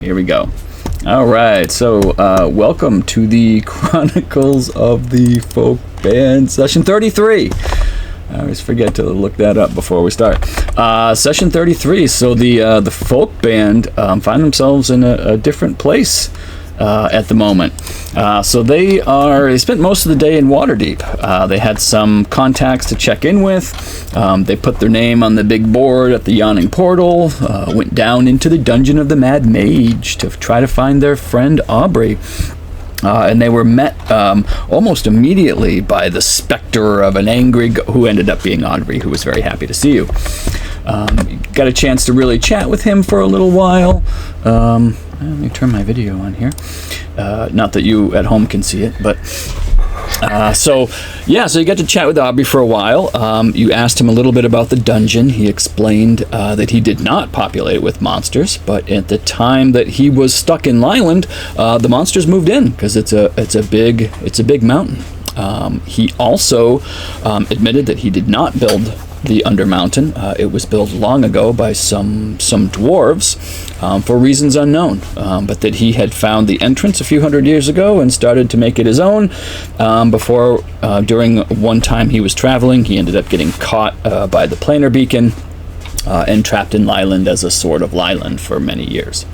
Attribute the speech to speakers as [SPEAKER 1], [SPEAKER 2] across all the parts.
[SPEAKER 1] Here we go. All right, so welcome to the Chronicles of the Folk Band, session 33. I always forget to look that up before we start. Session 33, so the folk band find themselves in a different place at the moment. So they spent most of the day in Waterdeep. They had some contacts to check in with. They put their name on the big board at the Yawning Portal, went down into the Dungeon of the Mad Mage to try to find their friend Aubrey. And they were met almost immediately by the specter of an angry who ended up being Aubrey, who was very happy to see you. Got a chance to really chat with him for a little while. Let me turn my video on here. Not that you at home can see it, but so you got to chat with Aubrey for a while. You asked him a little bit about the dungeon. He explained that he did not populate it with monsters, but at the time that he was stuck in Lyland, the monsters moved in because it's a big mountain. He also admitted that he did not build the Undermountain. It was built long ago by some dwarves for reasons unknown, but that he had found the entrance a few hundred years ago and started to make it his own before during one time he was traveling, he ended up getting caught by the planar beacon and trapped in Lyland as a sort of Lyland for many years.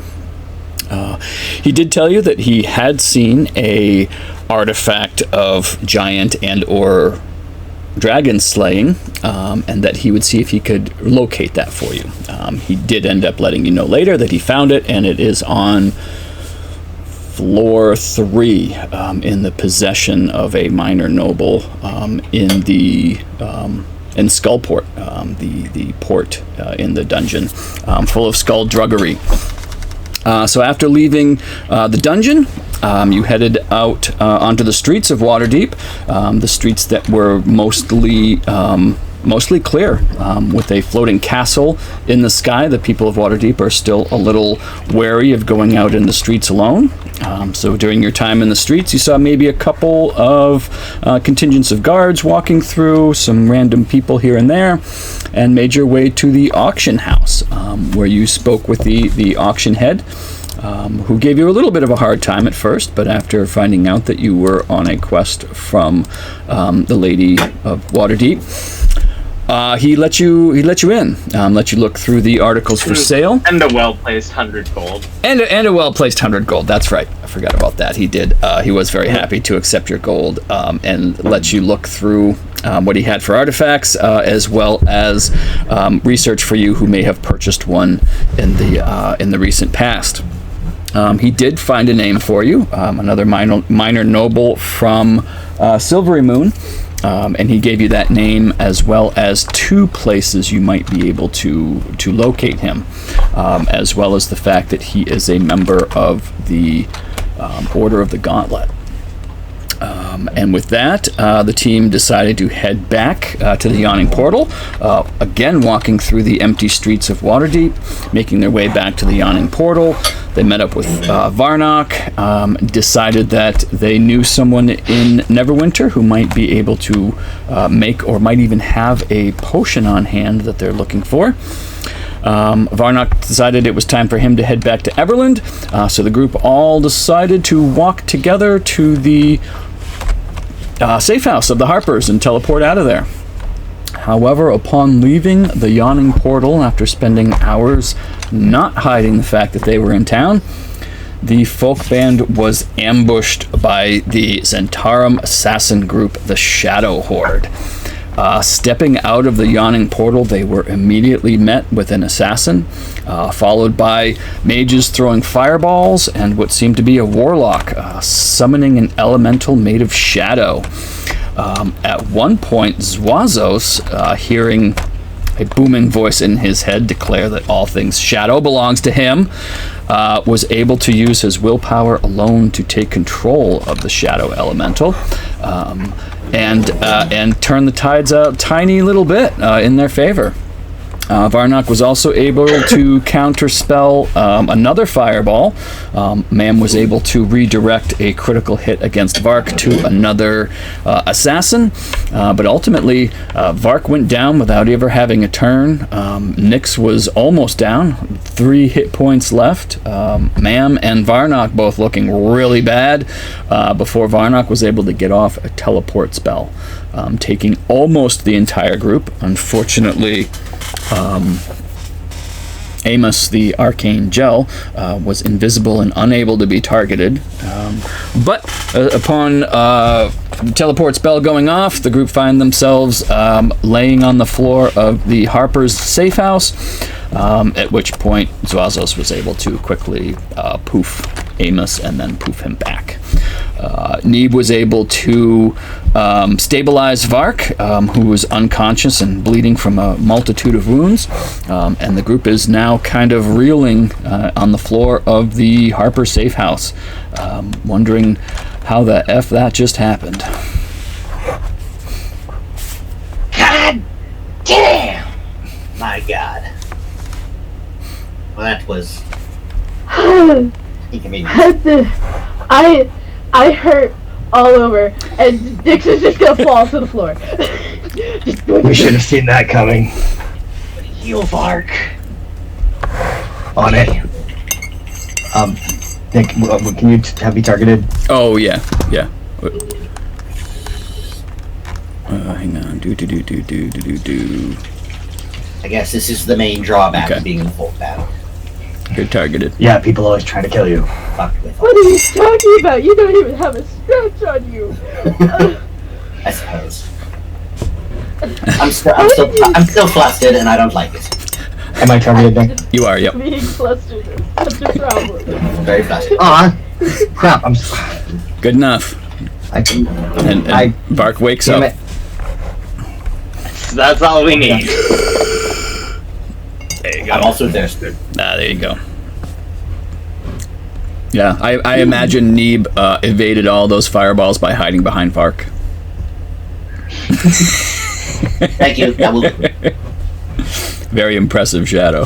[SPEAKER 1] He did tell you that he had seen a artifact of giant and or dragon slaying, and that he would see if he could locate that for you. He did end up letting you know later that he found it, and it is on floor 3 in the possession of a minor noble in Skullport, the port in the dungeon, full of skullduggery. So after leaving the dungeon, you headed out onto the streets of Waterdeep, the streets that were mostly clear, with a floating castle in the sky. The people of Waterdeep are still a little wary of going out in the streets alone. So during your time in the streets, you saw maybe a couple of contingents of guards walking through, some random people here and there, and made your way to the auction house, where you spoke with the auction head, who gave you a little bit of a hard time at first, but after finding out that you were on a quest from the Lady of Waterdeep, he let you in, let you look through the articles for sale.
[SPEAKER 2] And a well-placed 100 gold.
[SPEAKER 1] And a well-placed 100 gold, that's right. I forgot about that. He did. He was very happy to accept your gold and let you look through what he had for artifacts, as well as research for you who may have purchased one in the recent past. He did find a name for you, another minor noble from Silvery Moon, and he gave you that name as well as 2 places you might be able to locate him, as well as the fact that he is a member of the Order of the Gauntlet. And with that, the team decided to head back to the Yawning Portal, again walking through the empty streets of Waterdeep, making their way back to the Yawning Portal. They met up with Varnock, decided that they knew someone in Neverwinter who might be able to make or might even have a potion on hand that they're looking for. Varnock decided it was time for him to head back to Everland, so the group all decided to walk together to the safehouse of the Harpers and teleport out of there. However, upon leaving the Yawning Portal, after spending hours not hiding the fact that they were in town, the folk band was ambushed by the Zentarum assassin group, the Shadow Horde. Stepping out of the Yawning Portal, they were immediately met with an assassin, followed by mages throwing fireballs and what seemed to be a warlock summoning an elemental made of shadow. At one point, Zwazos, hearing a booming voice in his head declare that all things shadow belongs to him, was able to use his willpower alone to take control of the shadow elemental, and turn the tides a tiny little bit in their favor. Varnock was also able to counterspell another fireball. Mam was able to redirect a critical hit against Vark to another assassin, but ultimately Vark went down without ever having a turn. Nyx was almost down, 3 hit points left. Mam and Varnock both looking really bad before Varnock was able to get off a teleport spell, taking almost the entire group. Unfortunately, Amos, the arcane gel, was invisible and unable to be targeted. But upon teleport spell going off, the group find themselves laying on the floor of the Harper's safe house, at which point Zwazos was able to quickly poof Amos and then poof him back. Neeb was able to stabilize Vark, who was unconscious and bleeding from a multitude of wounds, and the group is now kind of reeling on the floor of the Harper safe house, wondering how the F that just happened.
[SPEAKER 3] God damn! My God. Well, that was inconvenient.
[SPEAKER 4] I hurt all over, and Dix is just gonna fall to the floor.
[SPEAKER 5] We should have seen that coming.
[SPEAKER 3] Heal Vark.
[SPEAKER 5] On it. Nick, can you have me targeted?
[SPEAKER 1] Oh, yeah. Hang on. Do.
[SPEAKER 3] I guess this is the main drawback
[SPEAKER 1] Okay.
[SPEAKER 3] of being in the folk battle.
[SPEAKER 1] You're targeted.
[SPEAKER 5] Yeah, people always try to kill you.
[SPEAKER 3] Fucked with.
[SPEAKER 4] What are you talking about? You don't even have a scratch on you.
[SPEAKER 3] I suppose. I'm still flustered, and I don't like it.
[SPEAKER 5] Am I targeted, Nick?
[SPEAKER 1] You are, yep.
[SPEAKER 4] Being flustered is such a problem.
[SPEAKER 3] Very flustered.
[SPEAKER 5] Aw, crap!
[SPEAKER 1] Good enough. And Vark wakes
[SPEAKER 5] damn
[SPEAKER 1] up.
[SPEAKER 5] it.
[SPEAKER 2] That's all we need.
[SPEAKER 1] There you go.
[SPEAKER 3] I'm also thirsty.
[SPEAKER 1] There you go. Yeah, I imagine Neeb evaded all those fireballs by hiding behind Vark.
[SPEAKER 3] Thank you. That will do.
[SPEAKER 1] Very impressive shadow.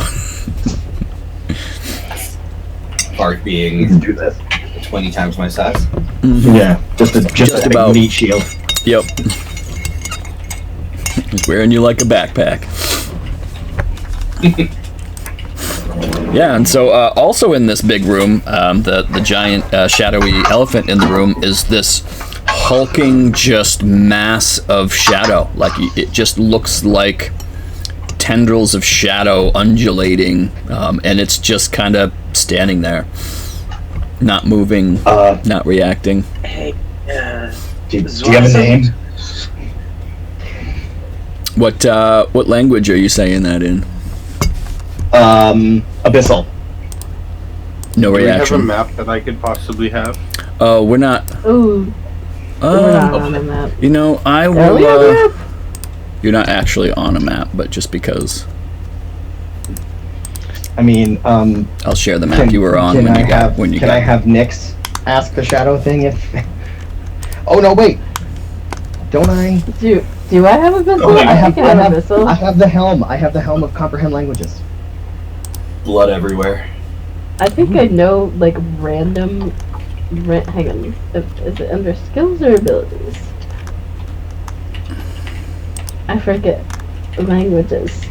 [SPEAKER 3] Vark being
[SPEAKER 5] Let's do this.
[SPEAKER 3] 20 times my size.
[SPEAKER 5] Yeah, just a
[SPEAKER 1] about.
[SPEAKER 5] meat shield.
[SPEAKER 1] Yep. He's wearing you like a backpack. Yeah, and so also in this big room, the giant shadowy elephant in the room is this hulking just mass of shadow. Like, it just looks like tendrils of shadow undulating, and it's just kind of standing there, not moving, not reacting.
[SPEAKER 2] Hey,
[SPEAKER 5] Do you have a name?
[SPEAKER 1] What language are you saying that in?
[SPEAKER 5] Abyssal.
[SPEAKER 1] No
[SPEAKER 6] Do we have a
[SPEAKER 1] reaction.
[SPEAKER 6] map that I could possibly have?
[SPEAKER 1] Oh, we're not.
[SPEAKER 4] Ooh, we're not on a map.
[SPEAKER 1] You know, I
[SPEAKER 4] Are
[SPEAKER 1] will.
[SPEAKER 4] we on a map?
[SPEAKER 1] You're not actually on a map, but just because.
[SPEAKER 5] I mean,
[SPEAKER 1] I'll share the map you were on when you got.
[SPEAKER 5] Can I have Nyx ask the shadow thing if? Oh no! Wait. Don't I?
[SPEAKER 4] Do I have a missile?
[SPEAKER 3] Oh,
[SPEAKER 4] I think I have a missile.
[SPEAKER 5] I have the helm. I have the helm of comprehend languages.
[SPEAKER 3] Blood everywhere.
[SPEAKER 4] I think I know, like, random... hang on. Is it under skills or abilities? I forget languages.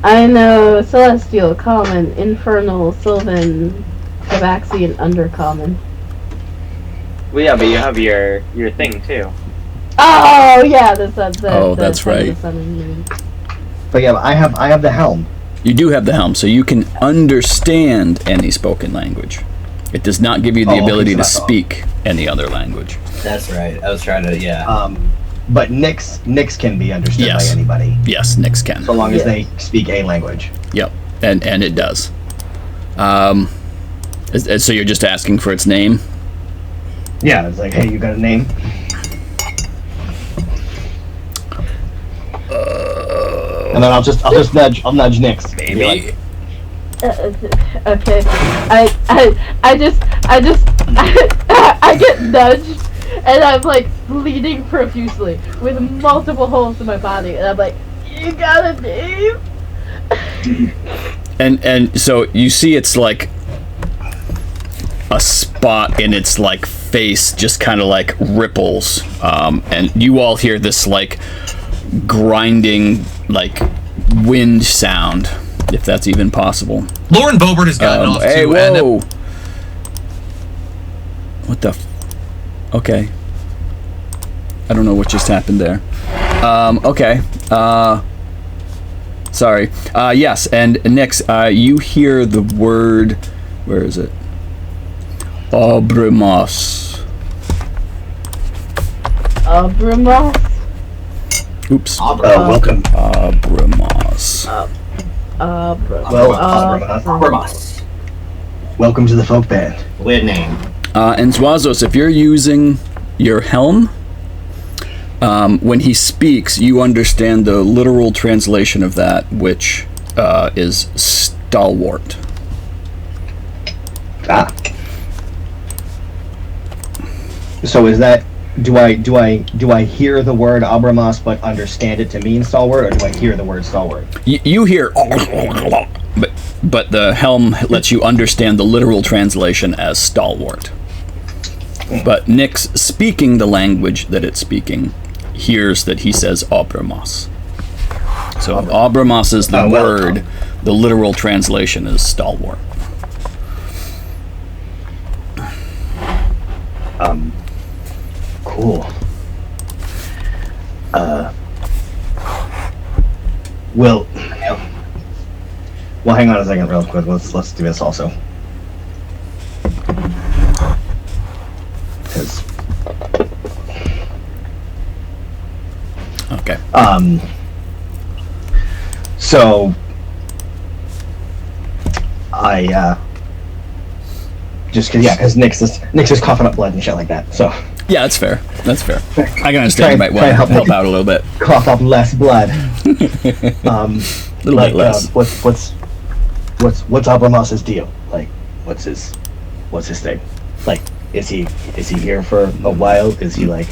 [SPEAKER 4] I know Celestial, Common, Infernal, Sylvan, Tabaxi, and Undercommon.
[SPEAKER 2] well, yeah, but you have your thing too.
[SPEAKER 4] Oh, yeah, that's
[SPEAKER 1] right.
[SPEAKER 5] But yeah, I have the helm.
[SPEAKER 1] You do have the helm, so you can understand any spoken language. It does not give you the ability to speak any other language.
[SPEAKER 3] That's right. I was trying to, yeah.
[SPEAKER 5] But Nyx can be understood
[SPEAKER 1] Yes.
[SPEAKER 5] by anybody,
[SPEAKER 1] Yes, Nyx can.
[SPEAKER 5] so long as
[SPEAKER 4] Yeah.
[SPEAKER 5] they speak a language.
[SPEAKER 1] Yep, and it does. So you're just asking for its name?
[SPEAKER 5] Yeah, it's like, hey, you got a name? And then I'll nudge Nyx. Be
[SPEAKER 1] Maybe.
[SPEAKER 5] like,
[SPEAKER 4] Okay. I get nudged, and I'm like bleeding profusely with multiple holes in my body, and I'm like, you got a name?
[SPEAKER 1] And so you see it's like a spot in its like face just kind of like ripples, and you all hear this like grinding like wind sound, if that's even possible.
[SPEAKER 7] Lauren Bobert has gotten off
[SPEAKER 1] Hey,
[SPEAKER 7] too. And
[SPEAKER 1] whoa! What the? Okay. I don't know what just happened there. Okay. Sorry. Yes, and Nix, you hear the word. Where is it? Abramos.
[SPEAKER 4] Abramos.
[SPEAKER 1] Oops.
[SPEAKER 3] Welcome.
[SPEAKER 1] Abramos.
[SPEAKER 3] Abramos.
[SPEAKER 5] Welcome to the folk band.
[SPEAKER 3] Weird name.
[SPEAKER 1] And Zwazos, if you're using your helm, when he speaks, you understand the literal translation of that, which is stalwart.
[SPEAKER 5] Ah. So is that? Do I hear the word Abramos but understand it to mean stalwart, or do I hear the word stalwart?
[SPEAKER 1] You hear, but the helm lets you understand the literal translation as stalwart. But Nyx, speaking the language that it's speaking, hears that he says Abramos. So Abramos is the word. The literal translation is stalwart.
[SPEAKER 5] Cool. Well, hang on a second, real quick. Let's do this also. Because
[SPEAKER 1] Okay.
[SPEAKER 5] So I just because Nick's is coughing up blood and shit like that. So
[SPEAKER 1] Yeah, that's fair. That's fair. I can understand you might want to help out a little bit.
[SPEAKER 5] cough up less blood.
[SPEAKER 1] A little bit less.
[SPEAKER 5] What's Abramos' deal? Like, what's his thing? Like, is he here for a while? Is he like?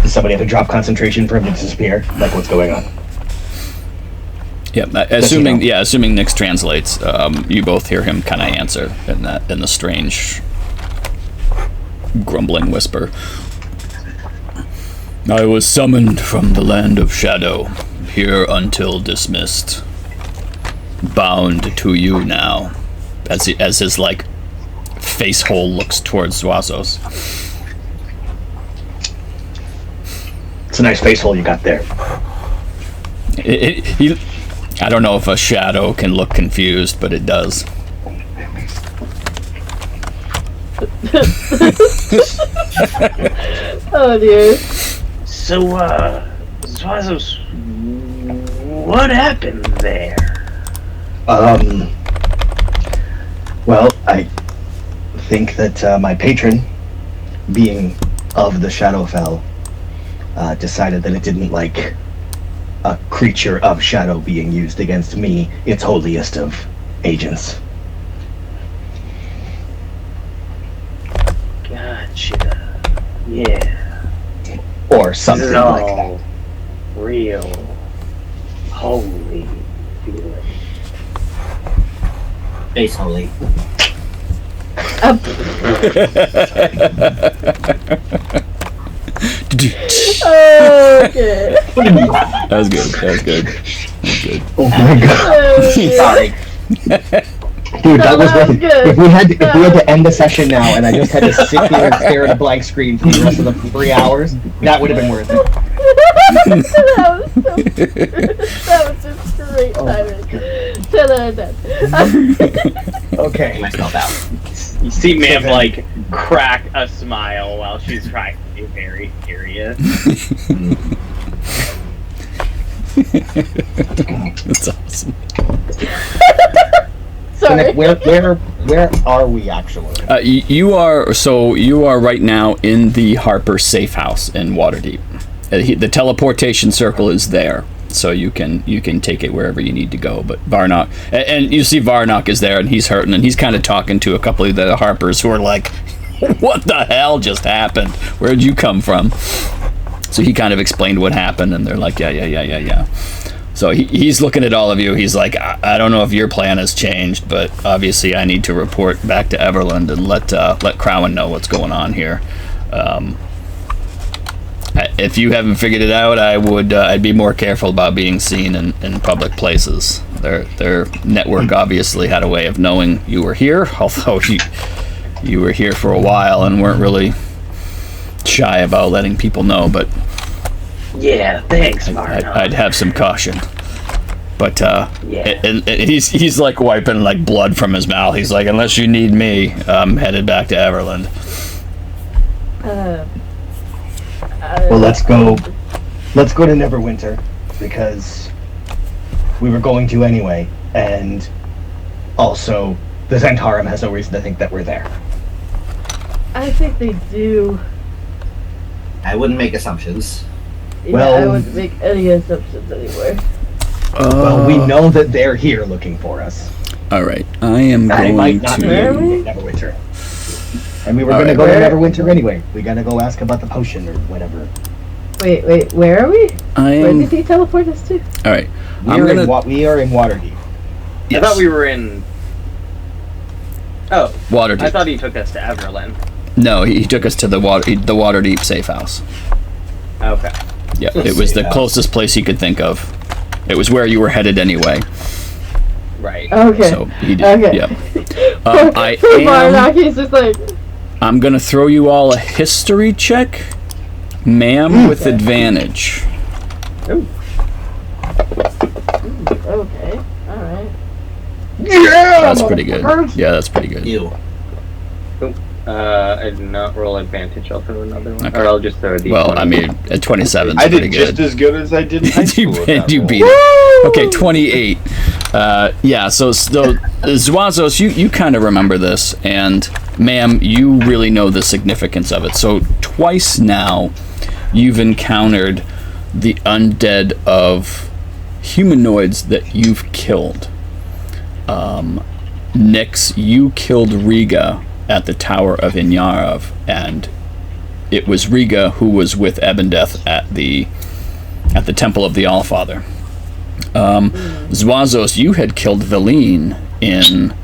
[SPEAKER 5] Does somebody have to drop concentration for him to disappear? Like, what's going on?
[SPEAKER 1] Yeah, assuming Nyx translates, you both hear him kind of answer in the strange grumbling whisper. I was summoned from the land of shadow, here until dismissed. Bound to you now, as his like face hole looks towards Zwazos.
[SPEAKER 5] It's a nice face hole you got there.
[SPEAKER 1] I don't know if a shadow can look confused, but it does.
[SPEAKER 4] Oh dear.
[SPEAKER 2] So, Zwazos, what happened there?
[SPEAKER 5] Well, I think that my patron, being of the Shadowfell, decided that it didn't like a creature of shadow being used against me, its holiest of agents.
[SPEAKER 2] Gotcha. Yeah.
[SPEAKER 5] Or
[SPEAKER 2] This
[SPEAKER 5] something
[SPEAKER 2] is
[SPEAKER 5] like
[SPEAKER 2] all
[SPEAKER 5] that.
[SPEAKER 2] real. Holy.
[SPEAKER 3] Face holy.
[SPEAKER 4] Okay.
[SPEAKER 1] That was good.
[SPEAKER 5] Oh my god. Sorry. Dude, that was
[SPEAKER 4] that was
[SPEAKER 5] worth it.
[SPEAKER 4] good.
[SPEAKER 5] If we had to end the session now and I just had to sit here and stare at a blank screen for the rest of the 3 hours, that would have been worth it.
[SPEAKER 4] That was just great timing. 10 out of 10.
[SPEAKER 5] Okay.
[SPEAKER 3] Myself out.
[SPEAKER 2] You see Mav like crack a smile while she's trying to be very serious.
[SPEAKER 1] That's awesome.
[SPEAKER 4] Sorry.
[SPEAKER 5] Where are we actually?
[SPEAKER 1] You are right now in the Harper safe house in Waterdeep. The teleportation circle is there, so you can take it wherever you need to go. But Varnock, and you see Varnock is there, and he's hurting, and he's kind of talking to a couple of the Harpers who are like, "What the hell just happened? Where'd you come from?" So he kind of explained what happened, and they're like, "Yeah." So he's looking at all of you. He's like, I don't know if your plan has changed, but obviously I need to report back to Everland and let Crowan know what's going on here. If you haven't figured it out, I'd be more careful about being seen in public places. Their network obviously had a way of knowing you were here, although you were here for a while and weren't really shy about letting people know, but
[SPEAKER 2] Yeah, thanks, Marno.
[SPEAKER 1] I'd have some caution. But
[SPEAKER 2] Yeah.
[SPEAKER 1] and he's like wiping like blood from his mouth. He's like, unless you need me, I'm headed back to Everland.
[SPEAKER 5] Well, let's go to Neverwinter, because we were going to anyway, and also the Zentarum has no reason to think that we're there.
[SPEAKER 4] I think they do.
[SPEAKER 3] I wouldn't make assumptions.
[SPEAKER 4] Yeah,
[SPEAKER 5] Well-
[SPEAKER 4] I wouldn't make any assumptions anywhere.
[SPEAKER 5] Well, we know that they're here looking for us.
[SPEAKER 1] All right, I am
[SPEAKER 5] I
[SPEAKER 1] going
[SPEAKER 5] might not be
[SPEAKER 1] to.
[SPEAKER 5] in Neverwinter. And we were
[SPEAKER 1] All
[SPEAKER 5] going to
[SPEAKER 1] right.
[SPEAKER 5] go to
[SPEAKER 4] Where-
[SPEAKER 5] Neverwinter anyway. We gotta go ask about the potion or whatever.
[SPEAKER 4] Wait, where are we?
[SPEAKER 1] I
[SPEAKER 4] Where
[SPEAKER 1] am.
[SPEAKER 4] did he teleport us to?
[SPEAKER 1] All right,
[SPEAKER 5] We
[SPEAKER 1] I'm
[SPEAKER 5] are
[SPEAKER 1] gonna.
[SPEAKER 5] we are in Waterdeep.
[SPEAKER 2] I
[SPEAKER 1] Yes,
[SPEAKER 2] thought we were in. Oh,
[SPEAKER 1] Waterdeep.
[SPEAKER 2] I thought he took us to Everland.
[SPEAKER 1] No, he took us to the Waterdeep safe house.
[SPEAKER 2] Okay.
[SPEAKER 1] Yeah, it was the
[SPEAKER 5] Safe house.
[SPEAKER 1] closest place he could think of. It was where you were headed anyway.
[SPEAKER 2] Right.
[SPEAKER 4] Okay.
[SPEAKER 1] So he did.
[SPEAKER 4] Okay.
[SPEAKER 1] Yeah. I
[SPEAKER 4] For
[SPEAKER 1] am.
[SPEAKER 4] Barnock, he's just like,
[SPEAKER 1] I'm gonna throw you all a history check, ma'am, with advantage.
[SPEAKER 4] okay, alright.
[SPEAKER 5] Yeah!
[SPEAKER 1] That's pretty good. Yeah, that's pretty good.
[SPEAKER 3] You.
[SPEAKER 2] I did not roll advantage. I'll throw another one.
[SPEAKER 1] Okay.
[SPEAKER 2] Or I'll just throw a d20.
[SPEAKER 1] Well, I mean, at 27
[SPEAKER 6] I
[SPEAKER 1] is pretty
[SPEAKER 6] did
[SPEAKER 1] good.
[SPEAKER 6] just as good as I did in high school. with that
[SPEAKER 1] you
[SPEAKER 6] roll.
[SPEAKER 1] beat it. Okay, 28. Yeah, so Zwazos, you kind of remember this, and ma'am, you really know the significance of it. So twice now, you've encountered the undead of humanoids that you've killed. Nyx, you killed Riga at the Tower of Inyarov, and it was Riga who was with Ebondeath at the Temple of the Allfather. Zwazos, you had killed Valine in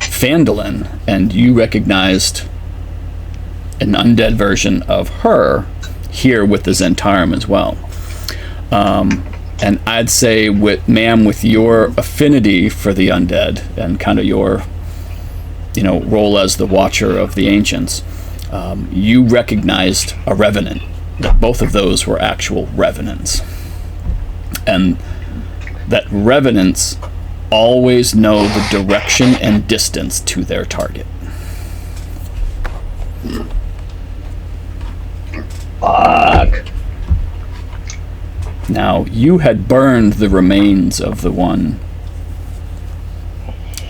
[SPEAKER 1] Phandalin, and you recognized an undead version of her here with the Zentarum as well. And I'd say, with your affinity for the undead and kind of your, role as the Watcher of the Ancients, you recognized a Revenant. That both of those were actual Revenants. And that Revenants always know the direction and distance to their target.
[SPEAKER 5] Fuck.
[SPEAKER 1] Now, you had burned the remains of the one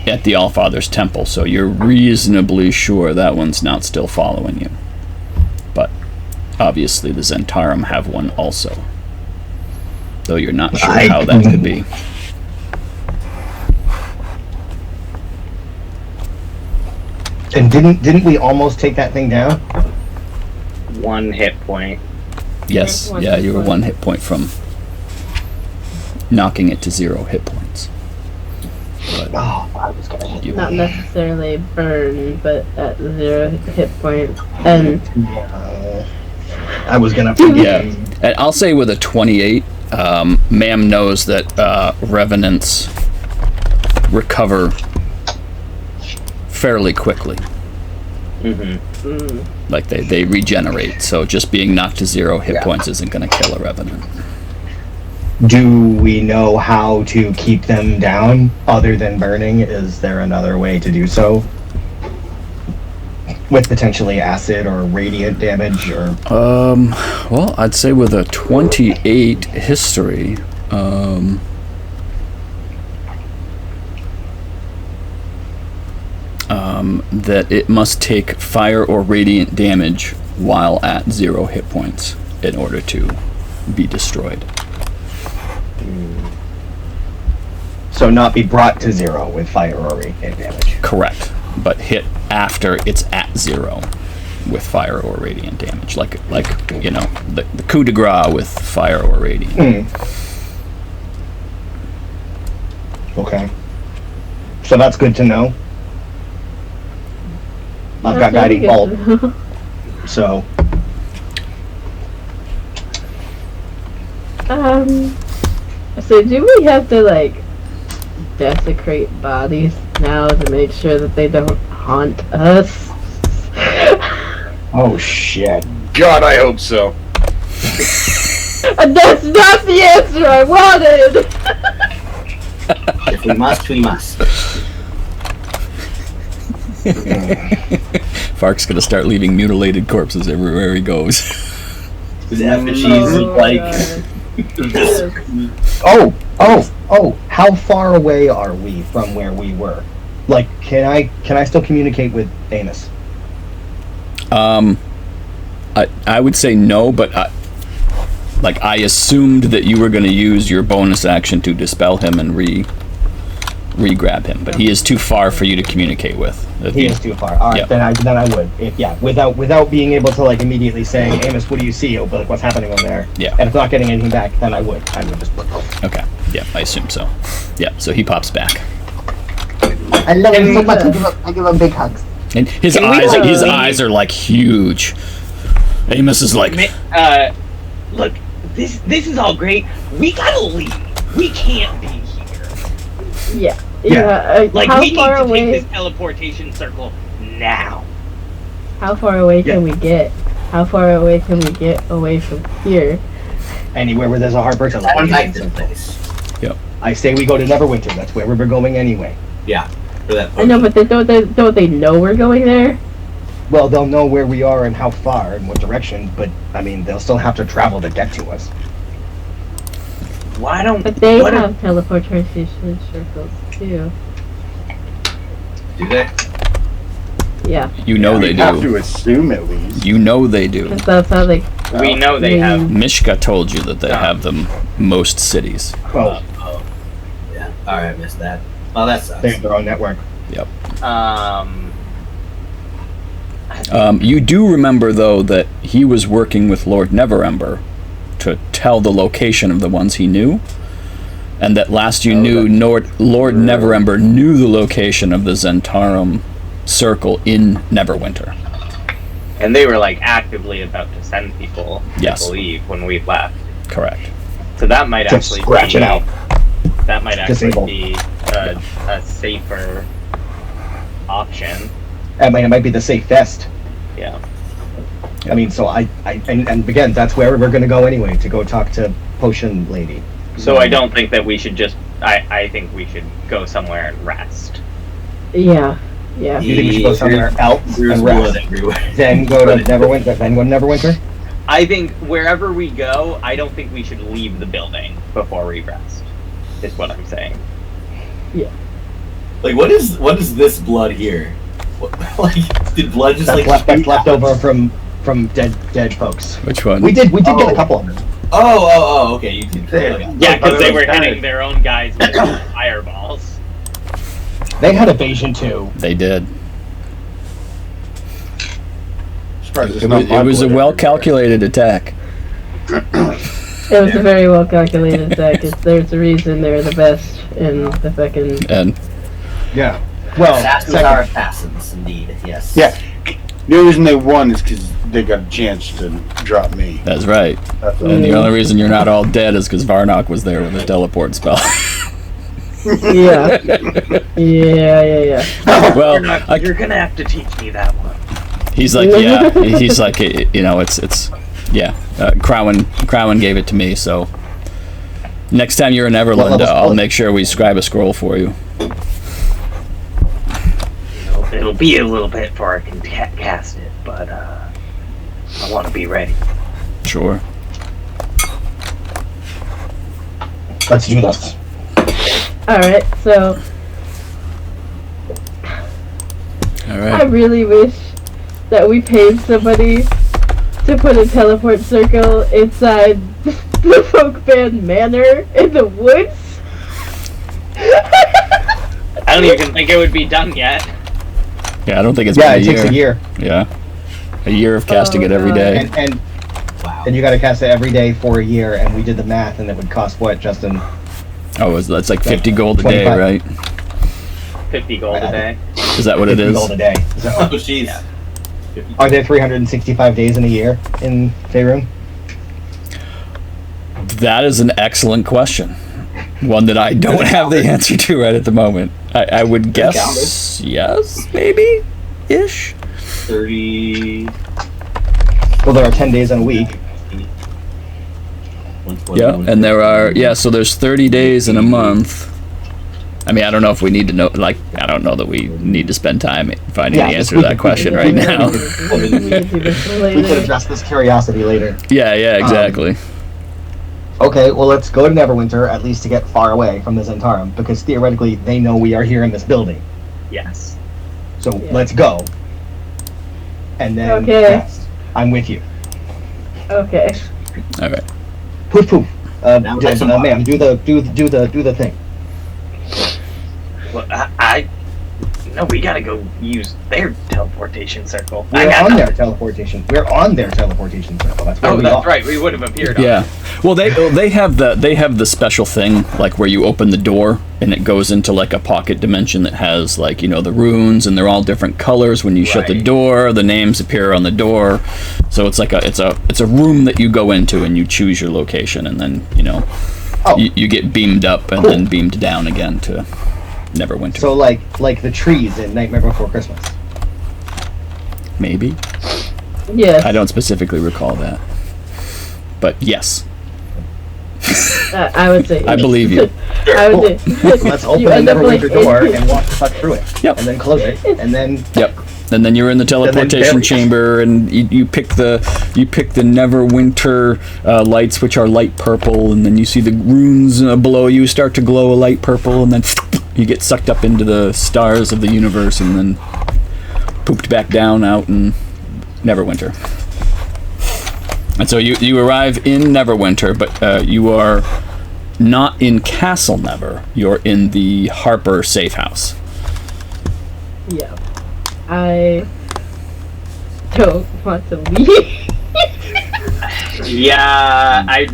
[SPEAKER 1] at the Allfather's temple, so you're reasonably sure that one's not still following you. But obviously the Zentarum have one also. Though you're not sure how that could be.
[SPEAKER 5] And didn't we almost take that thing down?
[SPEAKER 2] 1 hit point.
[SPEAKER 1] Yes,
[SPEAKER 4] One
[SPEAKER 1] yeah,
[SPEAKER 4] hit
[SPEAKER 1] you were
[SPEAKER 4] point.
[SPEAKER 1] 1 hit point from knocking it to 0 hit points. But
[SPEAKER 5] Oh, I was gonna hit
[SPEAKER 1] you,
[SPEAKER 4] Not necessarily burn, but at 0 hit point. And
[SPEAKER 5] I was gonna.
[SPEAKER 1] yeah, and I'll say with a 28, ma'am knows that revenants recover fairly quickly.
[SPEAKER 2] Mm-hmm.
[SPEAKER 1] Like they regenerate, so just being knocked to 0 hit
[SPEAKER 2] Yeah.
[SPEAKER 1] points isn't going to kill a revenant.
[SPEAKER 5] Do we know how to keep them down other than burning? Is there another way to do so? With potentially acid or radiant damage, or
[SPEAKER 1] Well, I'd say with a 28 history, that it must take fire or radiant damage while at 0 hit points in order to be destroyed.
[SPEAKER 5] so not be brought to 0 with fire or radiant damage.
[SPEAKER 1] Correct, but hit after it's at 0 with fire or radiant damage, like the coup de grace with fire or radiant.
[SPEAKER 5] Okay. So that's good to know. I've got guiding bolt. So.
[SPEAKER 4] So do we have to like desecrate bodies now to make sure that they don't haunt us?
[SPEAKER 5] Oh shit.
[SPEAKER 6] God, I hope so.
[SPEAKER 4] And that's not the answer I wanted!
[SPEAKER 3] If we must, we must.
[SPEAKER 1] Fark's gonna start leaving mutilated corpses everywhere he goes.
[SPEAKER 3] After she's like...
[SPEAKER 5] Oh, how far away are we from where we were? Like, can I still communicate with Amos?
[SPEAKER 1] I would say no, but I assumed that you were going to use your bonus action to dispel him and re-grab him, but he is too far for you to communicate with.
[SPEAKER 5] He is too far. All right,
[SPEAKER 1] Yep.
[SPEAKER 5] then I would. Without being able to like immediately saying, Amos, what do you see? He'll be like, what's happening over there?
[SPEAKER 1] Yeah.
[SPEAKER 5] And if not getting anything back, then I would just.
[SPEAKER 1] Okay. Yeah, I assume so. Yeah, so he pops back.
[SPEAKER 5] I love him so much. I give him big hugs.
[SPEAKER 1] And his eyes are like huge. Amos is like,
[SPEAKER 2] Look, this is all great. We gotta leave. We can't be here.
[SPEAKER 4] Yeah.
[SPEAKER 2] Like,
[SPEAKER 4] how
[SPEAKER 2] we need
[SPEAKER 4] far
[SPEAKER 2] to
[SPEAKER 4] away?
[SPEAKER 2] take this teleportation circle now.
[SPEAKER 4] How far away can we get? How far away can we get away from here?
[SPEAKER 5] Anywhere where there's a Harper
[SPEAKER 3] One
[SPEAKER 5] teleportation
[SPEAKER 3] back to the
[SPEAKER 5] circle.
[SPEAKER 3] place.
[SPEAKER 5] I say we go to Neverwinter. That's where we're going anyway.
[SPEAKER 3] Yeah. For that
[SPEAKER 4] I know, but don't they know we're going there?
[SPEAKER 5] Well, they'll know where we are and how far and what direction, but I mean, they'll still have to travel to get to us.
[SPEAKER 2] Why don't?
[SPEAKER 4] But they
[SPEAKER 2] what
[SPEAKER 4] have teleportation circles too.
[SPEAKER 3] Do they?
[SPEAKER 4] Yeah,
[SPEAKER 1] you know they
[SPEAKER 6] You have
[SPEAKER 1] do.
[SPEAKER 6] to assume at least.
[SPEAKER 1] You know they do.
[SPEAKER 4] because that's how they.
[SPEAKER 2] we know they have.
[SPEAKER 1] Mishka told you that they have them most cities.
[SPEAKER 5] Well,
[SPEAKER 3] Oh. Yeah. Alright, I missed that. Oh, that sucks.
[SPEAKER 5] they have their own network.
[SPEAKER 1] You do remember, though, that he was working with Lord Neverember to tell the location of the ones he knew, and that last you knew, Lord Neverember knew the location of the Zentarum circle in Neverwinter.
[SPEAKER 2] And they were like actively about to send people
[SPEAKER 1] Yes.
[SPEAKER 2] to leave when we left.
[SPEAKER 1] Correct.
[SPEAKER 2] So that might
[SPEAKER 5] Just
[SPEAKER 2] actually
[SPEAKER 5] scratch
[SPEAKER 2] be,
[SPEAKER 5] it out.
[SPEAKER 2] That might actually
[SPEAKER 5] Disable.
[SPEAKER 2] be a safer option.
[SPEAKER 5] I mean, it might be the safest.
[SPEAKER 2] Yeah.
[SPEAKER 5] I mean, so and again, that's where we're going to go anyway, to go talk to Potion Lady.
[SPEAKER 2] So I don't think that we should just. I think we should go somewhere and rest.
[SPEAKER 4] Yeah, yeah.
[SPEAKER 5] You think we should go somewhere else
[SPEAKER 3] There's
[SPEAKER 5] and
[SPEAKER 3] blood
[SPEAKER 5] rest?
[SPEAKER 3] everywhere.
[SPEAKER 5] Then go to Neverwinter? Then go to Neverwinter?
[SPEAKER 2] I think wherever we go, I don't think we should leave the building before we rest. Is what I'm saying.
[SPEAKER 3] Like, what is this blood here? What, like, did blood just
[SPEAKER 5] That's
[SPEAKER 3] like
[SPEAKER 5] left over from dead folks.
[SPEAKER 1] Which one?
[SPEAKER 5] We did get a couple of them.
[SPEAKER 3] Oh, okay, you did. Okay.
[SPEAKER 2] Yeah, because they were hitting their own guys with fireballs.
[SPEAKER 5] They had evasion too.
[SPEAKER 1] They did.
[SPEAKER 6] Surprised there's
[SPEAKER 1] It
[SPEAKER 6] no
[SPEAKER 1] was, it
[SPEAKER 6] blood
[SPEAKER 1] was a
[SPEAKER 6] everywhere.
[SPEAKER 1] well-calculated attack.
[SPEAKER 4] It was a very well calculated attack. There's a reason they're the best in the fucking.
[SPEAKER 1] And
[SPEAKER 5] Yeah. Well,
[SPEAKER 3] Assassins are assassins, indeed. Yes.
[SPEAKER 6] Yeah. The only reason they won is because they got a chance to drop me.
[SPEAKER 1] that's right.
[SPEAKER 6] That's
[SPEAKER 1] And the only reason you're not all dead is because Varnock was there with his teleport spell.
[SPEAKER 4] Yeah. Yeah.
[SPEAKER 1] Well,
[SPEAKER 2] You're gonna have to teach me that one.
[SPEAKER 1] he's like, yeah. He's like, you know, it's yeah. Crowan gave it to me, so next time you're in Everland,
[SPEAKER 5] level
[SPEAKER 1] I'll
[SPEAKER 5] spell?
[SPEAKER 1] make sure we scribe a scroll for you.
[SPEAKER 2] It'll be a little bit before I can cast it, but I want to be ready.
[SPEAKER 1] Sure.
[SPEAKER 5] let's do this.
[SPEAKER 4] Alright, so
[SPEAKER 1] All
[SPEAKER 4] I
[SPEAKER 1] right.
[SPEAKER 4] really wish that we paid somebody to put a teleport circle inside the folk band manor in the woods.
[SPEAKER 2] I don't even think it would be done yet.
[SPEAKER 1] Yeah, I don't think it's
[SPEAKER 5] Yeah,
[SPEAKER 1] been
[SPEAKER 5] it takes a year,
[SPEAKER 1] Yeah, a year of casting it every
[SPEAKER 4] God.
[SPEAKER 1] day.
[SPEAKER 5] and
[SPEAKER 3] Wow.
[SPEAKER 5] you got to cast it every day for a year. And we did the math, and it would cost what, Justin?
[SPEAKER 1] Oh, that's like 50 gold a day,
[SPEAKER 5] 25.
[SPEAKER 1] right?
[SPEAKER 2] 50 gold a day.
[SPEAKER 1] Is that what it
[SPEAKER 5] 50
[SPEAKER 1] is?
[SPEAKER 5] gold a day. So,
[SPEAKER 3] Oh, jeez.
[SPEAKER 2] Yeah.
[SPEAKER 5] are there 365 days in a year in Faerun?
[SPEAKER 1] That is an excellent question. One that I don't have the answer to right at the moment. I would guess yes, maybe ish.
[SPEAKER 3] 30.
[SPEAKER 5] Well, there are 10 days in a week.
[SPEAKER 1] Yeah, and there are so there's 30 days in a month. I mean, I don't know if we need to know. Like, I don't know that we need to spend time finding the answer to that question right now.
[SPEAKER 4] We can do this
[SPEAKER 5] We
[SPEAKER 4] later.
[SPEAKER 5] can address this curiosity later.
[SPEAKER 1] Yeah, exactly.
[SPEAKER 5] Okay, well, let's go to Neverwinter, at least to get far away from the Zentarum, because theoretically they know we are here in this building.
[SPEAKER 2] Yes.
[SPEAKER 5] So
[SPEAKER 4] Yeah.
[SPEAKER 5] let's go. And then,
[SPEAKER 4] Okay.
[SPEAKER 5] yes, I'm with you.
[SPEAKER 4] Okay.
[SPEAKER 1] All right.
[SPEAKER 5] Poof poof.
[SPEAKER 3] Now we're some more.
[SPEAKER 5] Ma'am, do the thing.
[SPEAKER 2] Well, no, we gotta go use their teleportation circle.
[SPEAKER 5] We're on their teleportation. We're on their teleportation circle. That's where
[SPEAKER 2] Oh,
[SPEAKER 5] we
[SPEAKER 2] that's
[SPEAKER 5] are.
[SPEAKER 2] right. We would have appeared on
[SPEAKER 1] Yeah. Well, they have the special thing like where you open the door and it goes into like a pocket dimension that has like the runes and they're all different colors. When you shut the
[SPEAKER 2] Right.
[SPEAKER 1] door, the names appear on the door. So it's like it's a room that you go into and you choose your location and then
[SPEAKER 5] Oh.
[SPEAKER 1] you get beamed up and then beamed down again to Neverwinter.
[SPEAKER 5] So like the trees in Nightmare Before Christmas.
[SPEAKER 1] Maybe
[SPEAKER 4] Yes.
[SPEAKER 1] I don't specifically recall that, but yes,
[SPEAKER 4] I would say.
[SPEAKER 1] I believe you.
[SPEAKER 4] I would say.
[SPEAKER 5] Let's open
[SPEAKER 4] You
[SPEAKER 5] the
[SPEAKER 4] end up like
[SPEAKER 5] Neverwinter door and walk the fuck through it.
[SPEAKER 1] Yep.
[SPEAKER 5] And then close it. And then
[SPEAKER 1] Yep. And then you're in the teleportation
[SPEAKER 5] bury-
[SPEAKER 1] chamber, and you pick the Neverwinter lights, which are light purple, and then you see the runes below you start to glow a light purple, and then you get sucked up into the stars of the universe, and then pooped back down out in Neverwinter. And so you arrive in Neverwinter, but you are not in Castle Never. You're in the Harper safe house.
[SPEAKER 4] Yeah. I don't want to leave.
[SPEAKER 2] Yeah, I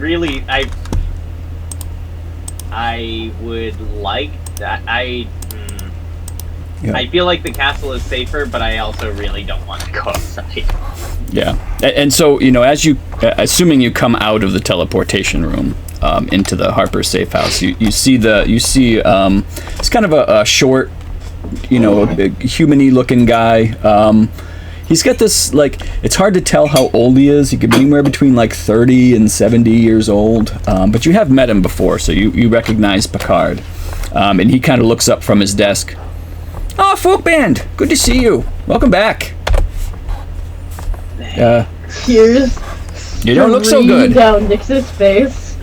[SPEAKER 2] would like that.
[SPEAKER 1] Yeah.
[SPEAKER 2] I feel like the castle is safer, but I also really don't want to go outside.
[SPEAKER 1] Yeah, and so as you, assuming you come out of the teleportation room into the Harper safe house, you see it's kind of a short, a big human-y looking guy. He's got this it's hard to tell how old he is. He could be anywhere between 30 and 70 years old. But you have met him before, so you recognize Picard. And he kind of looks up from his desk. Oh, folk band, good to see you. Welcome back.
[SPEAKER 4] Tears.
[SPEAKER 1] You don't look so
[SPEAKER 4] streaming
[SPEAKER 1] good.
[SPEAKER 4] down Nix's face.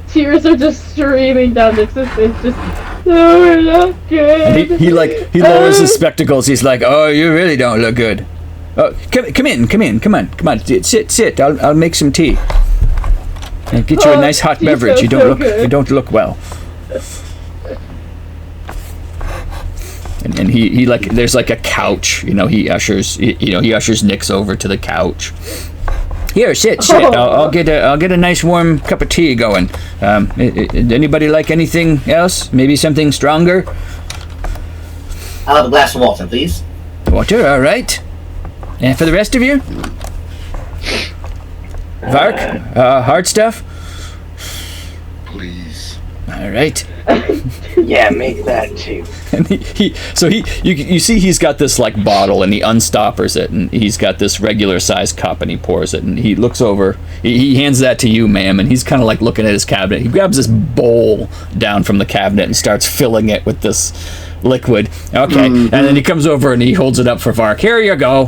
[SPEAKER 4] Tears are just streaming down Nix's face. Just, no, we're not good.
[SPEAKER 1] And he lowers his spectacles. He's like, "Oh, you really don't look good. Oh, come in. Come on. Sit. I'll make some tea. And get you a nice hot
[SPEAKER 4] tea
[SPEAKER 1] beverage. You
[SPEAKER 4] sounds so good.
[SPEAKER 1] you don't look well." And he there's a couch. He ushers Nix over to the couch. Here, sit.
[SPEAKER 4] Oh.
[SPEAKER 1] I'll get a nice warm cup of tea going. Anybody like anything else? Maybe something stronger?
[SPEAKER 3] I'll have a glass of water, please.
[SPEAKER 1] Water, all right. And for the rest of you? Vark, hard stuff?
[SPEAKER 6] Please.
[SPEAKER 1] All right.
[SPEAKER 2] Yeah, make that too.
[SPEAKER 1] And you see he's got this bottle and he unstoppers it and he's got this regular sized cup and he pours it and he looks over, he hands that to you, ma'am, and he's kind of looking at his cabinet. He grabs this bowl down from the cabinet and starts filling it with this liquid. Okay, and then he comes over and he holds it up for Vark. Here you go.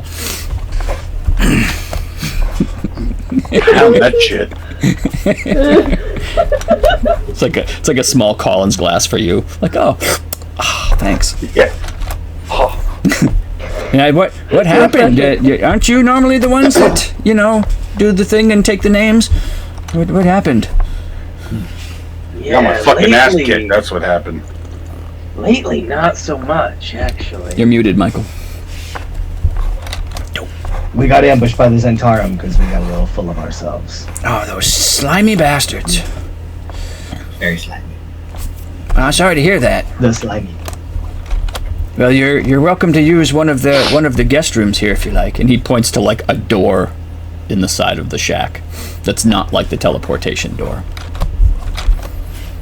[SPEAKER 6] How's that shit?
[SPEAKER 1] It's like a small Collins glass for you. Oh, thanks.
[SPEAKER 6] Yeah.
[SPEAKER 1] Yeah, what happened? Aren't you normally the ones that do the thing and take the names? What happened?
[SPEAKER 6] Got my fucking ass kicked. That's what happened.
[SPEAKER 2] Lately, not so much, actually.
[SPEAKER 1] You're muted, Michael.
[SPEAKER 5] we got ambushed by the Zentarum because we got a little full of ourselves.
[SPEAKER 1] Oh, those slimy bastards.
[SPEAKER 3] Very slimy.
[SPEAKER 1] Sorry to hear that.
[SPEAKER 5] The slimy.
[SPEAKER 1] Well, you're welcome to use one of the guest rooms here if you like. And he points to like a door in the side of the shack that's not like the teleportation door.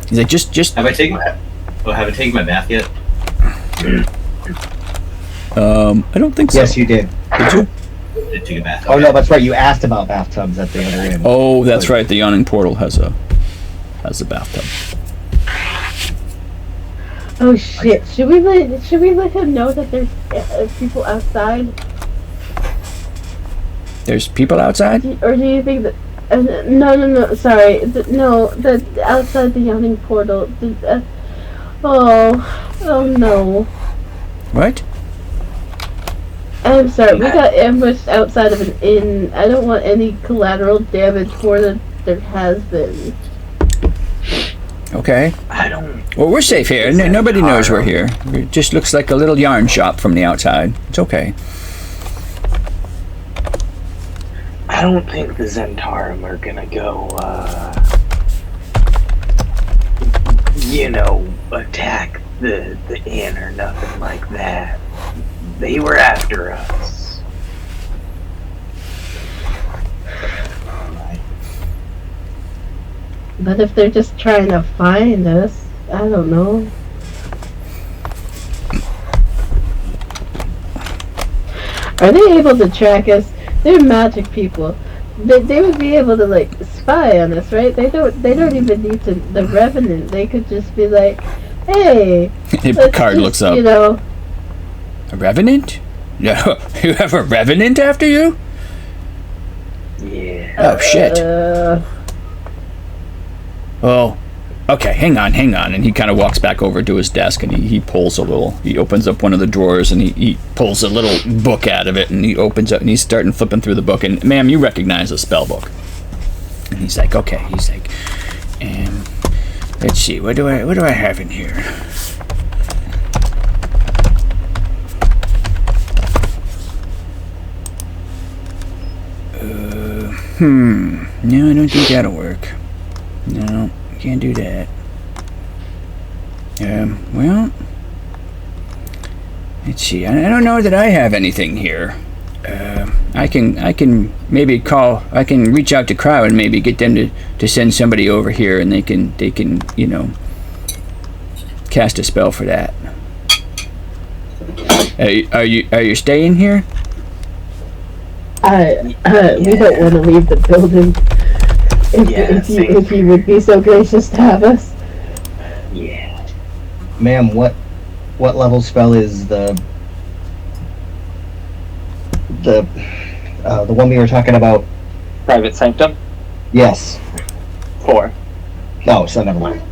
[SPEAKER 1] He's like, just.
[SPEAKER 7] Have I taken my bath yet?
[SPEAKER 1] I don't think so.
[SPEAKER 5] Yes, you did.
[SPEAKER 1] Did you?
[SPEAKER 7] I did take a bath.
[SPEAKER 5] Oh no, that's right. You asked about bathtubs at the other inn.
[SPEAKER 1] Oh, that's right. The yawning portal has a bathtub.
[SPEAKER 4] Oh shit! Should we let him know that there's people outside?
[SPEAKER 1] There's people outside?
[SPEAKER 4] Or do you think that? No. Sorry, no. The outside the yawning portal. Oh no.
[SPEAKER 1] What?
[SPEAKER 4] I'm sorry. We got ambushed outside of an inn. I don't want any collateral damage more than there has been.
[SPEAKER 1] Okay.
[SPEAKER 2] I don't.
[SPEAKER 1] Well, we're safe here. Nobody knows we're here. It just looks like a little yarn shop from the outside. It's okay.
[SPEAKER 2] I don't think the Zentarum are gonna go, attack the inn or nothing like that. They were after us.
[SPEAKER 4] But if they're just trying to find us, I don't know. Are they able to track us? They're magic people. They would be able to like spy on us, right? They don't even need to the Revenant. They could just be like, hey,
[SPEAKER 1] Card looks up. A Revenant? No, you have a Revenant after you?
[SPEAKER 2] Yeah.
[SPEAKER 1] Oh shit. Oh, okay, hang on. And he kind of walks back over to his desk and he opens up one of the drawers and he pulls a little book out of it and he opens up and he's starting flipping through the book. And ma'am, you recognize a spell book. And he's like, okay. He's like, let's see, what do I have in here? No, I don't think that'll work. No, can't do that. Well, let's see. I don't know that I have anything here. I can maybe I can reach out to Crow and maybe get them to send somebody over here and they can cast a spell for that. Are you staying here?
[SPEAKER 4] We don't want to leave the building. If you would be so gracious to have us.
[SPEAKER 2] Yeah.
[SPEAKER 5] Ma'am, what level spell is the one we were talking about?
[SPEAKER 2] Private Sanctum?
[SPEAKER 5] Yes.
[SPEAKER 2] 4.
[SPEAKER 5] No, so never mind.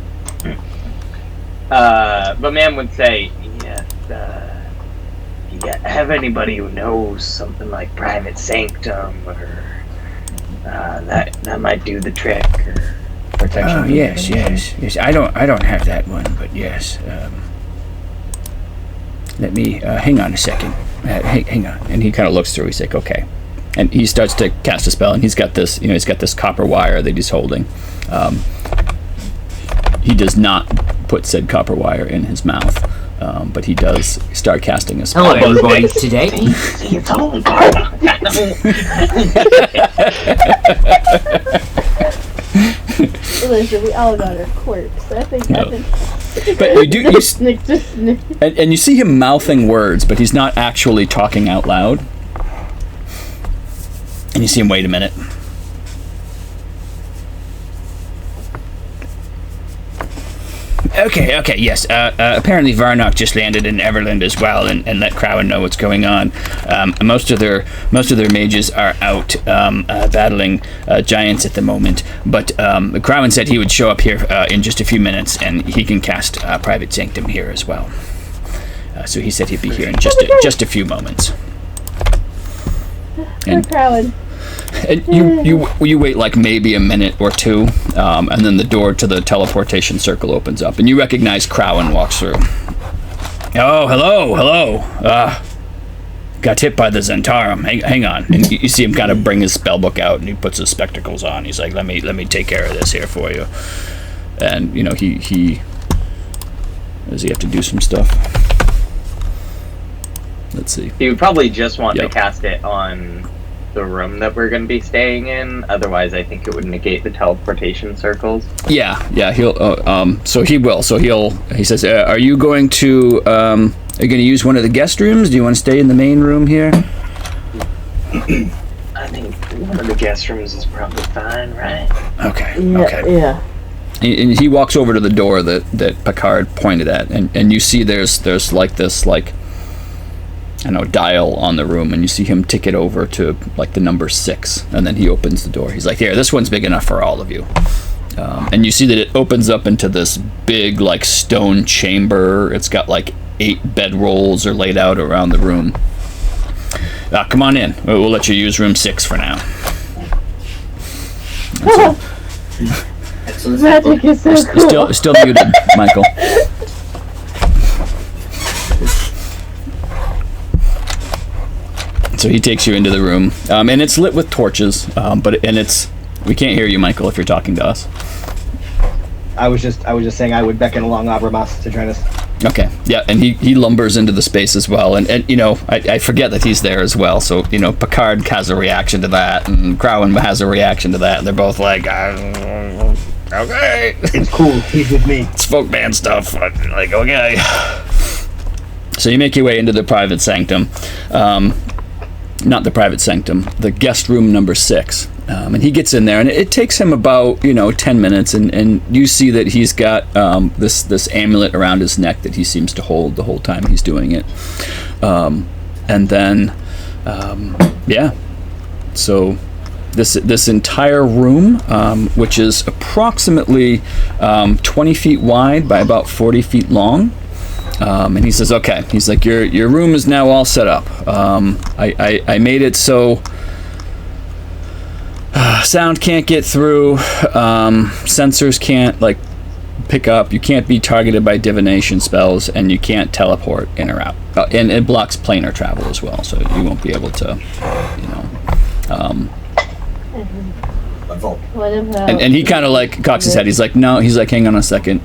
[SPEAKER 2] But ma'am would say, yes, you have anybody who knows something like Private Sanctum or that might do the trick or
[SPEAKER 5] Protection.
[SPEAKER 1] Oh yes. I don't have that one, but yes. Let me hang on a second. Hang on. And he kind of looks through. He's like, okay. And he starts to cast a spell, and he's got this copper wire that he's holding. He does not put said copper wire in his mouth, but he does start casting a spell.
[SPEAKER 8] Hello, everybody. Today,
[SPEAKER 2] it's all
[SPEAKER 4] Listen, we all got our quirks. I think.
[SPEAKER 1] But and you see him mouthing words, but he's not actually talking out loud. And you see him wait a minute. Okay, yes. Apparently Varnock just landed in Everland as well and let Crowan know what's going on. Most of their mages are out battling giants at the moment, but Crowan said he would show up here in just a few minutes and he can cast Private Sanctum here as well. So he said he'd be here in just a few moments.
[SPEAKER 4] And Crowan.
[SPEAKER 1] And you wait like maybe a minute or two, and then the door to the teleportation circle opens up, and you recognize Crowan walks through. Oh, hello. Got hit by the Zentarum. Hang on. And you see him kind of bring his spellbook out, and he puts his spectacles on. He's like, let me take care of this here for you. And he does he have to do some stuff? Let's see.
[SPEAKER 2] You would probably just want
[SPEAKER 1] Yep.
[SPEAKER 2] to cast it on the room that we're going to be staying in. Otherwise, I think it would negate the teleportation circles.
[SPEAKER 1] Yeah, he'll. So he will. So he says, "Are you going to? Are you going to use one of the guest rooms? Do you want to stay in the main room here?"
[SPEAKER 2] I think one of the guest rooms is probably fine, right?
[SPEAKER 1] Okay.
[SPEAKER 4] Yeah,
[SPEAKER 1] Okay.
[SPEAKER 4] yeah.
[SPEAKER 1] And he walks over to the door that Picard pointed at, and you see there's like this like, I don't know, dial on the room, and you see him tick it over to like the number 6, and then he opens the door. He's like, "Here, this one's big enough for all of you." And you see that it opens up into this big like stone chamber. It's got like 8 bedrolls are laid out around the room. Come on in. We'll let you use room 6 for now.
[SPEAKER 3] Excellent.
[SPEAKER 4] Magic is so cool.
[SPEAKER 1] Still muted, Michael. So he takes you into the room, and it's lit with torches. We can't hear you, Michael, if you're talking to us.
[SPEAKER 5] I was just saying I would beckon along Abramas to join us.
[SPEAKER 1] Okay, yeah, and he lumbers into the space as well, and I forget that he's there as well. So Picard has a reaction to that, and Crowan has a reaction to that. And they're both like, okay,
[SPEAKER 5] It's cool. He's with me.
[SPEAKER 1] it's folk band stuff. Like, okay. So you make your way into the private sanctum. Not the private sanctum, the guest room number 6. And he gets in there, and it takes him about 10 minutes, and you see that he's got this amulet around his neck that he seems to hold the whole time he's doing it. And then so this entire room, which is approximately 20 feet wide by about 40 feet long. And he says, "Okay." He's like, "Your room is now all set up. I made it so sound can't get through, sensors can't like pick up. You can't be targeted by divination spells, and you can't teleport in or out. And it blocks planar travel as well, so you won't be able to,
[SPEAKER 4] What about...
[SPEAKER 1] And he kind of like cocks his head. He's like, "No." He's like, "Hang on a second."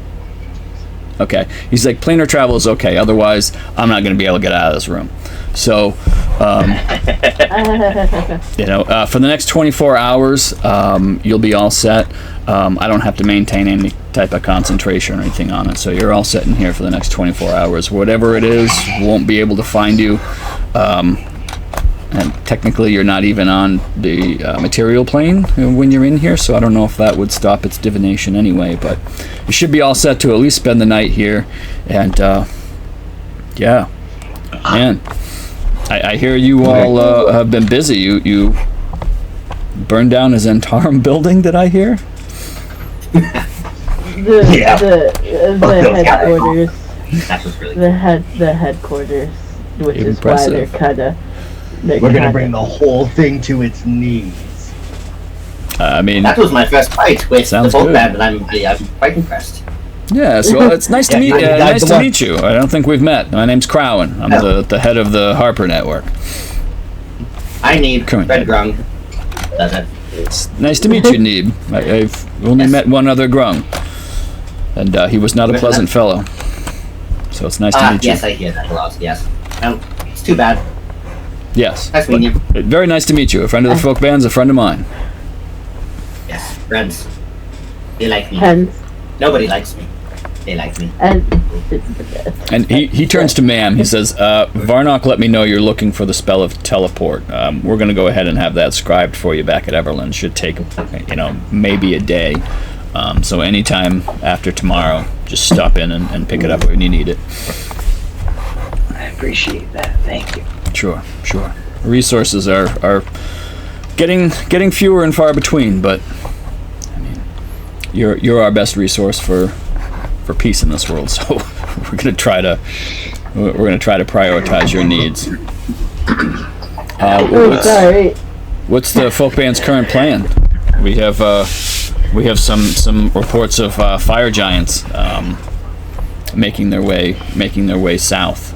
[SPEAKER 1] Okay. He's like, "Planar travel is okay. Otherwise, I'm not going to be able to get out of this room." So, for the next 24 hours, you'll be all set. I don't have to maintain any type of concentration or anything on it. So you're all set in here for the next 24 hours. Whatever it is, won't be able to find you. And technically, you're not even on the material plane when you're in here, so I don't know if that would stop its divination anyway, but you should be all set to at least spend the night here. And, yeah. Man, I hear you all have been busy. You burned down a Zentarum building, did I hear?
[SPEAKER 4] The headquarters.
[SPEAKER 7] That was really
[SPEAKER 4] The headquarters, which is why they're
[SPEAKER 1] Impressive.
[SPEAKER 4] kind of...
[SPEAKER 5] We're gonna bring the whole thing to its knees.
[SPEAKER 1] I mean,
[SPEAKER 3] That was my first fight with the
[SPEAKER 1] Sounds
[SPEAKER 3] folk
[SPEAKER 1] good.
[SPEAKER 3] band, and I'm quite impressed.
[SPEAKER 1] yeah, so it's nice to
[SPEAKER 5] Yeah,
[SPEAKER 1] meet
[SPEAKER 5] you guys
[SPEAKER 1] nice
[SPEAKER 5] the
[SPEAKER 1] to
[SPEAKER 5] one.
[SPEAKER 1] meet you. I don't think we've met. My name's Crowan. I'm the head of the Harper network.
[SPEAKER 3] I need
[SPEAKER 1] Come on.
[SPEAKER 3] Red Grung. That's it.
[SPEAKER 1] It's nice to meet you, Neeb. I've only met one other Grung, and he was not a pleasant fellow. So it's nice to meet
[SPEAKER 3] Yes,
[SPEAKER 1] you.
[SPEAKER 3] I hear that a lot, yes. Well, it's too bad.
[SPEAKER 1] Yes.
[SPEAKER 3] Nice meeting you.
[SPEAKER 1] Very nice to meet you. A friend of the folk band's a friend of mine.
[SPEAKER 3] Yes, friends. They like me.
[SPEAKER 4] Hence,
[SPEAKER 3] Nobody likes me. They like me.
[SPEAKER 4] and...
[SPEAKER 1] And he turns to Mam. He says, Varnock let me know you're looking for the spell of teleport. We're going to go ahead and have that scribed for you back at Everland. Should take, maybe a day. So anytime after tomorrow, just stop in and pick it up when you need it.
[SPEAKER 2] I appreciate that. Thank you.
[SPEAKER 1] Sure. Resources are getting fewer and far between, but I mean, you're our best resource for peace in this world. So we're gonna try to prioritize your needs.
[SPEAKER 4] sorry.
[SPEAKER 1] What's the folk band's current plan? We have some reports of fire giants making their way south.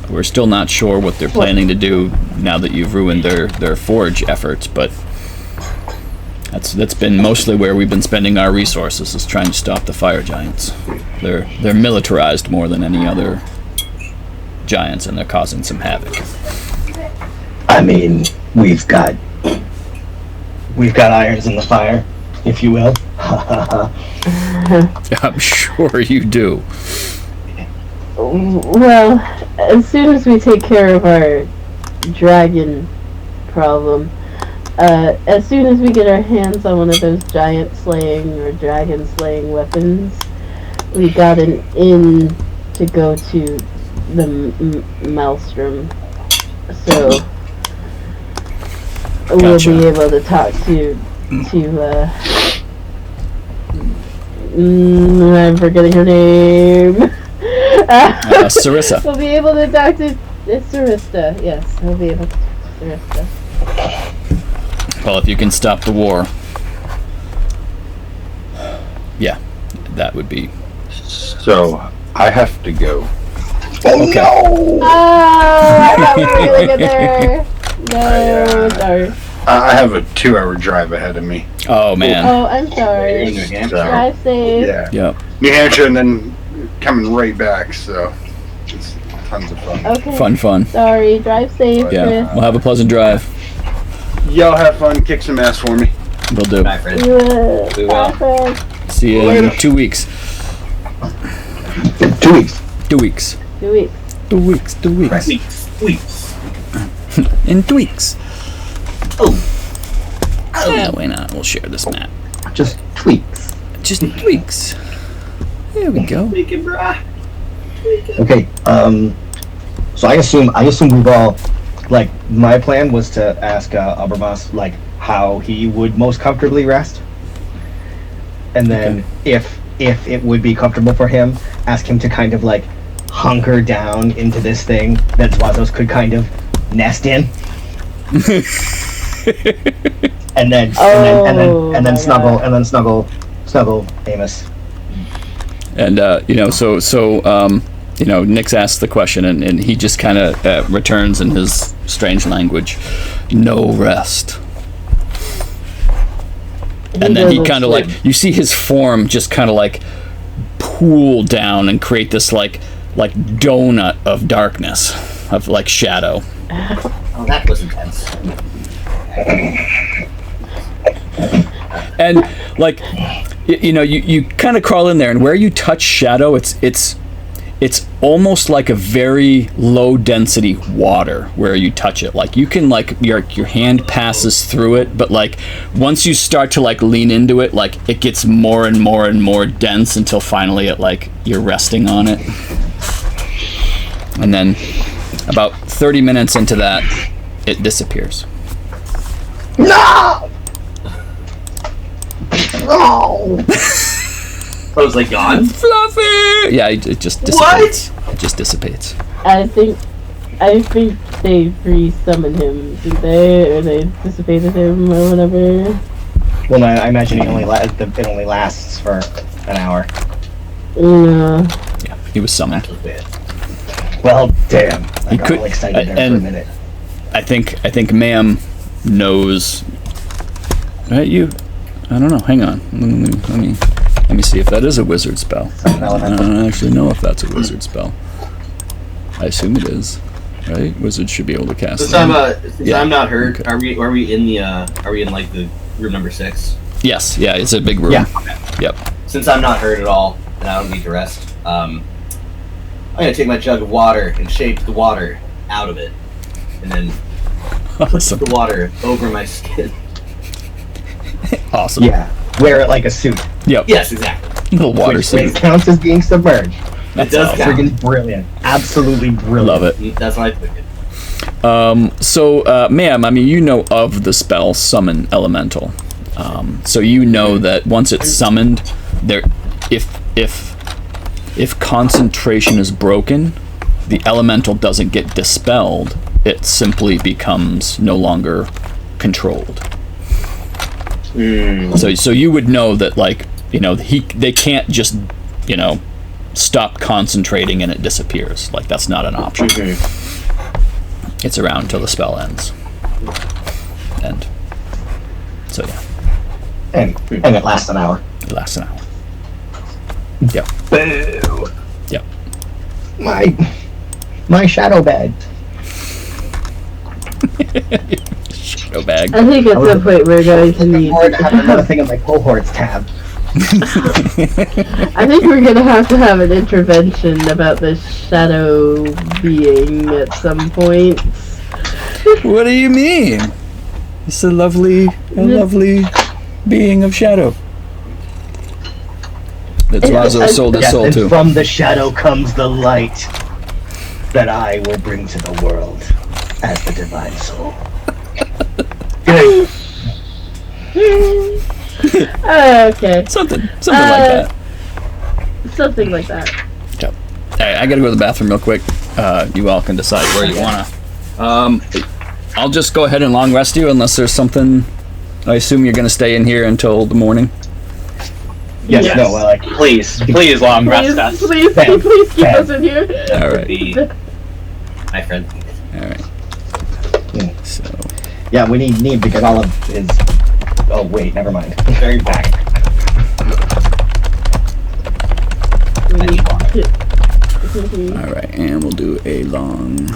[SPEAKER 1] We're still not sure what they're planning to do now that you've ruined their forge efforts, but That's been mostly where we've been spending our resources, is trying to stop the fire giants. They're militarized more than any other giants, and they're causing some havoc.
[SPEAKER 5] I mean, we've got irons in the fire, if you will.
[SPEAKER 1] I'm sure you do.
[SPEAKER 4] Well, as soon as we take care of our dragon problem, as soon as we get our hands on one of those giant slaying or dragon slaying weapons, we got an inn to go to the Maelstrom. So we'll
[SPEAKER 1] Gotcha.
[SPEAKER 4] be able to talk to I'm forgetting her name.
[SPEAKER 1] Sarissa.
[SPEAKER 4] We'll be able to talk to Sarista. Yes, we'll be able to talk to Sarista.
[SPEAKER 1] Well, if you can stop the war, yeah, that would be.
[SPEAKER 6] So I have to go.
[SPEAKER 1] Okay.
[SPEAKER 4] Oh, I thought we were gonna get there. No, sorry.
[SPEAKER 6] I have a 2-hour drive ahead of me.
[SPEAKER 1] Oh man.
[SPEAKER 4] Oh, I'm sorry.
[SPEAKER 7] New Hampshire.
[SPEAKER 6] So,
[SPEAKER 4] Drive safe.
[SPEAKER 6] yeah.
[SPEAKER 1] Yep.
[SPEAKER 6] New Hampshire and then coming right back, so it's tons of fun.
[SPEAKER 4] Okay.
[SPEAKER 1] Fun.
[SPEAKER 4] Sorry. Drive safe,
[SPEAKER 1] Yeah.
[SPEAKER 4] Chris.
[SPEAKER 1] We'll have a pleasant drive.
[SPEAKER 6] Y'all have fun. Kick some ass for me.
[SPEAKER 1] We'll do.
[SPEAKER 7] Bye, Fred.
[SPEAKER 4] You will.
[SPEAKER 7] We
[SPEAKER 4] Bye,
[SPEAKER 7] will.
[SPEAKER 4] Fred.
[SPEAKER 1] See you in 2 weeks.
[SPEAKER 5] 2 weeks.
[SPEAKER 1] 2 weeks.
[SPEAKER 4] 2 weeks.
[SPEAKER 1] 2 weeks. 2 weeks.
[SPEAKER 7] Weeks.
[SPEAKER 1] In 2 weeks.
[SPEAKER 7] Oh.
[SPEAKER 1] Yeah, why not? We'll share this map.
[SPEAKER 5] Just tweaks.
[SPEAKER 1] Just tweaks. There we go.
[SPEAKER 7] Make it, brah.
[SPEAKER 5] Okay. So I assume we've all, like, my plan was to ask Abermas like how he would most comfortably rest, and then if it would be comfortable for him, ask him to kind of like hunker down into this thing that Zwazos could kind of nest in. and then snuggle Amos.
[SPEAKER 1] And Nyx asks the question, and he just kind of returns in his strange language, "No rest." And then he kind of like, you see his form just kind of like pool down and create this like donut of darkness, of like shadow.
[SPEAKER 7] Oh, that was intense.
[SPEAKER 1] And like, you kind of crawl in there, and where you touch shadow, it's almost like a very low density water where you touch it. Like you can like your hand passes through it, but like once you start to like lean into it, like it gets more and more and more dense until finally it like you're resting on it. And then about 30 minutes into that, it disappears.
[SPEAKER 5] No! No!
[SPEAKER 7] I was like, gone?
[SPEAKER 1] Fluffy! Yeah, it just dissipates. It just dissipates.
[SPEAKER 4] I think they re-summoned him, didn't they? Or they dissipated him or whatever.
[SPEAKER 5] Well, I imagine it only lasts for an hour.
[SPEAKER 4] Yeah.
[SPEAKER 1] Yeah, he was summoned.
[SPEAKER 7] That was bad.
[SPEAKER 5] Well, damn. I
[SPEAKER 1] You
[SPEAKER 5] got
[SPEAKER 1] could-
[SPEAKER 5] all excited there for a
[SPEAKER 1] and-
[SPEAKER 5] minute.
[SPEAKER 1] I think Ma'am knows. Right, you? I don't know. Hang on. Let me see if that is a wizard spell. I don't actually know if that's a wizard spell. I assume it is. Right? Wizards should be able to cast
[SPEAKER 7] Since
[SPEAKER 1] it.
[SPEAKER 7] I'm not hurt,
[SPEAKER 1] Okay.
[SPEAKER 7] are we in like the room number 6?
[SPEAKER 1] Yes. Yeah. It's a big room.
[SPEAKER 5] Yeah.
[SPEAKER 1] Yep.
[SPEAKER 7] Since I'm not hurt at all and I don't need to rest, I'm gonna take my jug of water and shake the water out of it, and then put
[SPEAKER 1] Awesome.
[SPEAKER 7] the water over my skin.
[SPEAKER 1] Awesome.
[SPEAKER 5] Yeah, wear it like a suit.
[SPEAKER 1] Yep.
[SPEAKER 7] Yes, exactly.
[SPEAKER 1] Little water
[SPEAKER 5] Which
[SPEAKER 1] suit.
[SPEAKER 5] counts as being submerged.
[SPEAKER 1] That's
[SPEAKER 7] does
[SPEAKER 1] awesome.
[SPEAKER 7] count.
[SPEAKER 5] Friggin' brilliant. Absolutely brilliant.
[SPEAKER 1] Love it.
[SPEAKER 7] That's what I figured.
[SPEAKER 1] So, ma'am, I mean, you know of the spell Summon Elemental. So you know that once it's summoned, if concentration is broken, the elemental doesn't get dispelled. It simply becomes no longer controlled. So you would know that, like, they can't just, stop concentrating and it disappears. Like, that's not an option. It's around until the spell ends. So yeah.
[SPEAKER 5] And it lasts an hour.
[SPEAKER 1] It lasts an hour. Yep.
[SPEAKER 5] Boo!
[SPEAKER 1] Yep.
[SPEAKER 5] My shadow bag.
[SPEAKER 1] Shadow bag.
[SPEAKER 4] I think at some point we're going to need.
[SPEAKER 5] Looking forward to having another thing in my cohorts tab.
[SPEAKER 4] I think we're gonna have to have an intervention about this shadow being at some point.
[SPEAKER 1] What do you mean? It's a lovely being of shadow. That's Razo sold his soul
[SPEAKER 5] and
[SPEAKER 1] to.
[SPEAKER 5] from the shadow comes the light that I will bring to the world as the divine soul. Good.
[SPEAKER 4] Okay.
[SPEAKER 1] Something like that.
[SPEAKER 4] Something like that.
[SPEAKER 1] Okay. Hey, I gotta go to the bathroom real quick. You all can decide where you wanna. I'll just go ahead and long rest you unless there's something. I assume you're gonna stay in here until the morning.
[SPEAKER 5] Yes,
[SPEAKER 2] Yes.
[SPEAKER 5] no, like
[SPEAKER 2] Please long rest us.
[SPEAKER 4] Please
[SPEAKER 5] Bam.
[SPEAKER 4] keep
[SPEAKER 5] Bam.
[SPEAKER 4] us in here.
[SPEAKER 1] All right.
[SPEAKER 7] My friend.
[SPEAKER 1] All right. So.
[SPEAKER 5] yeah, we need because all of his. Oh wait, never mind.
[SPEAKER 7] Very back.
[SPEAKER 1] All right, and we'll do a long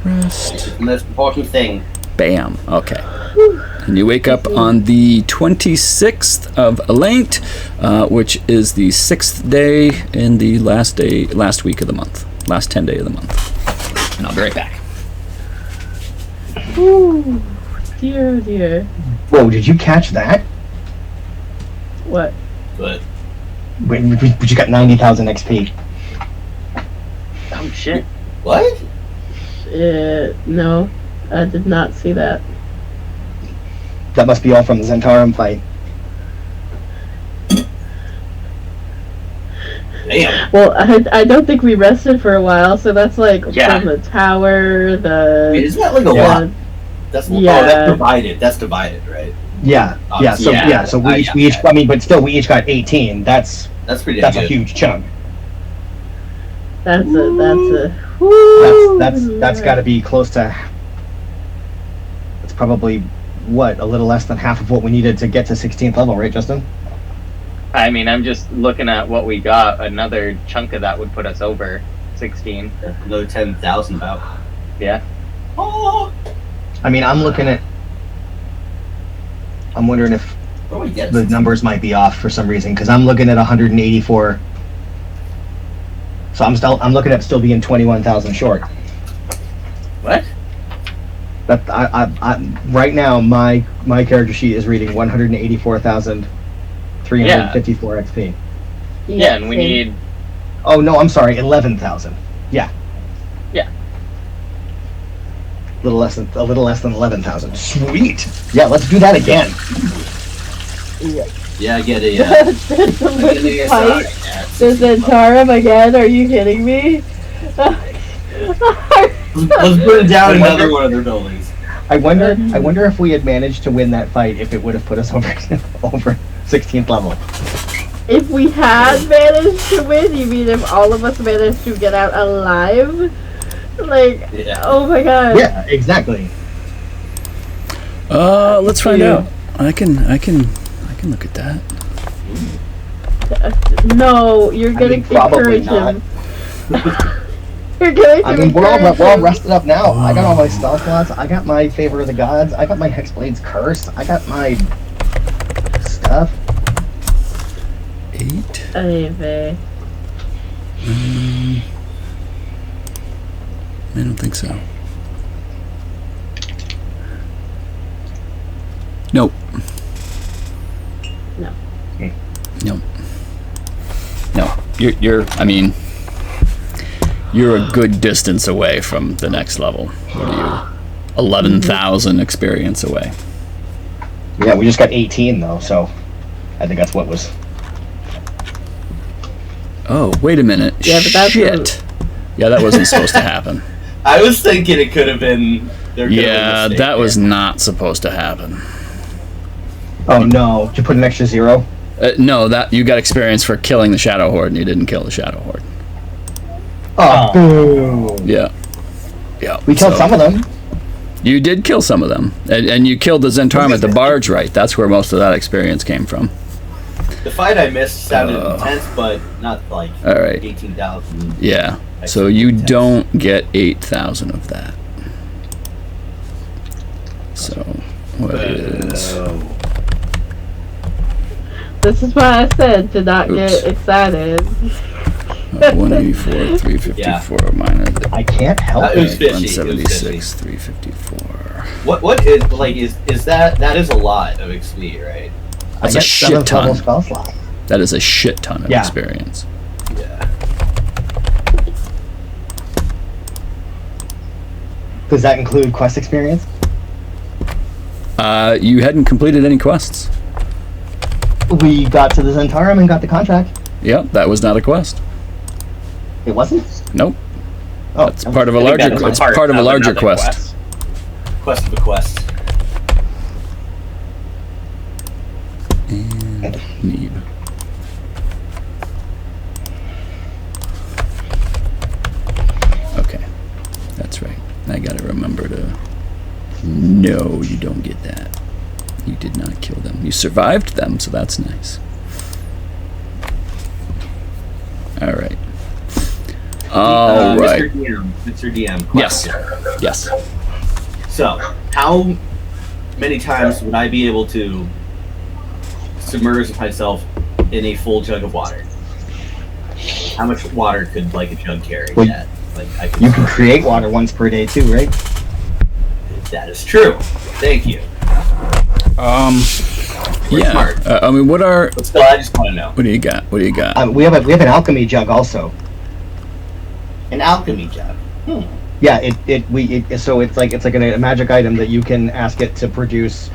[SPEAKER 1] rest.
[SPEAKER 7] The most important thing.
[SPEAKER 1] Bam. Okay. And you wake up on the 26th of Elent, which is the 6th day in the last week of the month. Last 10 day of the month. And I'll be right back.
[SPEAKER 4] Ooh, dear, dear.
[SPEAKER 5] Whoa, did you catch that?
[SPEAKER 4] What?
[SPEAKER 7] But
[SPEAKER 5] When you got 90,000 XP.
[SPEAKER 2] Oh shit.
[SPEAKER 7] what?
[SPEAKER 4] No, I did not see that.
[SPEAKER 5] That must be all from the Zentarum fight.
[SPEAKER 7] Damn.
[SPEAKER 4] Well, I don't think we rested for a while, so that's like
[SPEAKER 2] Yeah.
[SPEAKER 4] from the tower, the.
[SPEAKER 7] Wait, isn't that like a
[SPEAKER 5] Yeah.
[SPEAKER 7] lot? That's
[SPEAKER 4] Yeah.
[SPEAKER 7] Oh, that's divided. That's divided, right?
[SPEAKER 5] Yeah, yeah. So
[SPEAKER 7] Yeah.
[SPEAKER 5] so we
[SPEAKER 7] Yeah.
[SPEAKER 5] each. I mean, but still, we each got 18. That's
[SPEAKER 7] That's pretty.
[SPEAKER 5] a
[SPEAKER 7] good.
[SPEAKER 5] huge chunk.
[SPEAKER 4] That's a.
[SPEAKER 5] That's got to be close to. It's probably what, a little less than half of what we needed to get to 16th level, right, Justin?
[SPEAKER 2] I mean, I'm just looking at what we got. Another chunk of that would put us over 16.
[SPEAKER 7] Another 10,000 about.
[SPEAKER 2] Yeah.
[SPEAKER 7] Oh.
[SPEAKER 5] I mean, I'm wondering if
[SPEAKER 7] What do we get?
[SPEAKER 5] the numbers might be off for some reason, because I'm looking at 184. So I'm looking at still being 21,000 short.
[SPEAKER 2] What?
[SPEAKER 5] But I right now my character sheet is reading 184,354 XP.
[SPEAKER 2] Yeah, and we need.
[SPEAKER 5] Oh no, I'm sorry, 11,000. Yeah.
[SPEAKER 2] Yeah.
[SPEAKER 5] A little less than 11,000. Sweet. Yeah, let's do that again.
[SPEAKER 7] Yeah, I get a.
[SPEAKER 4] That's a little fight. The Zentarum again? Are you kidding me?
[SPEAKER 7] Let's burn down another one of their buildings.
[SPEAKER 5] I wonder if we had managed to win that fight, if it would have put us over 16th level.
[SPEAKER 4] If we had managed to win, you mean if all of us managed to get out alive? Like,
[SPEAKER 7] Yeah.
[SPEAKER 4] oh my god.
[SPEAKER 5] Yeah, exactly.
[SPEAKER 1] Let's find out. I can look at that.
[SPEAKER 4] No, you're gonna
[SPEAKER 5] probably
[SPEAKER 4] encourage
[SPEAKER 5] not.
[SPEAKER 4] him. You're going to
[SPEAKER 5] I mean, we're all
[SPEAKER 4] encourage him.
[SPEAKER 5] rested up now. I got all my spell slots. I got my Favor of the Gods. I got my Hexblade's Curse. I got my stuff.
[SPEAKER 1] 8.
[SPEAKER 4] Anyway.
[SPEAKER 1] I don't think so. Nope.
[SPEAKER 4] No.
[SPEAKER 1] No. No. You're a good distance away from the next level. What are you? 11,000 experience away.
[SPEAKER 5] Yeah, we just got 18 though, so I think that's what was.
[SPEAKER 1] Oh, wait a minute.
[SPEAKER 4] Yeah, but that's
[SPEAKER 1] Shit. Yeah, that wasn't supposed to happen.
[SPEAKER 7] I was thinking it could have been.
[SPEAKER 1] Yeah, that was not supposed to happen.
[SPEAKER 5] Oh no! Did you put an extra 0?
[SPEAKER 1] No, that you got experience for killing the Shadow Horde, and you didn't kill the Shadow Horde.
[SPEAKER 5] Oh, boo!
[SPEAKER 1] Yeah. Yeah.
[SPEAKER 5] We killed some of them.
[SPEAKER 1] You did kill some of them, and you killed the Zentarum at the barge, right? That's where most of that experience came from.
[SPEAKER 7] The fight I missed sounded intense, but not like
[SPEAKER 1] All right.
[SPEAKER 7] 18,000.
[SPEAKER 1] Yeah. So you don't get 8,000 of that. So what is?
[SPEAKER 4] This is why I said to not get excited.
[SPEAKER 1] 184, 354 minus
[SPEAKER 5] I can't help
[SPEAKER 7] It was
[SPEAKER 5] it.
[SPEAKER 7] 50. It was
[SPEAKER 1] 176, 354.
[SPEAKER 7] What is like is that is a lot of XP, right?
[SPEAKER 1] That's
[SPEAKER 5] I
[SPEAKER 1] a
[SPEAKER 5] get
[SPEAKER 1] shit
[SPEAKER 5] 7th level
[SPEAKER 1] ton.
[SPEAKER 5] spell slot.
[SPEAKER 1] That is a shit ton of
[SPEAKER 5] Yeah.
[SPEAKER 1] experience.
[SPEAKER 7] Yeah.
[SPEAKER 5] Does that include quest experience?
[SPEAKER 1] You hadn't completed any quests.
[SPEAKER 5] We got to the Zentarum and got the contract.
[SPEAKER 1] Yep, that was not a quest.
[SPEAKER 5] It wasn't?
[SPEAKER 1] Nope.
[SPEAKER 5] Oh,
[SPEAKER 1] It's part of a
[SPEAKER 2] I think
[SPEAKER 1] larger.
[SPEAKER 2] that is
[SPEAKER 1] It's part of a larger
[SPEAKER 2] another
[SPEAKER 1] quest.
[SPEAKER 7] Quest of a quest.
[SPEAKER 1] And Neeb. Okay, that's right. I gotta remember to. No, you don't get that. You did not kill them. You survived them, so that's nice. All right. All right.
[SPEAKER 7] Mr. DM.
[SPEAKER 1] Yes.
[SPEAKER 7] Question.
[SPEAKER 1] Yes.
[SPEAKER 7] So, how many times would I be able to submerge myself in a full jug of water? How much water could like a jug carry?
[SPEAKER 5] Well,
[SPEAKER 7] That like I could.
[SPEAKER 5] You can create water once per day too, right?
[SPEAKER 7] That is true. Thank you.
[SPEAKER 1] Yeah.
[SPEAKER 7] smart.
[SPEAKER 1] I mean, what are?
[SPEAKER 7] But still, I just want to know.
[SPEAKER 1] What do you got? What do you got?
[SPEAKER 5] We have an alchemy jug also.
[SPEAKER 7] An alchemy jug.
[SPEAKER 5] Yeah, so it's like a magic item that you can ask it to produce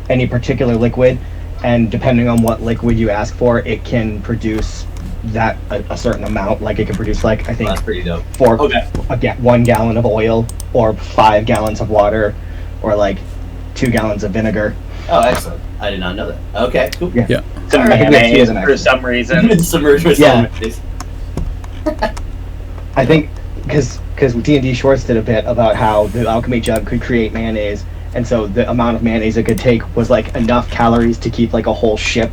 [SPEAKER 5] any particular liquid, and depending on what liquid you ask for, it can produce that a certain amount. Like it can produce I
[SPEAKER 7] Well,
[SPEAKER 5] think
[SPEAKER 7] that's pretty dope.
[SPEAKER 5] 1 gallon of oil, or 5 gallons of water, or 2 gallons of vinegar.
[SPEAKER 7] Oh, excellent. I did not know that. Okay, cool.
[SPEAKER 5] Yeah.
[SPEAKER 1] Yeah.
[SPEAKER 2] Some
[SPEAKER 5] I think we have two
[SPEAKER 2] mayonnaise
[SPEAKER 5] of them,
[SPEAKER 2] for
[SPEAKER 5] actually.
[SPEAKER 2] some reason.
[SPEAKER 7] Submerge myself
[SPEAKER 5] Yeah.
[SPEAKER 7] in this.
[SPEAKER 5] I think because D&D Shorts did a bit about how the alchemy jug could create mayonnaise, and so the amount of mayonnaise it could take was enough calories to keep a whole ship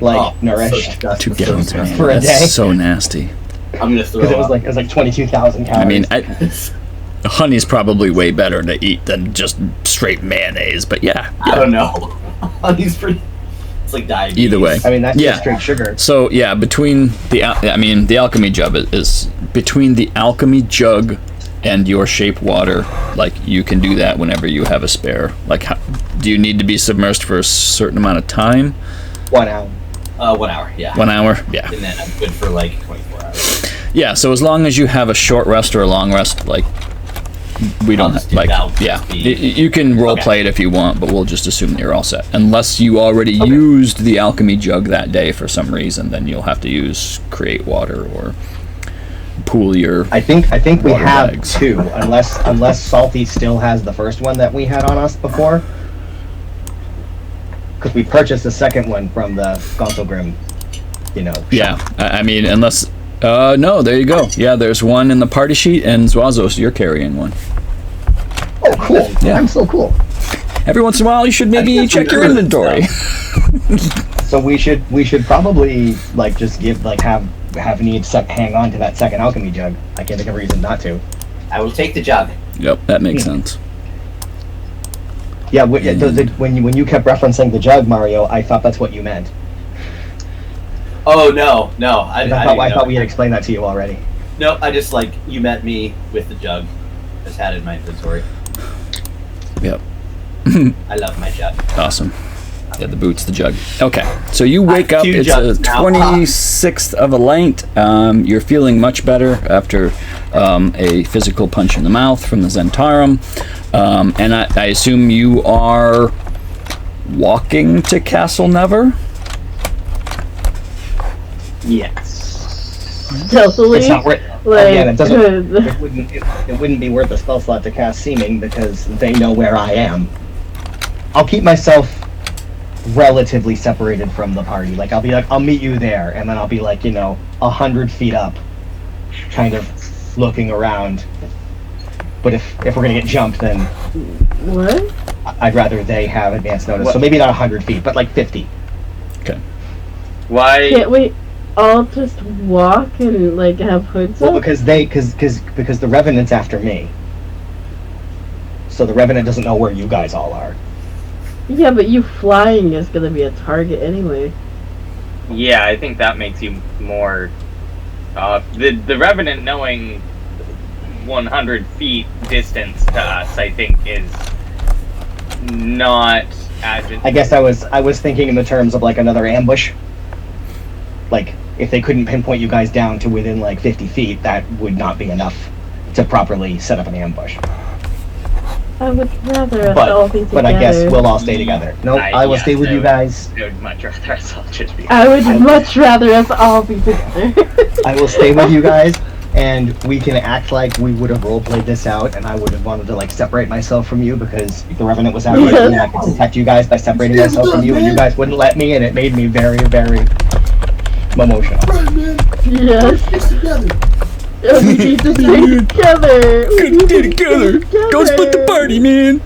[SPEAKER 5] nourished.
[SPEAKER 7] So
[SPEAKER 1] 2 gallons of
[SPEAKER 5] For a
[SPEAKER 1] That's
[SPEAKER 5] day.
[SPEAKER 1] so nasty.
[SPEAKER 7] I'm gonna throw
[SPEAKER 5] Because it
[SPEAKER 7] up.
[SPEAKER 5] was 22,000 calories.
[SPEAKER 1] I mean, honey's probably way better to eat than just straight mayonnaise. But yeah.
[SPEAKER 7] I don't know. Honey's pretty. It's like diabetes.
[SPEAKER 1] Either way.
[SPEAKER 5] I mean, that's
[SPEAKER 1] Yeah.
[SPEAKER 5] just straight sugar.
[SPEAKER 1] So yeah, between the alchemy jug is between the alchemy jug and your shape water. You can do that whenever you have a spare. Do you need to be submersed for a certain amount of time?
[SPEAKER 5] 1 hour.
[SPEAKER 7] 1 hour. Yeah.
[SPEAKER 1] 1 hour. Yeah.
[SPEAKER 7] And then I'm good for 24 hours.
[SPEAKER 1] Yeah. So as long as you have a short rest or a long rest, we don't
[SPEAKER 7] just
[SPEAKER 1] have,
[SPEAKER 7] do that.
[SPEAKER 1] yeah.
[SPEAKER 7] Be-
[SPEAKER 1] You can role
[SPEAKER 7] Okay.
[SPEAKER 1] play it if you want, but we'll just assume that you're all set. Unless you already used the alchemy jug that day for some reason, then you'll have to use create water or pool your.
[SPEAKER 5] I think we
[SPEAKER 1] Water
[SPEAKER 5] have
[SPEAKER 1] bags.
[SPEAKER 5] 2, unless Salty still has the first one that we had on us before. Because we purchased the second one from the Gonsolgrim,
[SPEAKER 1] Yeah, I mean, unless. No, there you go. Yeah, there's one in the party sheet, and Zwazos, you're carrying one.
[SPEAKER 5] Oh, cool.
[SPEAKER 1] Yeah.
[SPEAKER 5] I'm so cool.
[SPEAKER 1] Every once in a while, you should maybe
[SPEAKER 7] guess we
[SPEAKER 1] check your
[SPEAKER 7] earned
[SPEAKER 1] inventory.
[SPEAKER 5] So we should probably just give have Need hang on to that second alchemy jug. I can't think of a reason not to.
[SPEAKER 7] I will take the jug.
[SPEAKER 1] Yep, that makes sense.
[SPEAKER 5] Yeah, when you kept referencing the jug, Mario, I thought that's what you meant.
[SPEAKER 7] Oh no. I
[SPEAKER 5] thought we had explained that to you already.
[SPEAKER 7] No, I just you met me with the jug. Just had it in my inventory.
[SPEAKER 1] Yep,
[SPEAKER 7] I love my jug.
[SPEAKER 1] awesome. Yeah, the boots, the jug. Okay, so you wake up.
[SPEAKER 7] 2
[SPEAKER 1] It's a
[SPEAKER 7] jugs now.
[SPEAKER 1] 26th of a light. You're feeling much better after a physical punch in the mouth from the Zentarum. And I assume you are walking to Castle Never?
[SPEAKER 2] Yes.
[SPEAKER 4] Stealthily.
[SPEAKER 5] It's not worth.
[SPEAKER 4] Like,
[SPEAKER 5] Again, it doesn't. It wouldn't be worth a spell slot to cast Seeming because they know where I am. I'll keep myself relatively separated from the party. I'll be I'll meet you there, and then I'll be 100 feet up, kind of looking around. But if we're gonna get jumped, then
[SPEAKER 4] What?
[SPEAKER 5] I'd rather they have advance notice.
[SPEAKER 2] What?
[SPEAKER 5] So maybe not 100 feet, but like 50.
[SPEAKER 1] Okay.
[SPEAKER 2] Why?
[SPEAKER 4] Can't we all just walk and like have hoods
[SPEAKER 5] Well,
[SPEAKER 4] up?
[SPEAKER 5] because the Revenant's after me. So the Revenant doesn't know where you guys all are.
[SPEAKER 4] Yeah, but you flying is gonna be a target anyway.
[SPEAKER 2] Yeah, I think that makes you more. The Revenant knowing 100 feet distance to us, I think, is not as.
[SPEAKER 5] I guess I was thinking in the terms of like another ambush. Like if they couldn't pinpoint you guys down to within like 50 feet, that would not be enough to properly set up an ambush.
[SPEAKER 4] I would rather us all be together.
[SPEAKER 5] But I guess we'll all stay together. No, I will stay with you guys.
[SPEAKER 2] I would much rather us all just be.
[SPEAKER 4] I would much rather us all be together.
[SPEAKER 5] I will stay with you guys, and we can act like we would have roleplayed this out, and I would have wanted to like separate myself from you because the Revenant was after me, and I could protect you guys by separating myself from you, and you guys wouldn't let me, and it made me very, very emotional.
[SPEAKER 8] Right, man.
[SPEAKER 4] Yes.
[SPEAKER 8] Let's together.
[SPEAKER 4] We need to stay together. We need to stay together.
[SPEAKER 1] Don't split the party, man.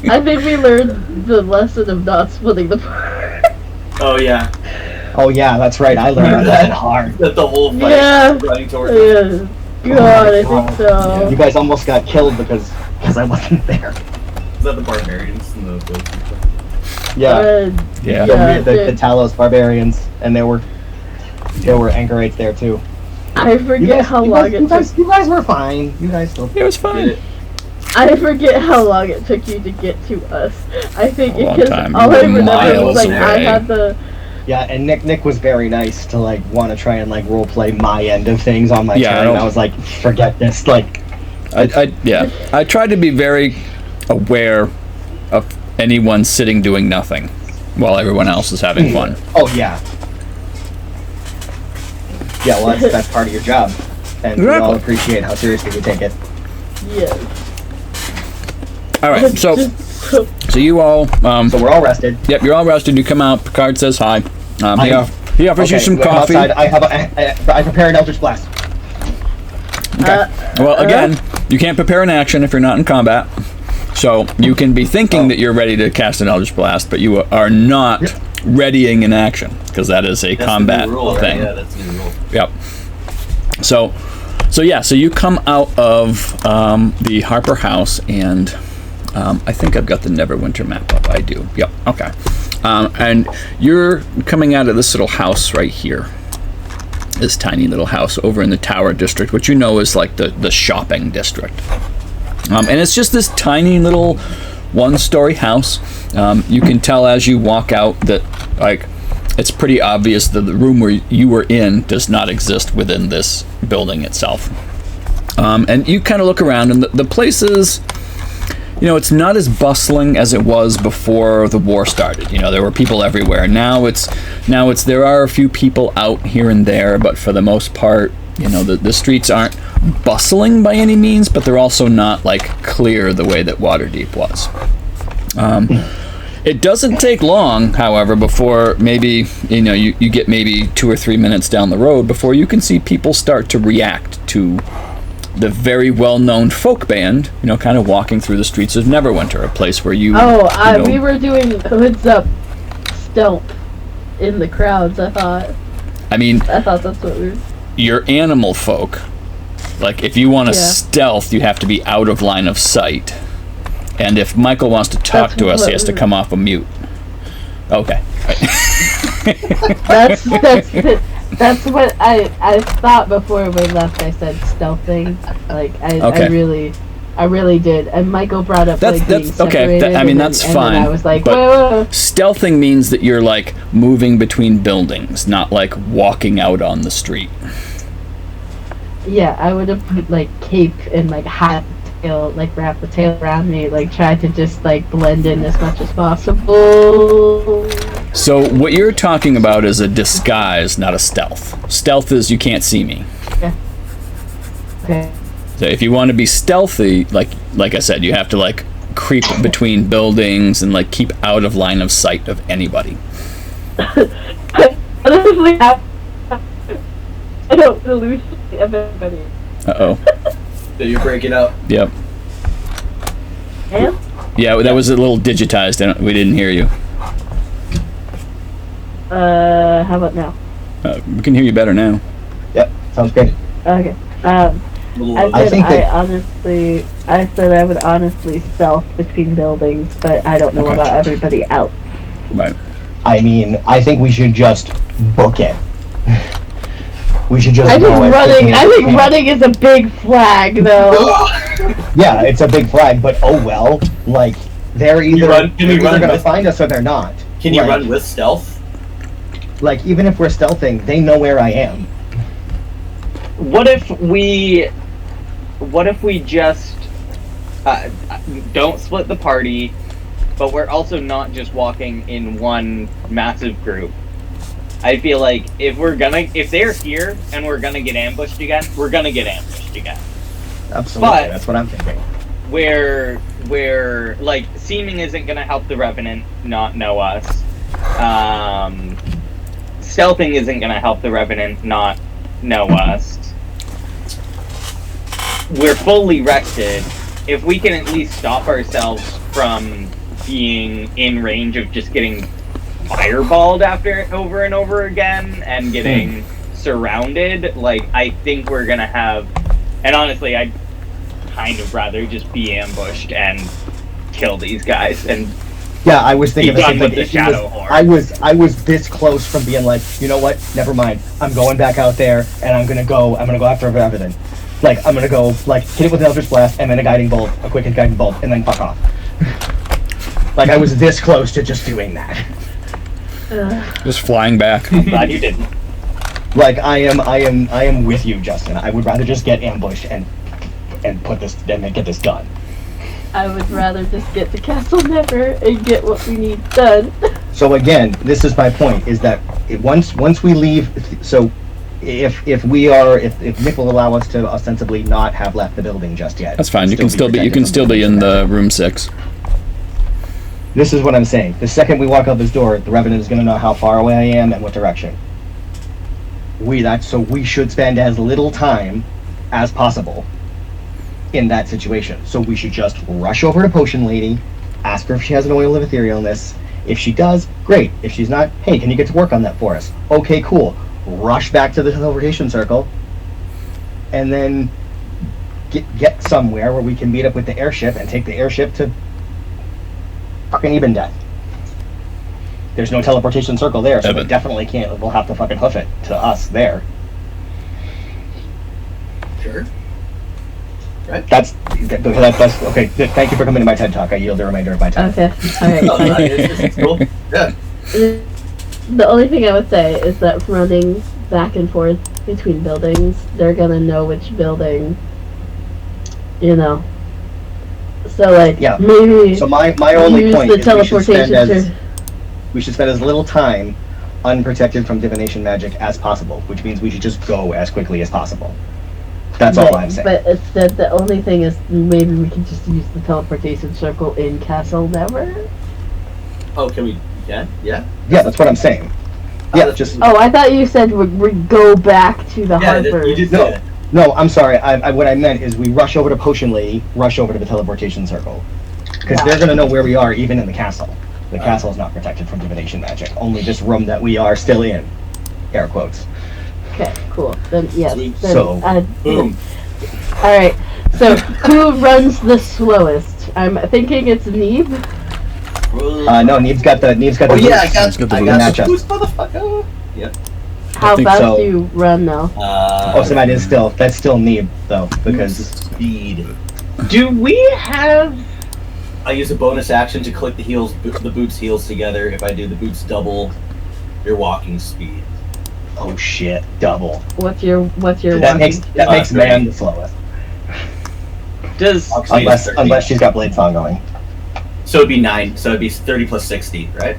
[SPEAKER 4] I think we learned the lesson of not splitting the party.
[SPEAKER 7] Oh yeah,
[SPEAKER 5] Oh yeah, that's right. I learned that hard.
[SPEAKER 7] that the whole fight
[SPEAKER 4] Yeah.
[SPEAKER 7] running towards us.
[SPEAKER 4] Yeah. God, I think so.
[SPEAKER 5] You guys almost got killed because I wasn't there.
[SPEAKER 7] Is that the barbarians and the ghosts and stuff?
[SPEAKER 5] Yeah.
[SPEAKER 1] Yeah.
[SPEAKER 5] The Talos barbarians, and there were anchorites there too.
[SPEAKER 4] I forget how long it took.
[SPEAKER 5] You guys were fine. You guys still.
[SPEAKER 1] It was fine.
[SPEAKER 4] I forget how long it took you to get to us. I think
[SPEAKER 1] A long
[SPEAKER 4] because
[SPEAKER 1] time.
[SPEAKER 4] all I
[SPEAKER 1] You were
[SPEAKER 4] remember was
[SPEAKER 1] miles
[SPEAKER 4] like I
[SPEAKER 1] away.
[SPEAKER 4] had the.
[SPEAKER 5] Yeah, and Nick was very nice to like want to try and like role play my end of things on my
[SPEAKER 1] Yeah, I
[SPEAKER 5] turn.
[SPEAKER 1] don't-
[SPEAKER 5] I was like, forget this. Like,
[SPEAKER 1] I tried to be very aware of anyone sitting doing nothing while everyone else is having fun.
[SPEAKER 5] oh yeah, yeah. Well, that's part of your job, and we all
[SPEAKER 1] Exactly.
[SPEAKER 5] appreciate how seriously you take it.
[SPEAKER 4] Yes.
[SPEAKER 1] All right, so you all,
[SPEAKER 5] So we're all rested.
[SPEAKER 1] yep, you're all rested. You come out. Picard says hi. He offers you some
[SPEAKER 5] we come
[SPEAKER 1] coffee.
[SPEAKER 5] outside. I prepare an Eldritch Blast.
[SPEAKER 1] Okay. Well, again, you can't prepare an action if you're not in combat. So you can be thinking that you're ready to cast an Eldritch Blast, but you are not readying an action because that is a
[SPEAKER 7] That's
[SPEAKER 1] combat
[SPEAKER 7] the new rule,
[SPEAKER 1] thing.
[SPEAKER 7] Right? Yeah, that's the new rule.
[SPEAKER 1] Yep. So you come out of the Harper house, and I think I've got the Neverwinter map up. I do. Yep. Okay. And you're coming out of this little house right here. This tiny little house over in the Tower District, which you know is like the shopping district. And it's just this tiny little one-story house. You can tell as you walk out that, like, it's pretty obvious that the room where you were in does not exist within this building itself. And you kind of look around, and the place is, you know, it's not as bustling as it was before the war started. You know, there were people everywhere. Now it's there are a few people out here and there, but for the most part, you know, the streets aren't bustling by any means, but they're also not like clear the way that Waterdeep was. It doesn't take long, however, before maybe, you know, you get maybe 2 or 3 minutes down the road before you can see people start to react to the very well-known folk band, you know, kind of walking through the streets of Neverwinter, a place where you.
[SPEAKER 4] We were doing hoods up stealth in the crowds. I thought that's what we were.
[SPEAKER 1] You're animal folk. Like, if you want to
[SPEAKER 4] Yeah.
[SPEAKER 1] stealth, you have to be out of line of sight. And if Michael wants to talk
[SPEAKER 4] That's
[SPEAKER 1] to us, he
[SPEAKER 4] what
[SPEAKER 1] has to
[SPEAKER 4] we-
[SPEAKER 1] come off a mute. Okay.
[SPEAKER 4] That's what I thought before we left. I said stealthing. Like
[SPEAKER 1] Okay.
[SPEAKER 4] I really did. And Michael brought up
[SPEAKER 1] That's
[SPEAKER 4] being
[SPEAKER 1] okay.
[SPEAKER 4] separated,
[SPEAKER 1] I mean,
[SPEAKER 4] and
[SPEAKER 1] that's
[SPEAKER 4] then
[SPEAKER 1] fine.
[SPEAKER 4] I was like,
[SPEAKER 1] but
[SPEAKER 4] whoa.
[SPEAKER 1] stealthing means that you're like moving between buildings, not like walking out on the street.
[SPEAKER 4] Yeah, I would have put like cape and like hat tail, like wrap the tail around me, like try to just like blend in as much as possible.
[SPEAKER 1] So what you're talking about is a disguise, not a stealth. Stealth is you can't see me.
[SPEAKER 4] Okay.
[SPEAKER 1] So if you want to be stealthy, like I said, you have to like creep between buildings and like keep out of line of sight of anybody.
[SPEAKER 4] Honestly, I don't hallucinate of anybody.
[SPEAKER 1] Uh-oh.
[SPEAKER 7] So you're breaking up.
[SPEAKER 1] Yep.
[SPEAKER 4] And?
[SPEAKER 1] Yeah, that was a little digitized. We didn't hear you.
[SPEAKER 4] How about now?
[SPEAKER 1] We can hear you better now.
[SPEAKER 5] Yep, sounds great.
[SPEAKER 4] Okay.
[SPEAKER 5] I think that-
[SPEAKER 4] I said I would honestly stealth between buildings, but I don't know
[SPEAKER 1] Okay.
[SPEAKER 4] about everybody else.
[SPEAKER 1] Right.
[SPEAKER 5] I mean, I think we should just book it. We should just
[SPEAKER 4] I think
[SPEAKER 5] go as quickly as we can.
[SPEAKER 4] running is a big flag, though.
[SPEAKER 5] Yeah, it's a big flag, but oh well. Like, they're either,
[SPEAKER 7] Can you
[SPEAKER 5] they're either
[SPEAKER 7] run
[SPEAKER 5] gonna
[SPEAKER 7] with-
[SPEAKER 5] find us or they're not.
[SPEAKER 7] Can you
[SPEAKER 5] Like-
[SPEAKER 7] run with stealth?
[SPEAKER 5] Like, even if we're stealthing, they know where I am.
[SPEAKER 2] What if we just don't split the party, but we're also not just walking in one massive group? I feel like if they're here and we're gonna get ambushed again, we're gonna get ambushed again.
[SPEAKER 5] Absolutely,
[SPEAKER 2] But-
[SPEAKER 5] that's what I'm thinking.
[SPEAKER 2] Where like seeming isn't gonna help the Revenant not know us. Stealthing isn't gonna help the Revenant not know us. We're fully rested. If we can at least stop ourselves from being in range of just getting fireballed over and over again and getting surrounded, like, I think we're gonna have. And honestly, I'd kind of rather just be ambushed and kill these guys and
[SPEAKER 5] Yeah, I was thinking
[SPEAKER 2] Be
[SPEAKER 5] the same
[SPEAKER 2] done
[SPEAKER 5] thing.
[SPEAKER 2] with the
[SPEAKER 5] It was-
[SPEAKER 2] Shadow Horde.
[SPEAKER 5] I was this close from being like, you know what? Never mind. I'm going back out there, and I'm gonna go after everything. Like, I'm gonna go like hit it with an Eldritch Blast, and then a guiding bolt, a quick guiding bolt, and then fuck off. Like, I was this close to just doing that.
[SPEAKER 1] Just flying back.
[SPEAKER 2] glad you didn't.
[SPEAKER 5] Like, I am with you, Justin. I would rather just get ambushed and get this done.
[SPEAKER 4] I would rather just get to Castle Never and get what we need done.
[SPEAKER 5] So again, this is my point: is that once we leave, so if Nick will allow us to ostensibly not have left the building just yet,
[SPEAKER 1] That's fine. You can still be
[SPEAKER 5] protected
[SPEAKER 1] in
[SPEAKER 5] from
[SPEAKER 1] the room 6.
[SPEAKER 5] This is what I'm saying. The second we walk out this door, the Revenant is going to know how far away I am and what direction. So we should spend as little time as possible in that situation. So we should just rush over to Potion Lady, ask her if she has an oil of etherealness. If she does, great. If she's not, hey, can you get to work on that for us? Okay, cool. Rush back to the teleportation circle, and then get somewhere where we can meet up with the airship and take the airship to fucking Ebondeath. There's no teleportation circle there, so we
[SPEAKER 1] Evan.
[SPEAKER 5] definitely can't. We'll have to fucking hoof it to us there.
[SPEAKER 7] Sure. Right.
[SPEAKER 5] That's okay. Thank you for coming to my TED Talk. I yield the remainder of my time.
[SPEAKER 4] Okay, alright.
[SPEAKER 7] No, it's cool. Yeah.
[SPEAKER 4] The only thing I would say is that running back and forth between buildings, they're gonna know which building, you know. So, like,
[SPEAKER 5] Yeah.
[SPEAKER 4] maybe
[SPEAKER 5] So my only
[SPEAKER 4] use
[SPEAKER 5] point
[SPEAKER 4] the
[SPEAKER 5] is
[SPEAKER 4] teleportation
[SPEAKER 5] we should spend as little time unprotected from divination magic as possible, which means we should just go as quickly as possible. That's all I'm saying.
[SPEAKER 4] But it's the only thing is maybe we can just use the teleportation circle in Castle Never.
[SPEAKER 7] Oh, can we? Yeah.
[SPEAKER 5] Yeah, that's what I'm saying. Yeah, just
[SPEAKER 4] Oh, I thought you said we go back to the
[SPEAKER 7] Yeah,
[SPEAKER 4] Harper.
[SPEAKER 7] you did
[SPEAKER 5] No.
[SPEAKER 7] say that.
[SPEAKER 5] no. I'm sorry. What I meant is we rush over to Potion Lady, rush over to the teleportation circle, because they're gonna know where we are even in the castle. The castle is not protected from divination magic. Only this room that we are still in. Air quotes.
[SPEAKER 4] Okay, cool. Then yes.
[SPEAKER 7] Sweet.
[SPEAKER 4] Then,
[SPEAKER 5] So,
[SPEAKER 7] Boom.
[SPEAKER 4] All right. So who runs the slowest? I'm thinking it's Neeb.
[SPEAKER 5] No, Neeb's got the
[SPEAKER 7] Oh yeah, I
[SPEAKER 1] Let's get
[SPEAKER 7] got.
[SPEAKER 1] the
[SPEAKER 7] I
[SPEAKER 5] matchup.
[SPEAKER 7] got who's motherfucker.
[SPEAKER 4] How
[SPEAKER 1] think
[SPEAKER 4] fast
[SPEAKER 5] so.
[SPEAKER 4] do you run now?
[SPEAKER 5] Oh, so that's still Neeb though, because
[SPEAKER 7] Speed.
[SPEAKER 2] Do we have?
[SPEAKER 7] I use a bonus action to click the boots heels together. If I do, the boots double your walking speed.
[SPEAKER 5] oh shit, double.
[SPEAKER 4] What's your
[SPEAKER 5] That makes
[SPEAKER 7] Great.
[SPEAKER 5] man the slowest.
[SPEAKER 2] Does
[SPEAKER 5] Unless she's got Blade Song going.
[SPEAKER 7] So it'd be 9. So it'd be 30 plus 60, right?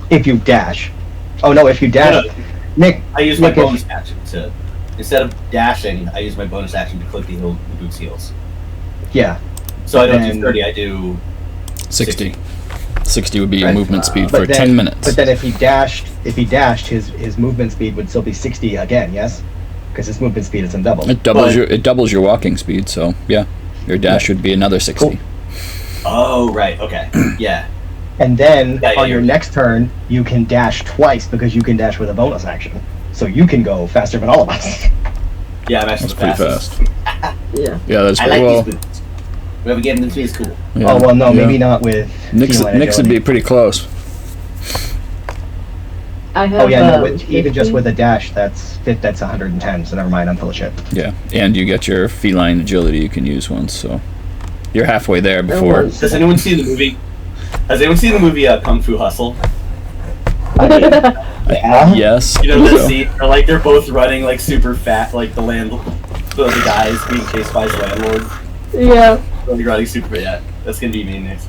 [SPEAKER 5] If you dash. Oh no, if you dash.
[SPEAKER 7] No,
[SPEAKER 5] Nick,
[SPEAKER 7] I use my
[SPEAKER 5] Nick, if-
[SPEAKER 7] bonus action to. Instead of dashing, I use my bonus action to click the boots heels.
[SPEAKER 5] yeah.
[SPEAKER 7] So I don't do
[SPEAKER 5] And-
[SPEAKER 7] 30. I do
[SPEAKER 1] 60. 60 would be your
[SPEAKER 7] Right.
[SPEAKER 1] movement speed
[SPEAKER 5] But
[SPEAKER 1] for
[SPEAKER 5] then-
[SPEAKER 1] 10 minutes.
[SPEAKER 5] But then if he dashed, his movement speed would still be 60 again, yes? because his movement speed isn't doubled.
[SPEAKER 1] It doubles your walking speed, so yeah, your dash would be another 60.
[SPEAKER 5] Cool.
[SPEAKER 7] Oh, right. Okay. Yeah.
[SPEAKER 5] And then
[SPEAKER 7] Yeah,
[SPEAKER 5] on your next turn, you can dash twice because you can dash with a bonus action. So you can go faster than all of us.
[SPEAKER 7] Yeah, I'm actually
[SPEAKER 1] That's pretty
[SPEAKER 7] fastest.
[SPEAKER 1] fast.
[SPEAKER 4] Yeah.
[SPEAKER 1] Yeah, that's
[SPEAKER 7] I
[SPEAKER 1] pretty
[SPEAKER 7] like
[SPEAKER 1] well.
[SPEAKER 7] these boots. Whoever gave them to me is cool.
[SPEAKER 1] Yeah,
[SPEAKER 5] Oh well, no,
[SPEAKER 1] yeah.
[SPEAKER 5] maybe not with
[SPEAKER 1] Nick's
[SPEAKER 5] feline
[SPEAKER 1] would
[SPEAKER 5] agility.
[SPEAKER 1] be pretty close.
[SPEAKER 4] I have.
[SPEAKER 5] Oh yeah, no, even just
[SPEAKER 4] 50.
[SPEAKER 5] with a dash, that's 110. So never mind, I'm full of shit.
[SPEAKER 1] Yeah, and you get your feline agility you can use once, so you're halfway there before.
[SPEAKER 4] was-
[SPEAKER 7] Has anyone seen the movie? Has anyone seen the movie Kung Fu Hustle?
[SPEAKER 5] Yeah.
[SPEAKER 1] Yes.
[SPEAKER 7] You know the
[SPEAKER 1] so-
[SPEAKER 7] scene, or, like they're both running like super fat, like the guys being chased by his landlord.
[SPEAKER 4] Yeah.
[SPEAKER 7] They're running super fat. Yeah, that's gonna be me next.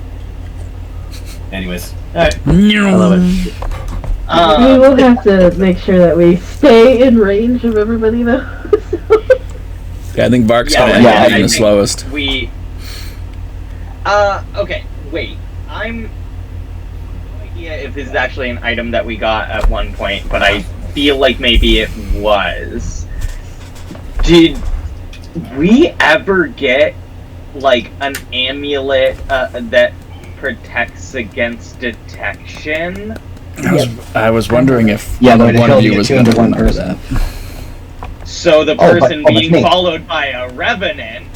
[SPEAKER 7] Anyways, alright.
[SPEAKER 1] I
[SPEAKER 7] love it.
[SPEAKER 4] We will have to make sure that we stay in range of everybody though.
[SPEAKER 1] Yeah, I think Vark's
[SPEAKER 2] Yeah,
[SPEAKER 1] heading
[SPEAKER 5] yeah, I
[SPEAKER 1] the
[SPEAKER 2] think
[SPEAKER 1] slowest.
[SPEAKER 2] We. Okay. Wait. I'm. No idea if this is actually an item that we got at one point, but I feel like maybe it was. Did we ever get like an amulet that protects against detection?
[SPEAKER 1] I was wondering if
[SPEAKER 5] Yeah, but it
[SPEAKER 1] one of
[SPEAKER 5] only
[SPEAKER 1] you was
[SPEAKER 5] attuned
[SPEAKER 1] going
[SPEAKER 5] to
[SPEAKER 1] to
[SPEAKER 5] one
[SPEAKER 1] remember
[SPEAKER 5] person.
[SPEAKER 1] that.
[SPEAKER 2] So the
[SPEAKER 5] Oh, but-
[SPEAKER 2] person
[SPEAKER 5] oh, it's
[SPEAKER 2] being
[SPEAKER 5] me.
[SPEAKER 2] followed by a revenant.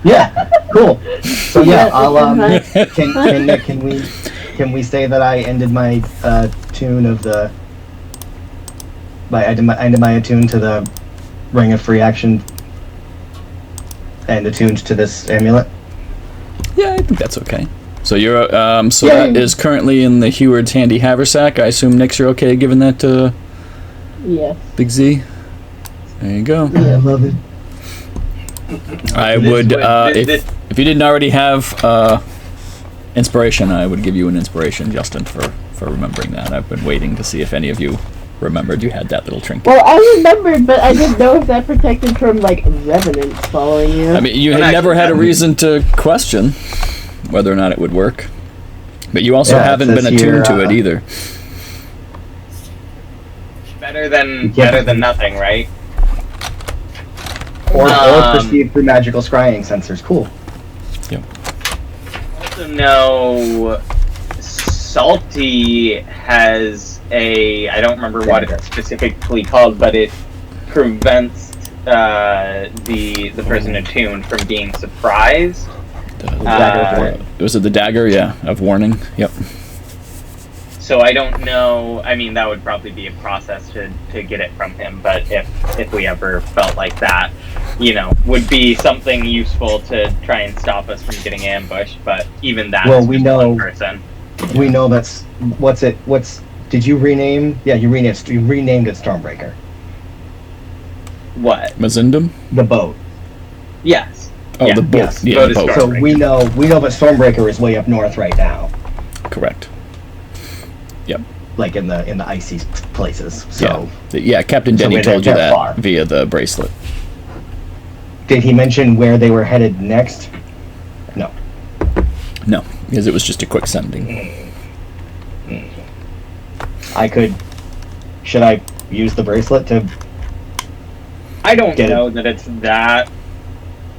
[SPEAKER 5] Yeah. Cool. So yeah,
[SPEAKER 4] Yeah,
[SPEAKER 5] I'll
[SPEAKER 4] it's
[SPEAKER 5] can we say that I ended my tune of the. I ended my attune to the ring of free action. And attuned to this amulet.
[SPEAKER 1] Yeah, I think that's okay. So you're so
[SPEAKER 5] Yay.
[SPEAKER 1] that is currently in the Heward's handy haversack. I assume Nick's you're okay giving that to
[SPEAKER 4] Yes.
[SPEAKER 1] Big Z. There you go.
[SPEAKER 5] I love it.
[SPEAKER 1] I
[SPEAKER 2] This
[SPEAKER 1] would
[SPEAKER 2] would- this-
[SPEAKER 1] if you didn't already have inspiration, I would give you an inspiration, Justin, for remembering that. I've been waiting to see if any of you remembered you had that little trinket.
[SPEAKER 4] Well, I remembered, but I didn't know if that protected from like revenants following you.
[SPEAKER 1] I mean, you had never had a reason to question whether or not it would work, but you also
[SPEAKER 5] Yeah, it
[SPEAKER 1] haven't been
[SPEAKER 5] says here,
[SPEAKER 1] attuned to it either.
[SPEAKER 2] Better than
[SPEAKER 5] Yeah.
[SPEAKER 2] nothing, right?
[SPEAKER 5] Or
[SPEAKER 2] Um,
[SPEAKER 5] perceived through magical scrying sensors. Cool.
[SPEAKER 2] Also know Salty has I don't remember what it's specifically called, but it prevents the person attuned from being surprised.
[SPEAKER 1] Was it the dagger? Yeah, of warning. Yep.
[SPEAKER 2] So I don't know. I mean, that would probably be a process to get it from him. But if we ever felt like that, would be something useful to try and stop us from getting ambushed. But even that,
[SPEAKER 5] Well,
[SPEAKER 2] is
[SPEAKER 5] we
[SPEAKER 2] just
[SPEAKER 5] know-
[SPEAKER 2] one person.
[SPEAKER 5] We know that's did you rename? Yeah, you renamed it Stormbreaker.
[SPEAKER 2] What?
[SPEAKER 1] Mazindum?
[SPEAKER 5] The boat.
[SPEAKER 2] Yes.
[SPEAKER 1] Oh,
[SPEAKER 2] Yeah,
[SPEAKER 1] the boat.
[SPEAKER 5] yes,
[SPEAKER 1] Yeah,
[SPEAKER 2] boat
[SPEAKER 1] the
[SPEAKER 2] is
[SPEAKER 1] boat.
[SPEAKER 5] So
[SPEAKER 2] Stormbreaker.
[SPEAKER 5] we know that Stormbreaker is way up north right now,
[SPEAKER 1] Correct. Yep.
[SPEAKER 5] like in the icy places. So
[SPEAKER 1] Yeah, Captain
[SPEAKER 5] So
[SPEAKER 1] Denny
[SPEAKER 5] they're
[SPEAKER 1] told you that
[SPEAKER 5] far.
[SPEAKER 1] via the bracelet.
[SPEAKER 5] did he mention where they were headed next? No.
[SPEAKER 1] No, because it was just a quick sending.
[SPEAKER 5] Should I use the bracelet to?
[SPEAKER 2] I don't
[SPEAKER 5] Get it.
[SPEAKER 2] know that it's that.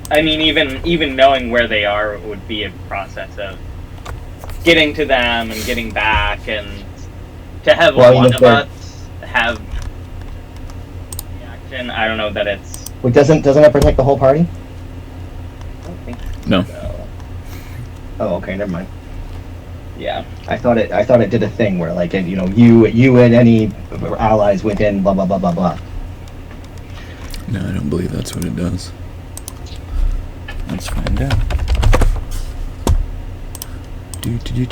[SPEAKER 2] I mean, even knowing where they are would be a process of getting to them and getting back, and to have
[SPEAKER 5] Well,
[SPEAKER 2] one
[SPEAKER 5] if
[SPEAKER 2] of
[SPEAKER 5] they're-
[SPEAKER 2] us have reaction. I don't know that it's.
[SPEAKER 5] Wait, doesn't that protect the whole party?
[SPEAKER 2] I don't think
[SPEAKER 1] No.
[SPEAKER 2] so.
[SPEAKER 5] Oh, okay, never mind.
[SPEAKER 2] Yeah.
[SPEAKER 5] I thought it did a thing where like you and any allies within blah blah blah blah blah.
[SPEAKER 1] No, I don't believe that's what it does. Let's find out.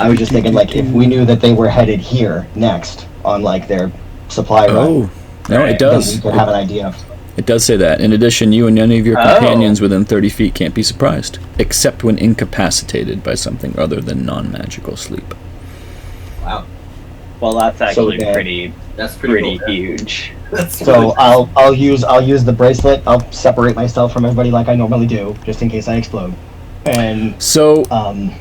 [SPEAKER 5] I was just thinking like if we knew that they were headed here next on like their supply run,
[SPEAKER 1] Oh, no, it
[SPEAKER 5] then
[SPEAKER 1] does.
[SPEAKER 5] we could have an idea.
[SPEAKER 1] It does say that. In addition, you and any of your
[SPEAKER 2] Oh.
[SPEAKER 1] companions within 30 feet can't be surprised, except when incapacitated by something other than non-magical sleep.
[SPEAKER 7] Wow,
[SPEAKER 2] Well, that's actually
[SPEAKER 5] then-
[SPEAKER 2] pretty
[SPEAKER 7] that's pretty cool.
[SPEAKER 2] huge.
[SPEAKER 7] That's
[SPEAKER 5] So I'll use the bracelet. I'll separate myself from everybody like I normally do, just in case I explode. And
[SPEAKER 1] So,
[SPEAKER 5] um,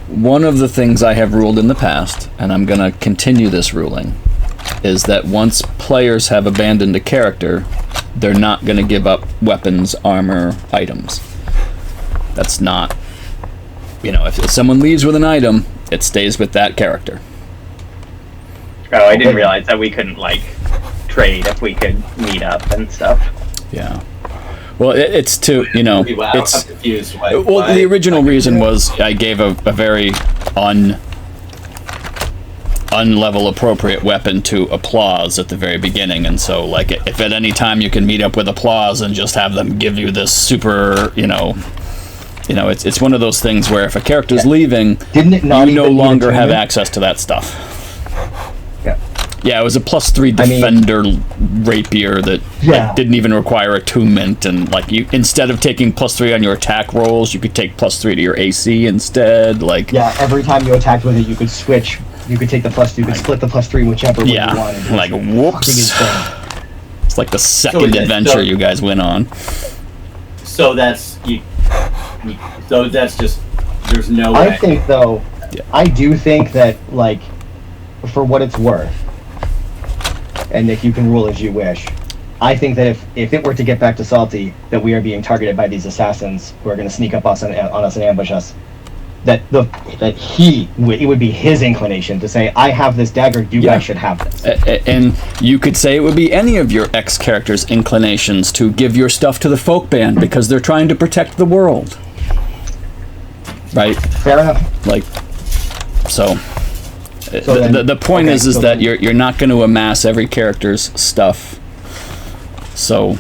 [SPEAKER 1] one of the things I have ruled in the past, and I'm going to continue this ruling, is that once players have abandoned a character, they're not going to give up weapons, armor, items. That's not, if someone leaves with an item, it stays with that character.
[SPEAKER 2] Oh, I didn't realize that we couldn't, trade if we could meet up and stuff.
[SPEAKER 1] Yeah. Well, it's to, it's...
[SPEAKER 7] I'm confused.
[SPEAKER 1] The original reason was I gave a very unlevel appropriate weapon to Applause at the very beginning, and so, if at any time you can meet up with Applause and just have them give you this super, it's one of those things where if a character's leaving, you no longer have access to that stuff. Yeah, it was a +3 defender rapier that didn't even require attunement, and you instead of taking +3 on your attack rolls, you could take +3 to your AC instead.
[SPEAKER 5] Every time you attacked with it, you could switch. You could take the +2. You could split the +3 whichever way you wanted.
[SPEAKER 1] Whoops! It's like the second adventure you guys went on.
[SPEAKER 7] So that's So that's just there's no way.
[SPEAKER 5] I think though, I do think that for what it's worth. And Nick, you can rule as you wish. I think that if it were to get back to Salty, that we are being targeted by these assassins who are going to sneak up on us and ambush us, it would be his inclination to say, I have this dagger, you guys should have this.
[SPEAKER 1] And you could say it would be any of your ex-characters' inclinations to give your stuff to the folk band because they're trying to protect the world. Right?
[SPEAKER 5] Fair enough.
[SPEAKER 1] The point is that you're not going to amass every character's stuff. So,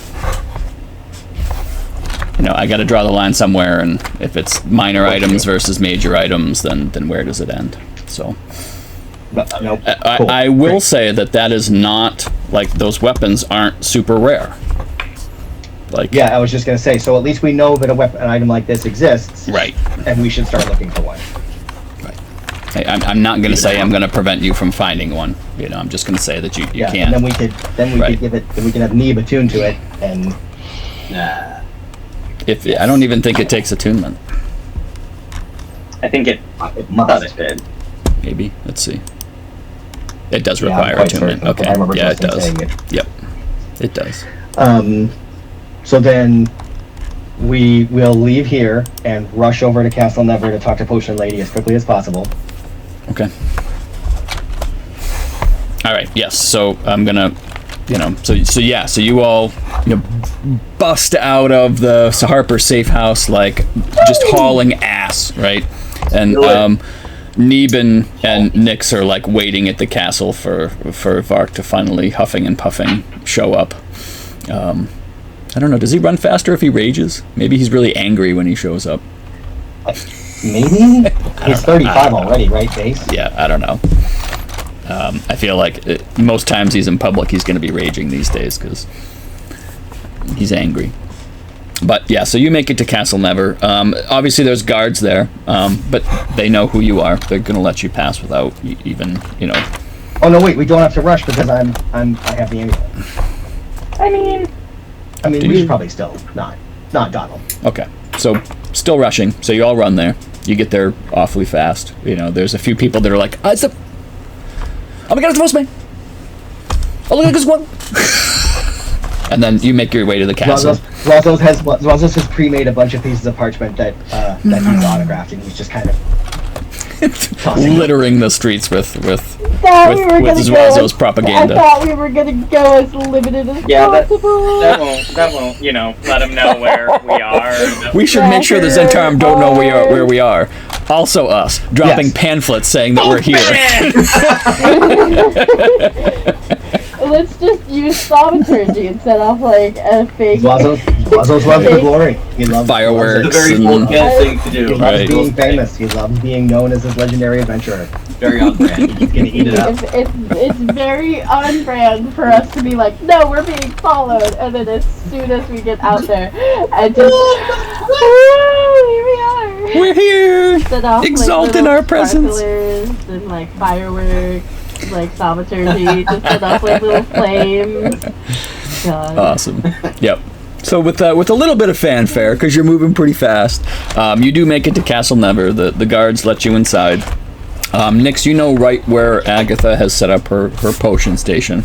[SPEAKER 1] I got to draw the line somewhere, and if it's minor items versus major items, then where does it end? So,
[SPEAKER 5] cool.
[SPEAKER 1] I will say that is not those weapons aren't super rare.
[SPEAKER 5] I was just going to say. So at least we know that an item like this exists,
[SPEAKER 1] right?
[SPEAKER 5] And we should start looking for one.
[SPEAKER 1] I'm not going to say I'm going to prevent you from finding one. I'm just going to say that you can't.
[SPEAKER 5] And then we could give it. Then we can have Neeb attuned to it, and
[SPEAKER 1] I don't even think it takes attunement.
[SPEAKER 2] I think it
[SPEAKER 5] must.
[SPEAKER 2] It did.
[SPEAKER 1] Maybe. Let's see. It does require attunement. Okay. Yeah, it does. Yep. It does.
[SPEAKER 5] So then we will leave here and rush over to Castle Never to talk to Potion Lady as quickly as possible.
[SPEAKER 1] Okay. All right. Yes. So I'm gonna, so you all, bust out of the Harper safe house just hauling ass, right? And Neeb and Nyx are waiting at the castle for Vark to finally huffing and puffing show up. I don't know. Does he run faster if he rages? Maybe he's really angry when he shows up.
[SPEAKER 5] Maybe? He's 35 already, right, Base?
[SPEAKER 1] Yeah, I don't know. I feel most times he's in public, he's going to be raging these days because he's angry. But yeah, so you make it to Castle Never. Obviously, there's guards there, but they know who you are. They're going to let you pass without even,
[SPEAKER 5] Oh no, wait, we don't have to rush because I have the amulet. I mean, we should probably still not dawdle.
[SPEAKER 1] Okay, so still rushing. So you all run there. You get there awfully fast. There's a few people that are like, oh my god, it's the postman! Oh, look at this one! And then you make your way to the castle.
[SPEAKER 5] Razos has pre-made a bunch of pieces of parchment that he's autographed, and he's just kind of
[SPEAKER 1] littering the streets with Razos propaganda.
[SPEAKER 4] I thought we were gonna go as limited as possible.
[SPEAKER 2] That won't, let them know where we are.
[SPEAKER 1] We should make sure the Zentarum don't know where we are. Also us, dropping pamphlets saying that we're here.
[SPEAKER 4] Let's just use thaumaturgy and set off a fake...
[SPEAKER 5] Razos loves the glory. He loves
[SPEAKER 1] fireworks.
[SPEAKER 7] It's a very Volcanic thing to do.
[SPEAKER 5] He loves being famous. He loves being known as his legendary adventurer.
[SPEAKER 7] Very on brand.
[SPEAKER 5] He's gonna eat it up.
[SPEAKER 4] It's very on brand for us to be like, no, we're being followed, and then as soon as we get out there, and just, here we are.
[SPEAKER 1] We're here.
[SPEAKER 4] Set off,
[SPEAKER 1] exalt in our presence.
[SPEAKER 4] And fireworks. Thaumaturgy, just set off little flames. God.
[SPEAKER 1] Awesome. Yep. So with a little bit of fanfare, because you're moving pretty fast, you do make it to Castle Never. The guards let you inside. Nix, you know right where Agatha has set up her potion station.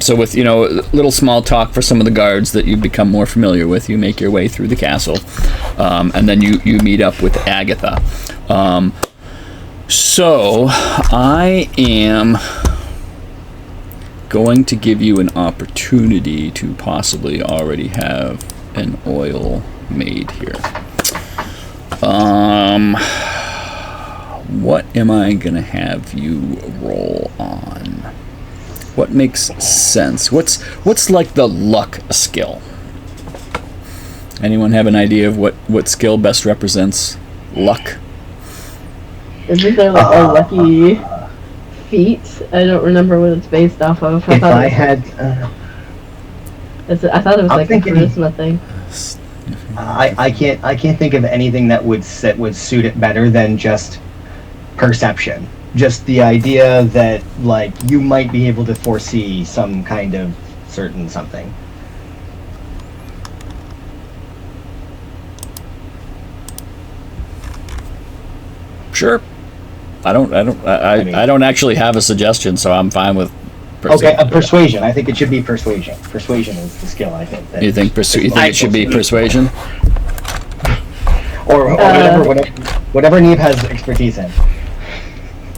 [SPEAKER 1] So with, little small talk for some of the guards that you become more familiar with, you make your way through the castle. And then you meet up with Agatha. So I am going to give you an opportunity to possibly already have an oil made here. What am I gonna have you roll on? What makes sense? What's like the luck skill? Anyone have an idea of what skill best represents luck?
[SPEAKER 4] Isn't there like a lucky feat? I don't remember what it's based off of. I thought it was like a charisma thing.
[SPEAKER 5] I can't think of anything that would suit it better than just perception. Just the idea that like you might be able to foresee some kind of certain something.
[SPEAKER 1] Sure. I don't actually have a suggestion, so I'm fine with.
[SPEAKER 5] Okay, persuasion. I think it should be persuasion. Persuasion is the skill. I think.
[SPEAKER 1] You think it should be persuasion?
[SPEAKER 5] Or whatever Neve has expertise in.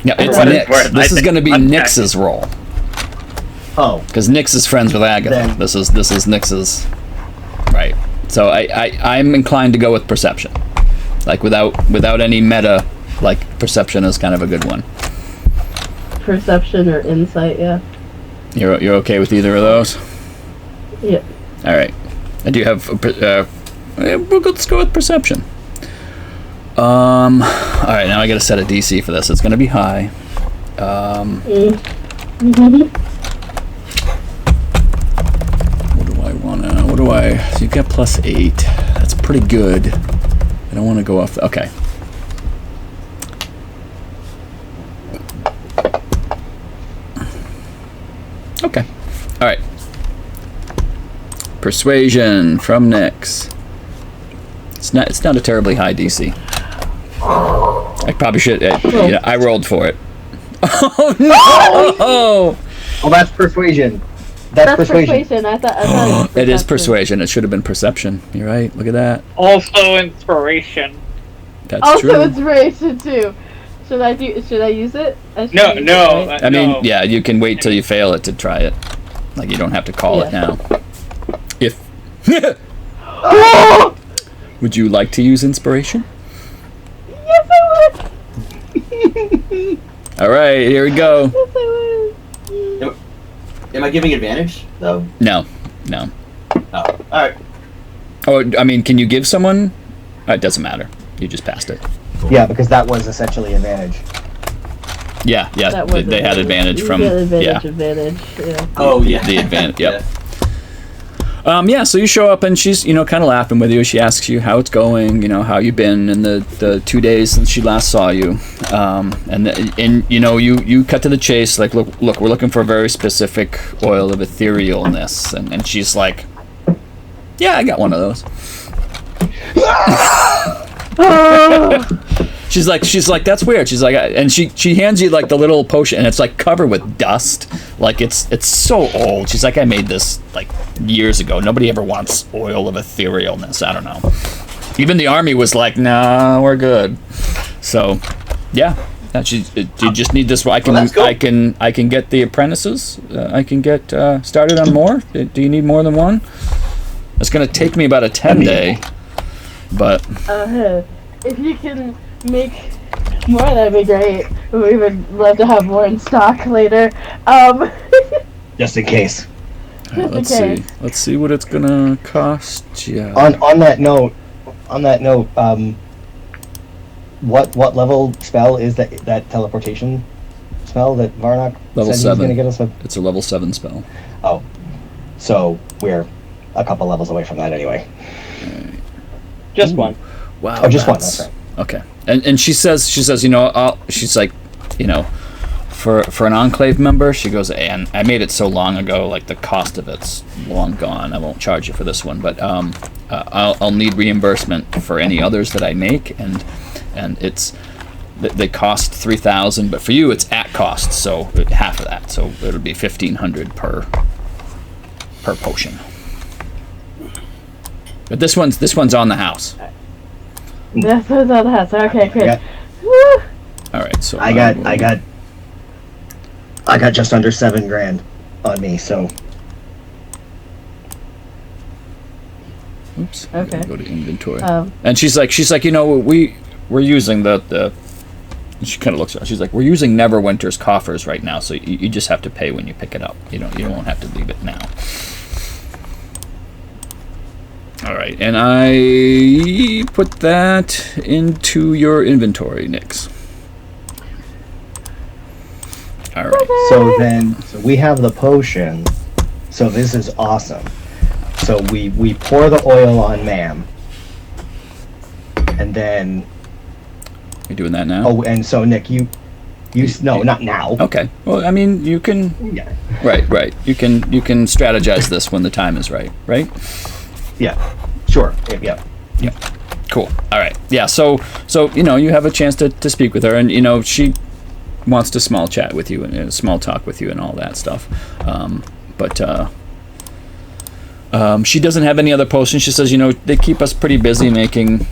[SPEAKER 1] Yeah, it's Nix. This is going to be Nix's role.
[SPEAKER 5] Oh,
[SPEAKER 1] because Nix is friends with Agatha. This is Nix's. Right. So I'm inclined to go with perception. Like without any meta, like perception is kind of a good one.
[SPEAKER 4] Perception or insight, yeah.
[SPEAKER 1] You're okay with either of those?
[SPEAKER 4] Yep.
[SPEAKER 1] All right. I do have. Let's go with perception. All right. Now I got to set a DC for this. It's going to be high. What do I wanna? So you've got +8. That's pretty good. I don't want to go off. Okay. Okay. All right. Persuasion from Nix. It's not a terribly high DC. I probably should. I rolled for it. Oh no!
[SPEAKER 5] Well, that's persuasion. That's persuasion.
[SPEAKER 4] I thought
[SPEAKER 1] it is persuasion. It should have been perception. You're right. Look at that.
[SPEAKER 8] Also inspiration.
[SPEAKER 1] That's
[SPEAKER 4] also
[SPEAKER 1] true.
[SPEAKER 4] inspiration too. Should I use it?
[SPEAKER 8] No.
[SPEAKER 1] I mean, yeah, you can wait till you fail it to try it. Like, you don't have to call it now. If... Would you like to use inspiration?
[SPEAKER 4] Yes, I would!
[SPEAKER 1] Alright, here we go.
[SPEAKER 4] Yes, I would.
[SPEAKER 7] Am I giving advantage, though?
[SPEAKER 1] No.
[SPEAKER 7] Oh, alright.
[SPEAKER 1] Oh, I mean, can you give someone... it doesn't matter. You just passed it.
[SPEAKER 5] Yeah, because that was essentially advantage.
[SPEAKER 1] Yeah, they had advantage from...
[SPEAKER 4] Advantage, yeah.
[SPEAKER 7] Oh, yeah.
[SPEAKER 1] The advantage, yep. So you show up and she's, kind of laughing with you. She asks you how it's going, how you've been in the 2 days since she last saw you. You cut to the chase, like, look, we're looking for a very specific oil of etherealness. And she's like, yeah, I got one of those. She's like, that's weird. She's like, and she hands you like the little potion, and it's like covered with dust. Like it's so old. She's like, I made this like years ago. Nobody ever wants oil of etherealness. I don't know. Even the army was like, nah, we're good. So, yeah. You just need this. I can get the apprentices. I can get started on more. Do you need more than one? It's gonna take me about a 10-day. But
[SPEAKER 4] if you can make more, that'd be great. We would love to have more in stock later.
[SPEAKER 5] Just in case.
[SPEAKER 1] Let's see. Let's see what it's gonna cost you.
[SPEAKER 5] On that note, what level spell is that teleportation spell that Varnock
[SPEAKER 1] level
[SPEAKER 5] said
[SPEAKER 1] 7.
[SPEAKER 5] He was gonna get us?
[SPEAKER 1] It's a level 7 spell.
[SPEAKER 5] Oh, so we're a couple levels away from that anyway.
[SPEAKER 8] Just one.
[SPEAKER 1] Wow.
[SPEAKER 5] Oh, just one. That's right.
[SPEAKER 1] Okay. And she says, she's like, for an Enclave member, she goes, and I made it so long ago, like the cost of it's long gone. I won't charge you for this one, but I'll need reimbursement for any others that I make, and it's they cost 3,000, but for you it's at cost, so half of that. So it'll be 1,500 per potion. But this one's on the house.
[SPEAKER 4] That's what's on the house. Okay, good.
[SPEAKER 5] Yeah.
[SPEAKER 4] Woo!
[SPEAKER 1] All right, so
[SPEAKER 5] I got just under $7,000 on me, so
[SPEAKER 1] oops.
[SPEAKER 4] Okay.
[SPEAKER 1] Go to inventory. And she's like, we're using the. She kind of looks around. She's like, we're using Neverwinter's coffers right now, so you just have to pay when you pick it up. You won't have to leave it now. All right, and I put that into your inventory, Nix. All right.
[SPEAKER 5] So we have the potion. So this is awesome. So we pour the oil on Ma'am, and then
[SPEAKER 1] You're doing that now?
[SPEAKER 5] oh, and so Nick, you no, not now.
[SPEAKER 1] Okay. Well, I mean, you can.
[SPEAKER 5] Yeah,
[SPEAKER 1] Right. You can strategize this when the time is right. Right.
[SPEAKER 5] yeah, sure, yeah.
[SPEAKER 1] Cool. All right. Yeah. So you have a chance to speak with her, and she wants to small chat with you and small talk with you and all that stuff. But she doesn't have any other potions. She says, they keep us pretty busy making,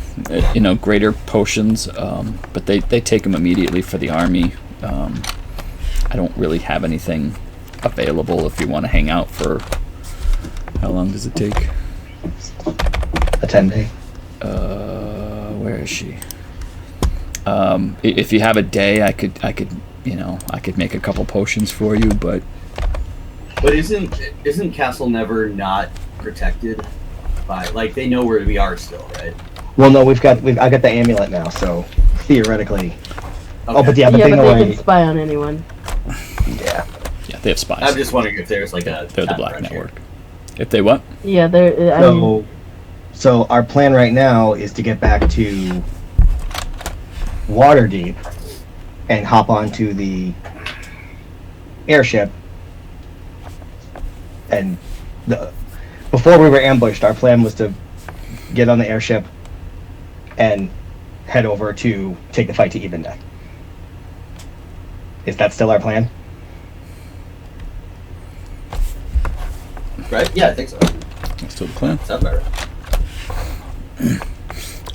[SPEAKER 1] greater potions, but they take them immediately for the army. I don't really have anything available if you want to hang out for. How long does it take?
[SPEAKER 5] A 10-day.
[SPEAKER 1] Where is she? If you have a day, I could make a couple potions for you, but
[SPEAKER 7] isn't Castle Never not protected by, like, they know where we are still, right?
[SPEAKER 5] Well, no, I got the amulet now, so theoretically.
[SPEAKER 7] Okay.
[SPEAKER 5] Oh, but yeah,
[SPEAKER 4] But
[SPEAKER 5] thing
[SPEAKER 4] they
[SPEAKER 5] away.
[SPEAKER 4] can spy on anyone.
[SPEAKER 5] Yeah.
[SPEAKER 1] yeah, they have spies.
[SPEAKER 7] I'm just wondering if there's like a
[SPEAKER 1] They're the
[SPEAKER 7] time
[SPEAKER 1] Black
[SPEAKER 7] pressure.
[SPEAKER 1] Network. If they what?
[SPEAKER 4] Yeah, they're. I mean,
[SPEAKER 5] So our plan right now is to get back to Waterdeep and hop onto the airship. And before we were ambushed, our plan was to get on the airship and head over to take the fight to Ebondeath. Is that still our plan?
[SPEAKER 7] Right? Yeah, I think so.
[SPEAKER 1] That's still the plan.
[SPEAKER 7] Sounds better.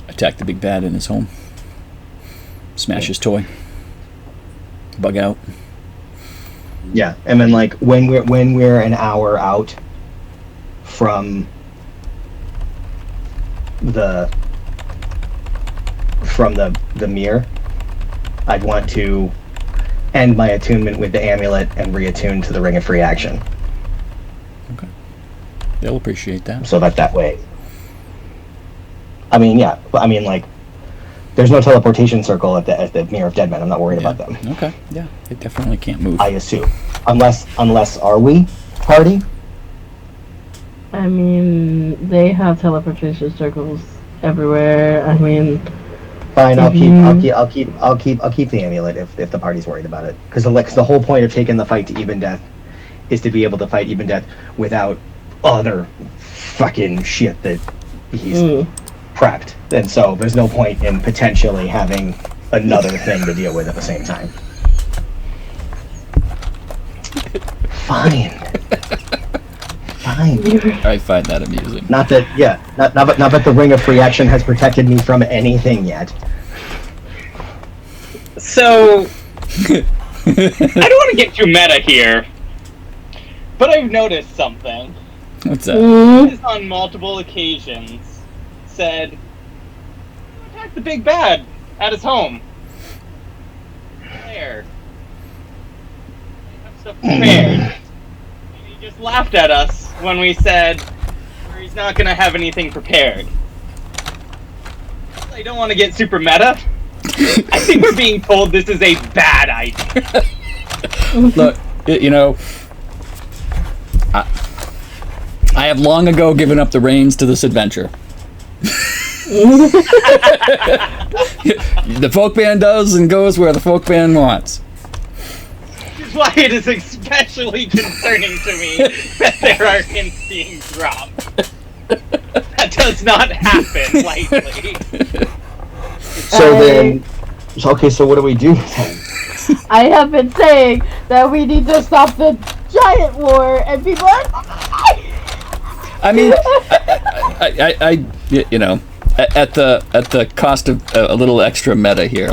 [SPEAKER 1] Attack the big bad in his home. Smash his toy. Bug out.
[SPEAKER 5] Yeah, and then like when we're an hour out from the mirror, I'd want to end my attunement with the amulet and reattune to the Ring of Free Action.
[SPEAKER 1] Okay. They'll appreciate that.
[SPEAKER 5] So that way. I mean, yeah, but I mean, like, there's no teleportation circle at the Mirror of Dead Men. I'm not worried about them.
[SPEAKER 1] Okay. Yeah. They definitely can't move.
[SPEAKER 5] I assume, unless are we party?
[SPEAKER 4] I mean, they have teleportation circles everywhere. I mean,
[SPEAKER 5] Fine, I'll keep the amulet if the party's worried about it. Because the whole point of taking the fight to Ebondeath is to be able to fight Ebondeath without other fucking shit that he's prepped. And so there's no point in potentially having another thing to deal with at the same time. Fine.
[SPEAKER 1] I find that amusing.
[SPEAKER 5] Not that the Ring of Free Action has protected me from anything yet.
[SPEAKER 8] So, I don't want to get too meta here, but I've noticed something.
[SPEAKER 1] What's that?
[SPEAKER 8] He has on multiple occasions said, attack the big bad at his home. Lair. I have stuff prepared. And he just laughed at us when we said he's not going to have anything prepared. I don't want to get super meta. I think we're being told this is a bad idea.
[SPEAKER 1] Look, I have long ago given up the reins to this adventure. The folk band does and goes where the folk band wants.
[SPEAKER 8] Which is why it is especially concerning to me that there are hints being dropped. That does not happen lightly.
[SPEAKER 5] So then, Okay, so what do we do then?
[SPEAKER 4] I have been saying that we need to stop the giant war, and people are.
[SPEAKER 1] I mean, I you know, at the cost of a little extra meta here,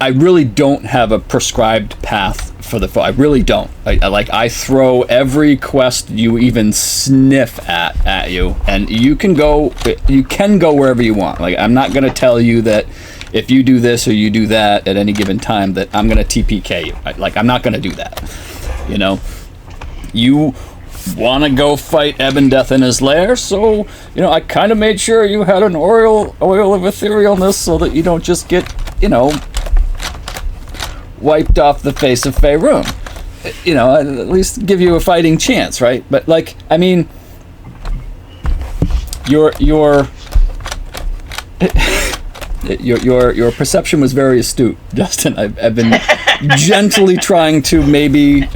[SPEAKER 1] I really don't have a prescribed path for the. I really don't. I throw every quest you even sniff at you, and you can go wherever you want. Like, I'm not gonna tell you that if you do this or you do that at any given time that I'm gonna TPK you. I'm not gonna do that. You know, you want to go fight Ebondeath in his lair, so you know I kind of made sure you had an oil of etherealness so that you don't just get, you know, wiped off the face of Faerun. You know, at least give you a fighting chance, right? But like, I mean, your perception was very astute, Justin. I've been gently trying to maybe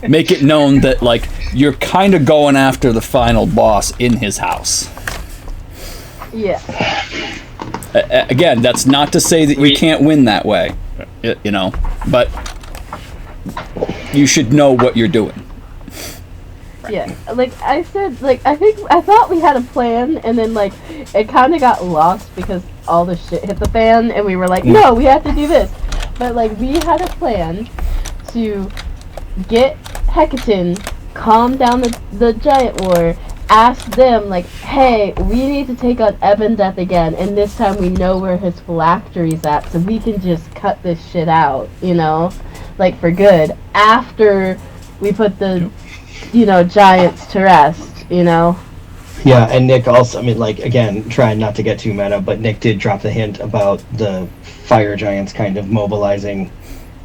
[SPEAKER 1] make it known that like you're kind of going after the final boss in his house.
[SPEAKER 4] Yeah.
[SPEAKER 1] Again, that's not to say that you can't win that way, you know, but you should know what you're doing.
[SPEAKER 4] Yeah, like I said, like I thought we had a plan, and then like it kind of got lost because all the shit hit the fan, and we were like, no, we have to do this. But like we had a plan to get Hecaton, calm down the giant war, ask them like, hey, we need to take on Ebondeath again, and this time we know where his phylactery's at, so we can just cut this shit out, you know, like for good, after we put the, you know, giants to rest, you know.
[SPEAKER 5] Yeah, and Nick also, I mean, like, again, trying not to get too meta, but Nick did drop the hint about the fire giants kind of mobilizing,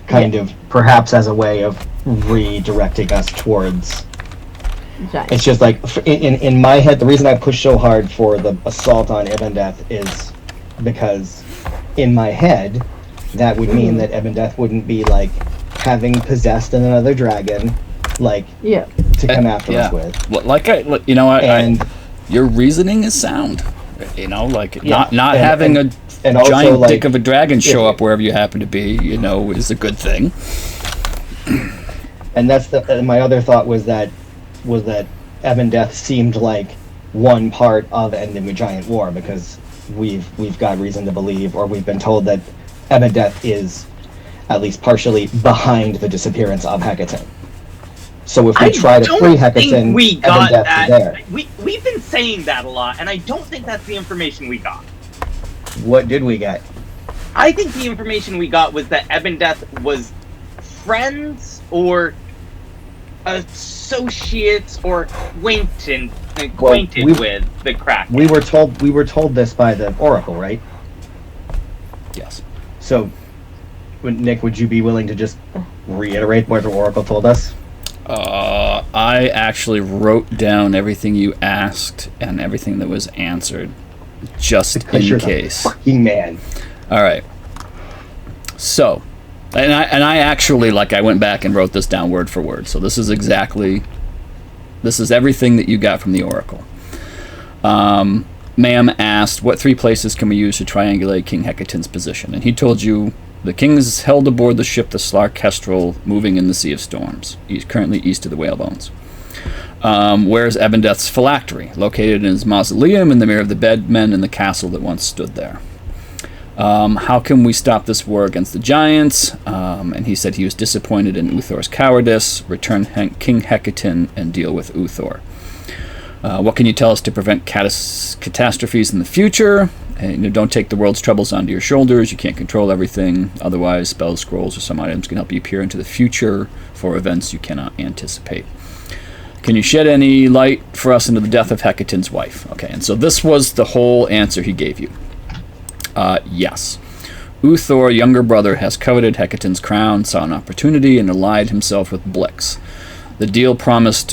[SPEAKER 5] kind of perhaps as a way of redirecting us towards
[SPEAKER 4] Giants.
[SPEAKER 5] It's just like in my head, the reason I push so hard for the assault on Ebondeath is because in my head that would mean that Ebondeath wouldn't be like having possessed another dragon, like to come after us with.
[SPEAKER 1] Like your reasoning is sound. You know, like not having a giant also, like, dick of a dragon show up wherever you happen to be, you know, is a good thing.
[SPEAKER 5] And that's my other thought was that Ebondeath seemed like one part of ending the giant war, because we've got reason to believe, or we've been told, that Ebondeath is at least partially behind the disappearance of Hecaton. So if we try to free Hecaton,
[SPEAKER 8] we got
[SPEAKER 5] Ebondeath
[SPEAKER 8] that.
[SPEAKER 5] is there.
[SPEAKER 8] We've been saying that a lot, and I don't think that's the information we got.
[SPEAKER 5] What did we get?
[SPEAKER 8] I think the information we got was that Ebondeath was friends or associates or acquainted with the Kraken.
[SPEAKER 5] We were told this by the Oracle, right?
[SPEAKER 1] Yes.
[SPEAKER 5] So, Nick, would you be willing to just reiterate what the Oracle told us?
[SPEAKER 1] I actually wrote down everything you asked and everything that was answered, just in case.
[SPEAKER 5] Fucking man.
[SPEAKER 1] All right. So, and I actually, like, I went back and wrote this down word for word. So this is everything that you got from the Oracle. Ma'am asked, what 3 places can we use to triangulate King Hecaton's position? And he told you the king is held aboard the ship the Slar Kestrel, moving in the Sea of Storms. He's currently east of the Whalebones. Where's Ebondeath's phylactery? Located in his mausoleum in the Mirror of the Bedmen in the castle that once stood there. How can we stop this war against the giants? And he said he was disappointed in Uthor's cowardice. Return King Hecaton and deal with Uthor. What can you tell us to prevent catastrophes in the future? And don't take the world's troubles onto your shoulders. You can't control everything. Otherwise, spells, scrolls, or some items can help you peer into the future for events you cannot anticipate. Can you shed any light for us into the death of Hecaton's wife? Okay, and so this was the whole answer he gave you. Yes. Uthor, younger brother, has coveted Hecaton's crown, saw an opportunity, and allied himself with Blix. The deal was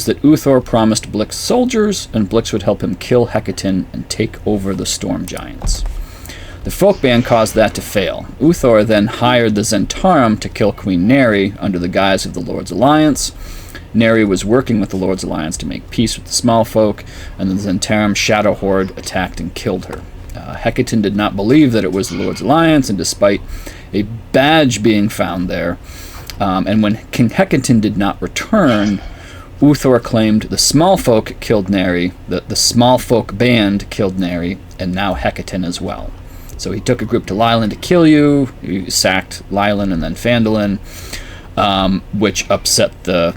[SPEAKER 1] that Uthor promised Blix soldiers, and Blix would help him kill Hecaton and take over the Storm Giants. The folk band caused that to fail. Uthor then hired the Zentarum to kill Queen Neri under the guise of the Lord's Alliance. Neri was working with the Lord's Alliance to make peace with the small folk, and the Zentarum Shadow Horde attacked and killed her. Hecaton did not believe that it was the Lord's Alliance, and despite a badge being found there, and when King Hecaton did not return, Uthor claimed the small folk killed Neri, the small folk band killed Neri, and now Hecaton as well. So he took a group to Leyland to kill you. He sacked Leyland and then Phandalin, which upset the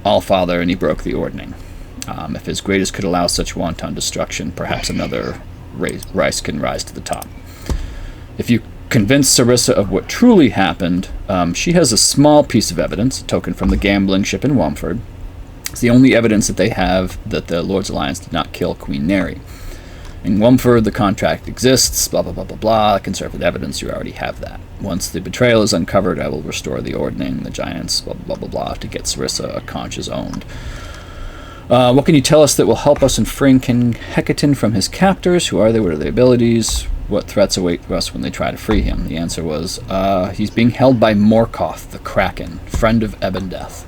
[SPEAKER 1] Allfather, and he broke the Ordning. If his greatest could allow such wanton destruction, perhaps another race can rise to the top. If you convince Sarissa of what truly happened, she has a small piece of evidence, a token from the gambling ship in Womford. It's the only evidence that they have that the Lord's Alliance did not kill Queen Neri. In Womford, the contract exists, blah, blah, blah, blah, blah. Conservative evidence, you already have that. Once the betrayal is uncovered, I will restore the Ordning, the Giants, blah, blah, blah, blah, to get Sarissa a conscience owned. What can you tell us that will help us in freeing King Hecaton from his captors? Who are they? What are their abilities? What threats await us when they try to free him? The answer was, he's being held by Morkoth, the Kraken, friend of Ebondeath.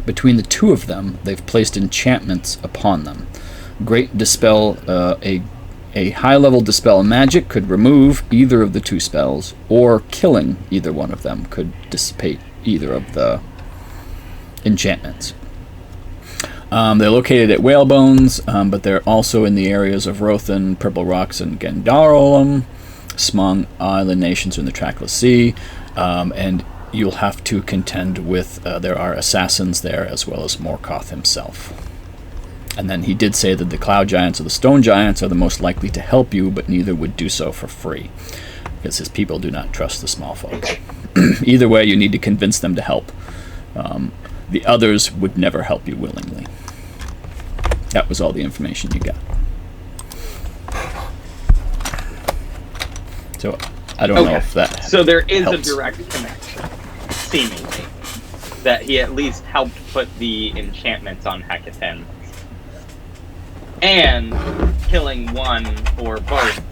[SPEAKER 1] Between the two of them, they've placed enchantments upon them. Great Dispel, a high-level Dispel magic could remove either of the two spells, or killing either one of them could dissipate either of the enchantments. They're located at Whalebones, but they're also in the areas of Rothan, Purple Rocks, and Gendarolum, among island nations in the Trackless Sea, and you'll have to contend with, there are assassins there, as well as Morkoth himself. And then he did say that the Cloud Giants or the Stone Giants are the most likely to help you, but neither would do so for free, because his people do not trust the small folk. Either way, you need to convince them to help. The others would never help you willingly. That was all the information you got. So, I don't know if that
[SPEAKER 8] So there is
[SPEAKER 1] helps.
[SPEAKER 8] a direct connection, seemingly, that he at least helped put the enchantments on Hecaton. And killing one or both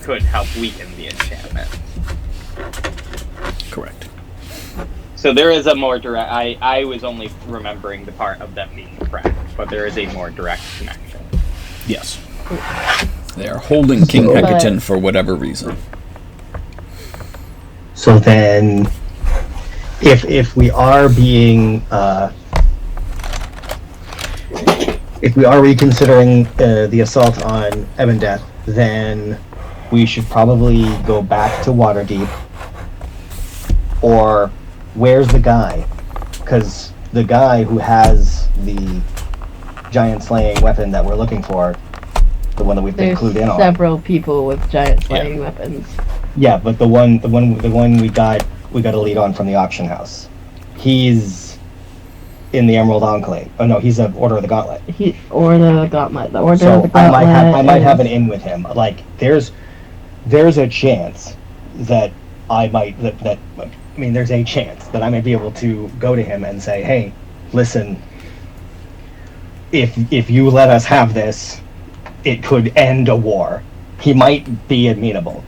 [SPEAKER 8] could help weaken the enchantment.
[SPEAKER 1] Correct.
[SPEAKER 8] So there is a more direct... I was only remembering the part of them being cracked, but there is a more direct connection.
[SPEAKER 1] Yes. They are holding King Hecaton for whatever reason.
[SPEAKER 5] So then, if we are being, if we are reconsidering the assault on Ebondeath, then we should probably go back to Waterdeep. Or where's the guy? Because the guy who has the giant slaying weapon that we're looking for, the one that we've been clued in on.
[SPEAKER 4] Several people with giant slaying weapons.
[SPEAKER 5] Yeah, but the one we got a lead on from the auction house. He's in the Emerald Enclave. Oh no, he's an Order of the Gauntlet.
[SPEAKER 4] Order of the Gauntlet. The Order
[SPEAKER 5] So
[SPEAKER 4] of the Gauntlet.
[SPEAKER 5] I might have an in with him. Like there's a chance that I might there's a chance that I might be able to go to him and say, hey, listen, if you let us have this, it could end a war. He might be amenable.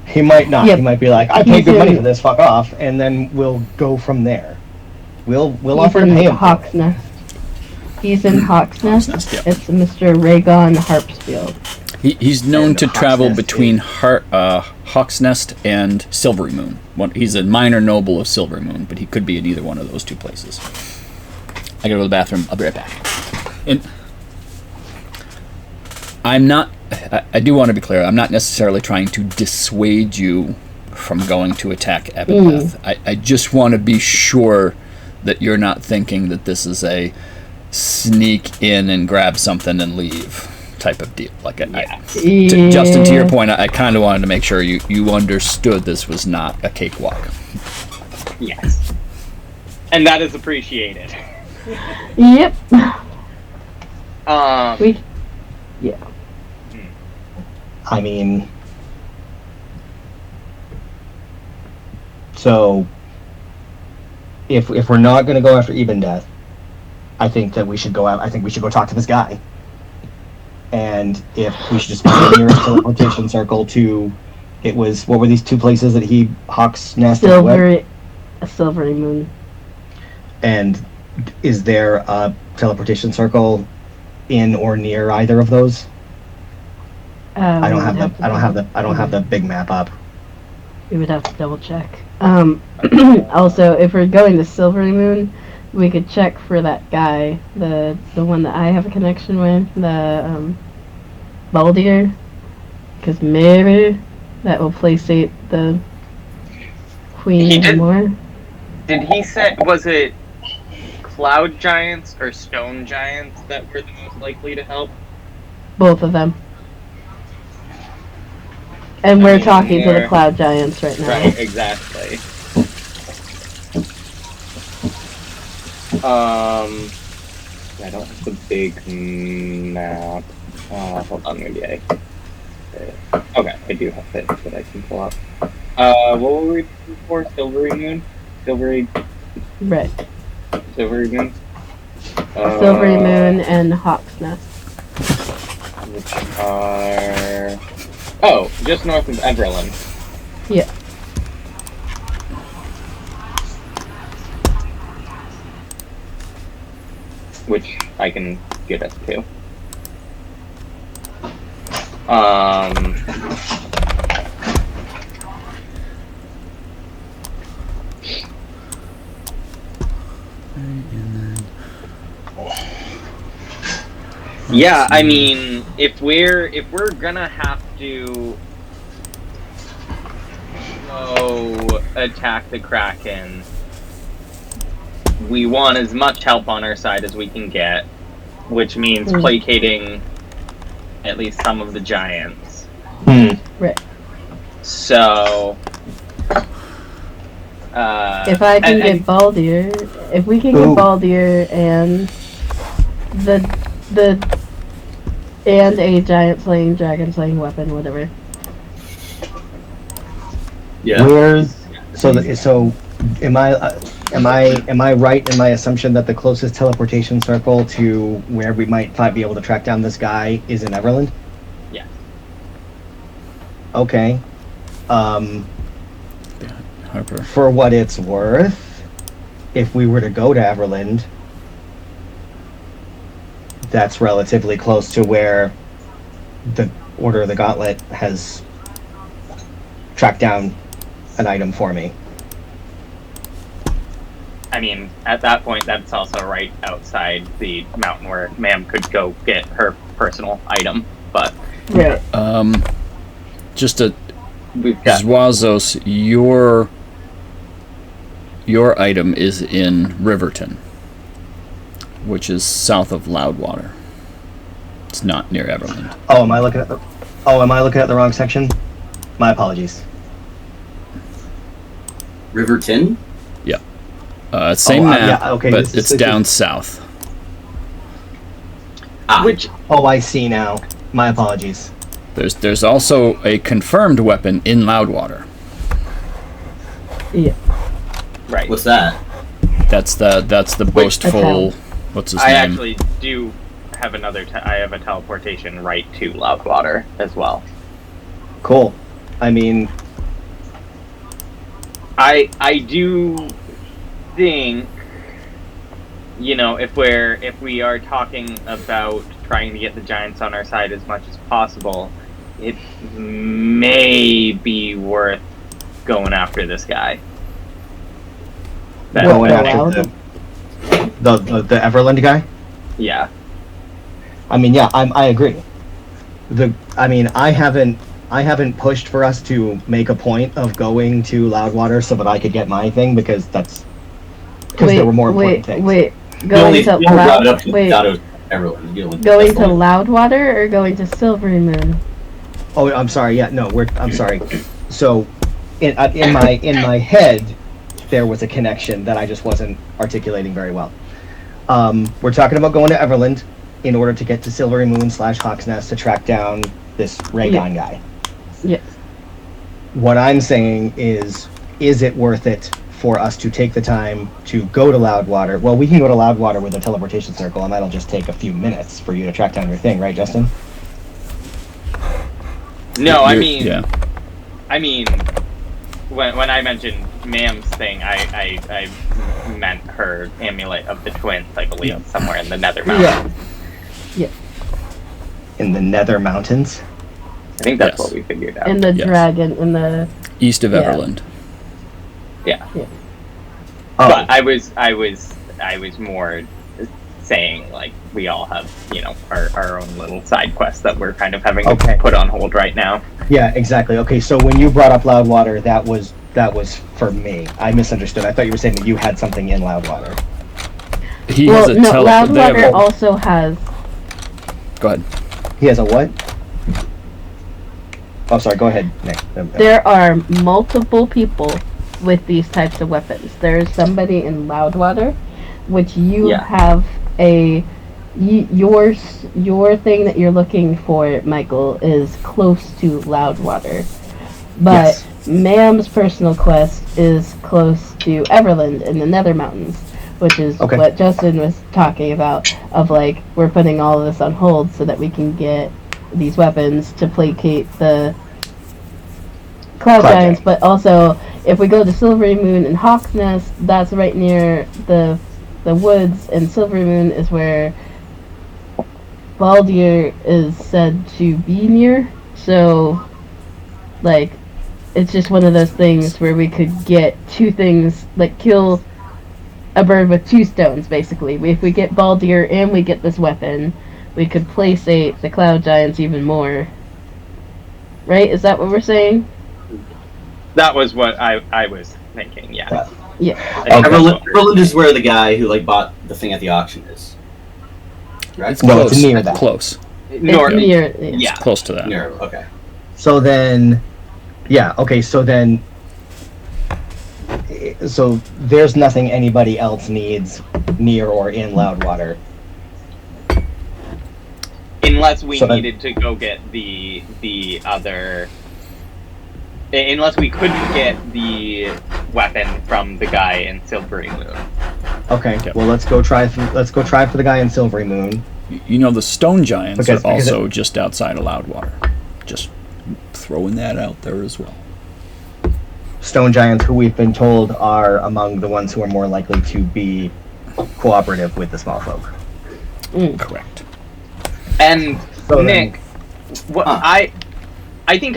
[SPEAKER 5] He might not.
[SPEAKER 4] Yep.
[SPEAKER 5] He might be like, I paid good money for this, fuck off, and then we'll go from there. We'll offer to pay him.
[SPEAKER 4] Hawk's Nest. He's in Hawk's Nest.
[SPEAKER 1] Yep.
[SPEAKER 4] It's Mr. Rhaegon Harpsfield.
[SPEAKER 1] He's known
[SPEAKER 5] And
[SPEAKER 1] to
[SPEAKER 5] Hawk's
[SPEAKER 1] travel
[SPEAKER 5] Nest
[SPEAKER 1] between Hawk's Nest and Silvery Moon. He's a minor noble of Silvery Moon, but he could be at either one of those two places. I gotta go to the bathroom. I'll be right back. And I'm not... I do want to be clear. I'm not necessarily trying to dissuade you from going to attack Ebondeath. I just want to be sure that you're not thinking that this is a sneak in and grab something and leave type of deal. Like, Justin, to your point, I kind of wanted to make sure you understood this was not a cakewalk.
[SPEAKER 8] Yes. And that is appreciated.
[SPEAKER 4] Yep.
[SPEAKER 8] Yeah.
[SPEAKER 5] I mean, so if we're not going to go after Ebondeath, I think that we should go out. I think we should go talk to this guy. And if we should just go to the nearest teleportation circle to, what were these two places that Hawk's Nest and
[SPEAKER 4] Silvery Moon.
[SPEAKER 5] And is there a teleportation circle in or near either of those? I don't have the big map up.
[SPEAKER 4] We would have to double check. Also, if we're going to Silvery Moon, we could check for that guy, the one that I have a connection with, the Baldier, because maybe that will placate the queen even more.
[SPEAKER 8] Did he say, was it cloud giants or stone giants that were the most likely to help?
[SPEAKER 4] Both of them. And we're talking to the cloud giants right now.
[SPEAKER 8] Right, exactly. I don't have the big map. Hold on, maybe I... Okay, I do have it that I can pull up. What were we looking for? Silvery Moon?
[SPEAKER 4] Right.
[SPEAKER 8] Silvery Moon?
[SPEAKER 4] Silvery Moon and Hawk's Nest.
[SPEAKER 8] Which are... Oh, just north of Everland.
[SPEAKER 4] Yeah.
[SPEAKER 8] Which I can get us to. Yeah, I mean, if we're gonna have to go attack the Kraken, we want as much help on our side as we can get, which means placating at least some of the giants.
[SPEAKER 4] Right.
[SPEAKER 8] So,
[SPEAKER 4] if I can get Baldier, if we can get Baldier and and a giant slaying, dragon slaying weapon, whatever.
[SPEAKER 7] Yeah.
[SPEAKER 5] Am I right in my assumption that the closest teleportation circle to where we might be able to track down this guy is in Everland?
[SPEAKER 8] Yeah.
[SPEAKER 5] Okay.
[SPEAKER 1] Harper.
[SPEAKER 5] For what it's worth, if we were to go to Everland, that's relatively close to where the Order of the Gauntlet has tracked down an item for me.
[SPEAKER 8] I mean, at that point, that's also right outside the mountain where Ma'am could go get her personal item, but...
[SPEAKER 4] Right.
[SPEAKER 1] Just a...
[SPEAKER 8] We've got...
[SPEAKER 1] Zwazos, your item is in Riverton, which is south of Loudwater. It's not near Everland.
[SPEAKER 5] Am I looking at the wrong section? My apologies.
[SPEAKER 7] Riverton?
[SPEAKER 1] Yeah. Same map,
[SPEAKER 5] yeah, okay,
[SPEAKER 1] but it's down south.
[SPEAKER 5] I see now. My apologies.
[SPEAKER 1] There's also a confirmed weapon in Loudwater.
[SPEAKER 4] Yeah.
[SPEAKER 8] Right.
[SPEAKER 7] What's that?
[SPEAKER 1] That's the boastful... What's his name?
[SPEAKER 8] I actually do have I have a teleportation right to Loudwater as well.
[SPEAKER 5] Cool. I mean...
[SPEAKER 8] I do think, you know, if we are talking about trying to get the giants on our side as much as possible, it may be worth going after this guy.
[SPEAKER 5] Going after the Everland guy?
[SPEAKER 8] Yeah.
[SPEAKER 5] I mean, yeah, I agree. I haven't pushed for us to make a point of going to Loudwater so that I could get my thing because there were more important things.
[SPEAKER 4] Going to Loudwater or going to Silvery Moon?
[SPEAKER 5] Oh, I'm sorry. Yeah, no, I'm sorry. So, in my head, there was a connection that I just wasn't articulating very well. We're talking about going to Everland in order to get to Silvery Moon / Hawk's Nest to track down this Raygon guy.
[SPEAKER 4] Yes.
[SPEAKER 5] What I'm saying is it worth it for us to take the time to go to Loudwater? Well, we can go to Loudwater with a teleportation circle, and that'll just take a few minutes for you to track down your thing, right, Justin?
[SPEAKER 8] No, I mean,
[SPEAKER 1] yeah.
[SPEAKER 8] I mean, when I mentioned Ma'am's thing, I meant her amulet of the twins, I believe,
[SPEAKER 1] Yeah.
[SPEAKER 8] somewhere in the Nether Mountains.
[SPEAKER 5] In the Nether Mountains.
[SPEAKER 8] I think that's
[SPEAKER 1] Yes.
[SPEAKER 8] what we figured out.
[SPEAKER 4] And the
[SPEAKER 1] Yes.
[SPEAKER 4] dragon, and the...
[SPEAKER 1] East of
[SPEAKER 4] Yeah.
[SPEAKER 1] Everland.
[SPEAKER 8] Yeah.
[SPEAKER 5] Oh,
[SPEAKER 8] But I was more saying, like, we all have, our own little side quests that we're kind of having
[SPEAKER 5] Okay.
[SPEAKER 8] to put on hold right now.
[SPEAKER 5] yeah, exactly. Okay, so when you brought up Loudwater, that was for me. I misunderstood. I thought you were saying that you had something in Loudwater.
[SPEAKER 1] He has a teleport. They have
[SPEAKER 4] Loudwater
[SPEAKER 1] a-
[SPEAKER 4] also has...
[SPEAKER 1] Go ahead.
[SPEAKER 5] He has a what? Oh, sorry. Go ahead, Nick.
[SPEAKER 4] There are multiple people with these types of weapons. There's somebody in Loudwater, which you
[SPEAKER 8] Yeah.
[SPEAKER 4] have your thing that you're looking for, Michael, is close to Loudwater. But
[SPEAKER 5] Yes.
[SPEAKER 4] Ma'am's personal quest is close to Everland in the Nether Mountains, which is
[SPEAKER 5] Okay.
[SPEAKER 4] what Justin was talking about, of like, we're putting all of this on hold so that we can get these weapons to placate the Cloud Giants, but also, if we go to Silvery Moon and Hawk's Nest, that's right near the woods, and Silvery Moon is where Baldir is said to be near, so, like, it's just one of those things where we could get two things, like, kill a bird with two stones, basically. If we get Baldir and we get this weapon, we could placate the Cloud Giants even more. Right? Is that what we're saying?
[SPEAKER 8] That was what I was thinking, yeah.
[SPEAKER 4] Yeah.
[SPEAKER 7] Everland is where the guy who bought the thing at the auction is. Right?
[SPEAKER 1] It's
[SPEAKER 5] No,
[SPEAKER 1] close.
[SPEAKER 5] it's near that.
[SPEAKER 1] Close.
[SPEAKER 8] Nor-
[SPEAKER 4] It's near,
[SPEAKER 8] yeah.
[SPEAKER 1] Close to that.
[SPEAKER 7] Near, okay.
[SPEAKER 5] So then, yeah. Okay. So then, so there's nothing anybody else needs near or in Loudwater.
[SPEAKER 8] Unless we
[SPEAKER 5] So then-
[SPEAKER 8] needed to go get the other... Unless we couldn't get the weapon from the guy in Silvery Moon.
[SPEAKER 5] Okay.
[SPEAKER 1] Yep.
[SPEAKER 5] Well, let's go try for the guy in Silvery Moon.
[SPEAKER 1] You know, the stone giants
[SPEAKER 5] Because
[SPEAKER 1] are also just outside of Loudwater. Just throwing that out there as well.
[SPEAKER 5] Stone giants, who we've been told are among the ones who are more likely to be cooperative with the small folk.
[SPEAKER 1] Correct.
[SPEAKER 8] And
[SPEAKER 5] So
[SPEAKER 8] Nick, what I think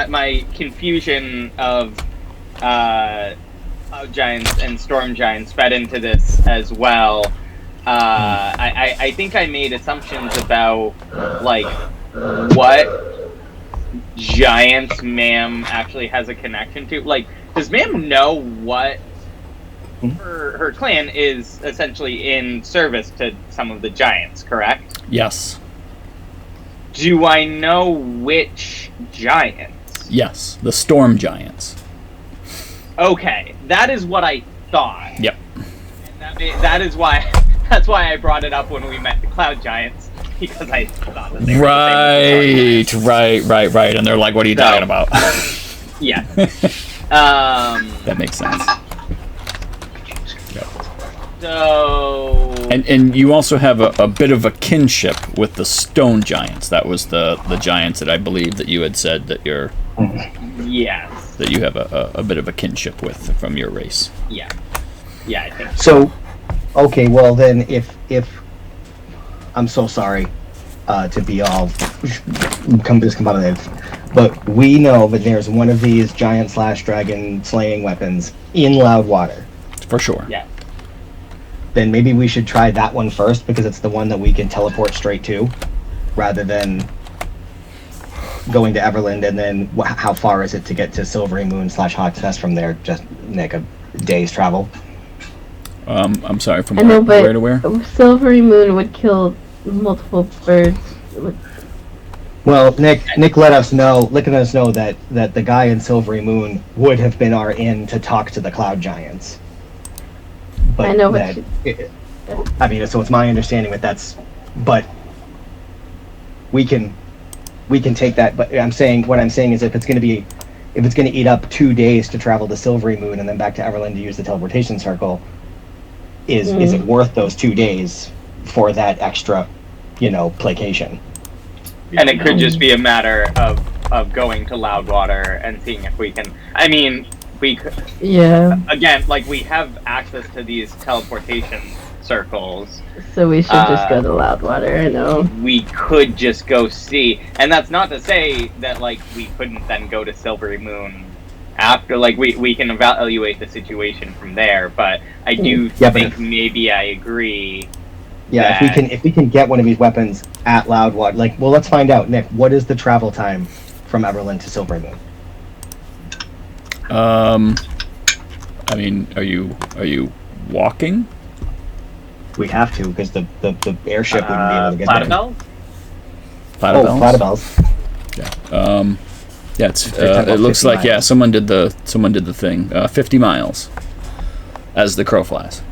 [SPEAKER 8] my confusion of cloud giants and storm giants fed into this as well. I think I made assumptions about like what giants Ma'am actually has a connection to. Like, does Ma'am know what her clan is essentially in service to some of the giants, correct?
[SPEAKER 1] Yes.
[SPEAKER 8] Do I know which giants?
[SPEAKER 1] Yes. The storm giants.
[SPEAKER 8] Okay, that is what I thought.
[SPEAKER 1] Yep.
[SPEAKER 8] And that's why I brought it up when we met the cloud giants, because I thought that they were the same as the
[SPEAKER 1] Right. And they're like, what are you talking about?
[SPEAKER 8] yeah.
[SPEAKER 1] That makes sense. Yep.
[SPEAKER 8] So
[SPEAKER 1] And you also have a bit of a kinship with the stone giants. That was the giants that I believe that you had said that
[SPEAKER 8] yes,
[SPEAKER 1] that you have a bit of a kinship with from your race.
[SPEAKER 8] yeah, I think
[SPEAKER 5] So, okay, well then, if I'm so sorry to be all discombobulated, but we know that there's one of these giant / dragon slaying weapons in Loudwater.
[SPEAKER 1] For sure.
[SPEAKER 8] Yeah.
[SPEAKER 5] Then maybe we should try that one first, because it's the one that we can teleport straight to, rather than going to Everland. And then how far is it to get to Silvery Moon / Hawk's Nest from there? Just like a day's travel.
[SPEAKER 1] I'm sorry, from
[SPEAKER 4] I know,
[SPEAKER 1] where to where?
[SPEAKER 4] Silvery Moon would kill multiple birds.
[SPEAKER 5] Well, Nick let us know that the guy in Silvery Moon would have been our in to talk to the cloud giants. But
[SPEAKER 4] I know,
[SPEAKER 5] that, so it's my understanding that but we can take that. But what I'm saying is, if it's going to eat up 2 days to travel to Silvery Moon and then back to Everland to use the teleportation circle, is it worth those 2 days for that extra, placation?
[SPEAKER 8] And it could just be a matter of of going to Loudwater and seeing if we can. I mean, we could.
[SPEAKER 4] Yeah.
[SPEAKER 8] Again, like we have access to these teleportation circles.
[SPEAKER 4] So we should just go to Loudwater. I know.
[SPEAKER 8] We could just go see, and that's not to say that like we couldn't then go to Silvery Moon after. Like we can evaluate the situation from there. But I do think maybe I agree.
[SPEAKER 5] Yeah, if we can get one of these weapons at Loudwater, like, well, let's find out, Nick. What is the travel time from Everland to Silvery Moon?
[SPEAKER 1] I mean, are you walking?
[SPEAKER 5] We'd have to, because the airship wouldn't be able to get there.
[SPEAKER 8] Platypels?
[SPEAKER 5] Platypels.
[SPEAKER 1] Yeah. Yeah. It's it looks like
[SPEAKER 5] miles.
[SPEAKER 1] someone did the thing. 50 miles, as the crow flies.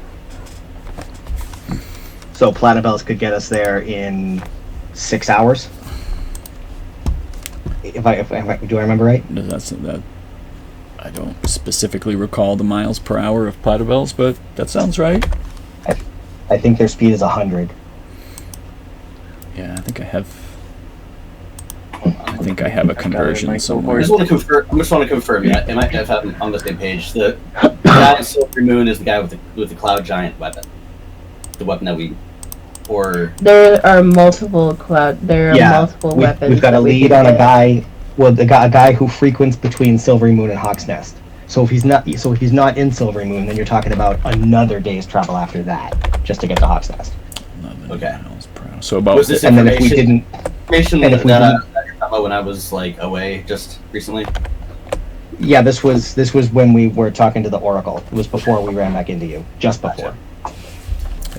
[SPEAKER 5] So Platypels could get us there in 6 hours. Do I remember right?
[SPEAKER 1] That's that. I don't specifically recall the miles per hour of platypels, but that sounds right.
[SPEAKER 5] I think their speed is 100.
[SPEAKER 1] Yeah, I think I have a conversion somewhere.
[SPEAKER 7] I just want to confirm. Yeah, it might have happened on the same page. The guy in Silver Moon is the guy with the cloud giant weapon. The weapon that we, or
[SPEAKER 4] there are multiple multiple weapons.
[SPEAKER 5] We've got a lead on a guy. Well, a guy who frequents between Silvery Moon and Hawk's Nest. So if he's not in Silvery Moon, then you're talking about another day's travel after that, just to get to Hawk's Nest.
[SPEAKER 1] 11
[SPEAKER 7] Okay.
[SPEAKER 1] miles per hour. So about.
[SPEAKER 7] was this
[SPEAKER 5] And then if we
[SPEAKER 7] information
[SPEAKER 5] didn't, and if we
[SPEAKER 7] that
[SPEAKER 5] didn't,
[SPEAKER 7] I talked about when I was like away just recently?
[SPEAKER 5] yeah, this was when we were talking to the Oracle. It was before we ran back into you, just before.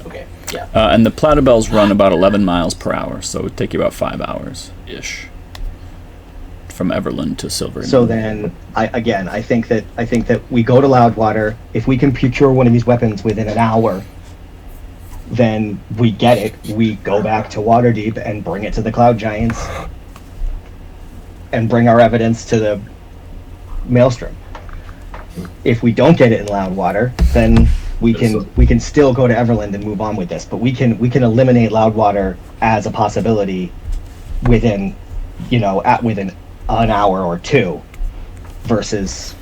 [SPEAKER 7] Okay. Yeah.
[SPEAKER 1] And the platypels run about 11 miles per hour, so it would take you about 5 hours ish from Everland to Silvery Moon.
[SPEAKER 5] So then, I think that we go to Loudwater. If we can procure one of these weapons within an hour, then we get it. We go back to Waterdeep and bring it to the Cloud Giants, and bring our evidence to the Maelstrom. If we don't get it in Loudwater, then we can still go to Everland and move on with this. But we can eliminate Loudwater as a possibility within within an hour or two, versus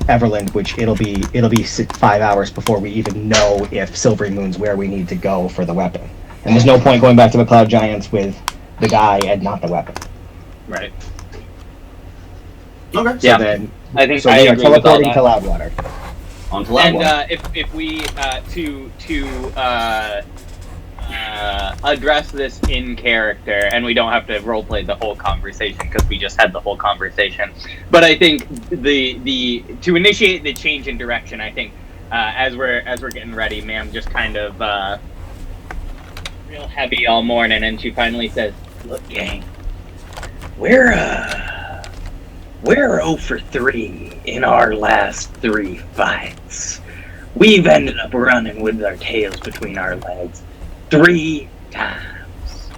[SPEAKER 5] Everland, which it'll be 5 hours before we even know if Silvery Moon's where we need to go for the weapon. And there's no point going back to the Cloud Giants with the guy and not the weapon.
[SPEAKER 8] Right.
[SPEAKER 7] Okay.
[SPEAKER 5] So then,
[SPEAKER 8] I think
[SPEAKER 5] so
[SPEAKER 8] I
[SPEAKER 5] they are
[SPEAKER 8] agree with all
[SPEAKER 5] teleporting to
[SPEAKER 8] that.
[SPEAKER 5] Loudwater.
[SPEAKER 7] On to Loudwater.
[SPEAKER 8] And if we address this in character, and we don't have to roleplay the whole conversation because we just had the whole conversation. But I think the to initiate the change in direction, I think as we're getting ready, ma'am just kind of real heavy all morning, and she finally says,
[SPEAKER 2] Look, gang, we're 0 for 3 in our last 3 fights. We've ended up running with our tails between our legs 3 times.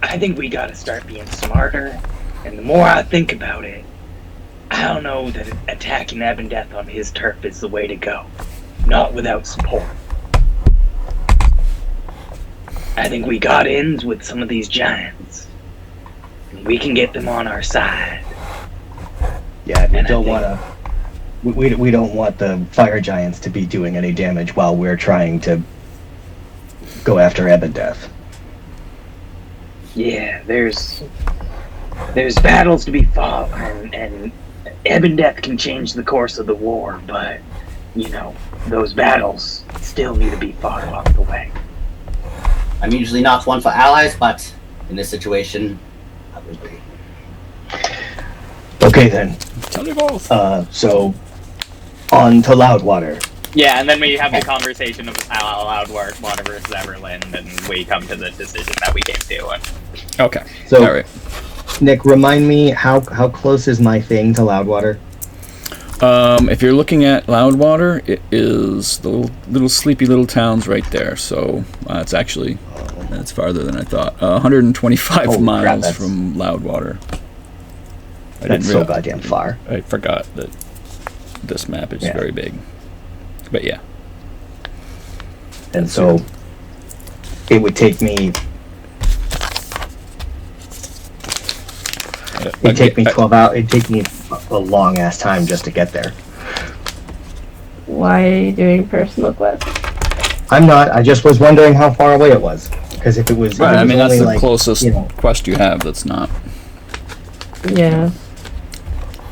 [SPEAKER 2] I think we gotta start being smarter, and the more I think about it, I don't know that attacking Ebondeath on his turf is the way to go. Not without support. I think we got ins with some of these giants. And we can get them on our side.
[SPEAKER 5] Yeah, we
[SPEAKER 2] And I
[SPEAKER 5] don't
[SPEAKER 2] think-
[SPEAKER 5] want to. We don't want the fire giants to be doing any damage while we're trying to go after Ebondeath.
[SPEAKER 2] Yeah, there's battles to be fought, and Ebondeath can change the course of the war, but those battles still need to be fought along the way.
[SPEAKER 7] I'm usually not one for allies, but in this situation, I would agree.
[SPEAKER 5] Okay then.
[SPEAKER 1] Tell me both.
[SPEAKER 5] So on to Loudwater.
[SPEAKER 8] yeah, and then we have the conversation of Loudwater versus Everland, and we come to the decision that we came to.
[SPEAKER 1] Okay.
[SPEAKER 5] So
[SPEAKER 1] All right.
[SPEAKER 5] Nick, remind me how close is my thing to Loudwater?
[SPEAKER 1] If you're looking at Loudwater, it is the little sleepy little towns right there. So it's actually that's farther than I thought. 125
[SPEAKER 5] Oh,
[SPEAKER 1] miles
[SPEAKER 5] crap, that's-
[SPEAKER 1] from Loudwater.
[SPEAKER 5] That's so goddamn far.
[SPEAKER 1] I forgot that this map is
[SPEAKER 5] Yeah.
[SPEAKER 1] very big. But yeah.
[SPEAKER 5] And so it would take me It'd take me 12 hours. It'd take me a long ass time just to get there.
[SPEAKER 4] Why are you doing personal quests?
[SPEAKER 5] I'm not. I just was wondering how far away it was. Because if it was,
[SPEAKER 1] Right, I mean, that's
[SPEAKER 5] only
[SPEAKER 1] the closest quest you have that's not.
[SPEAKER 4] Yeah.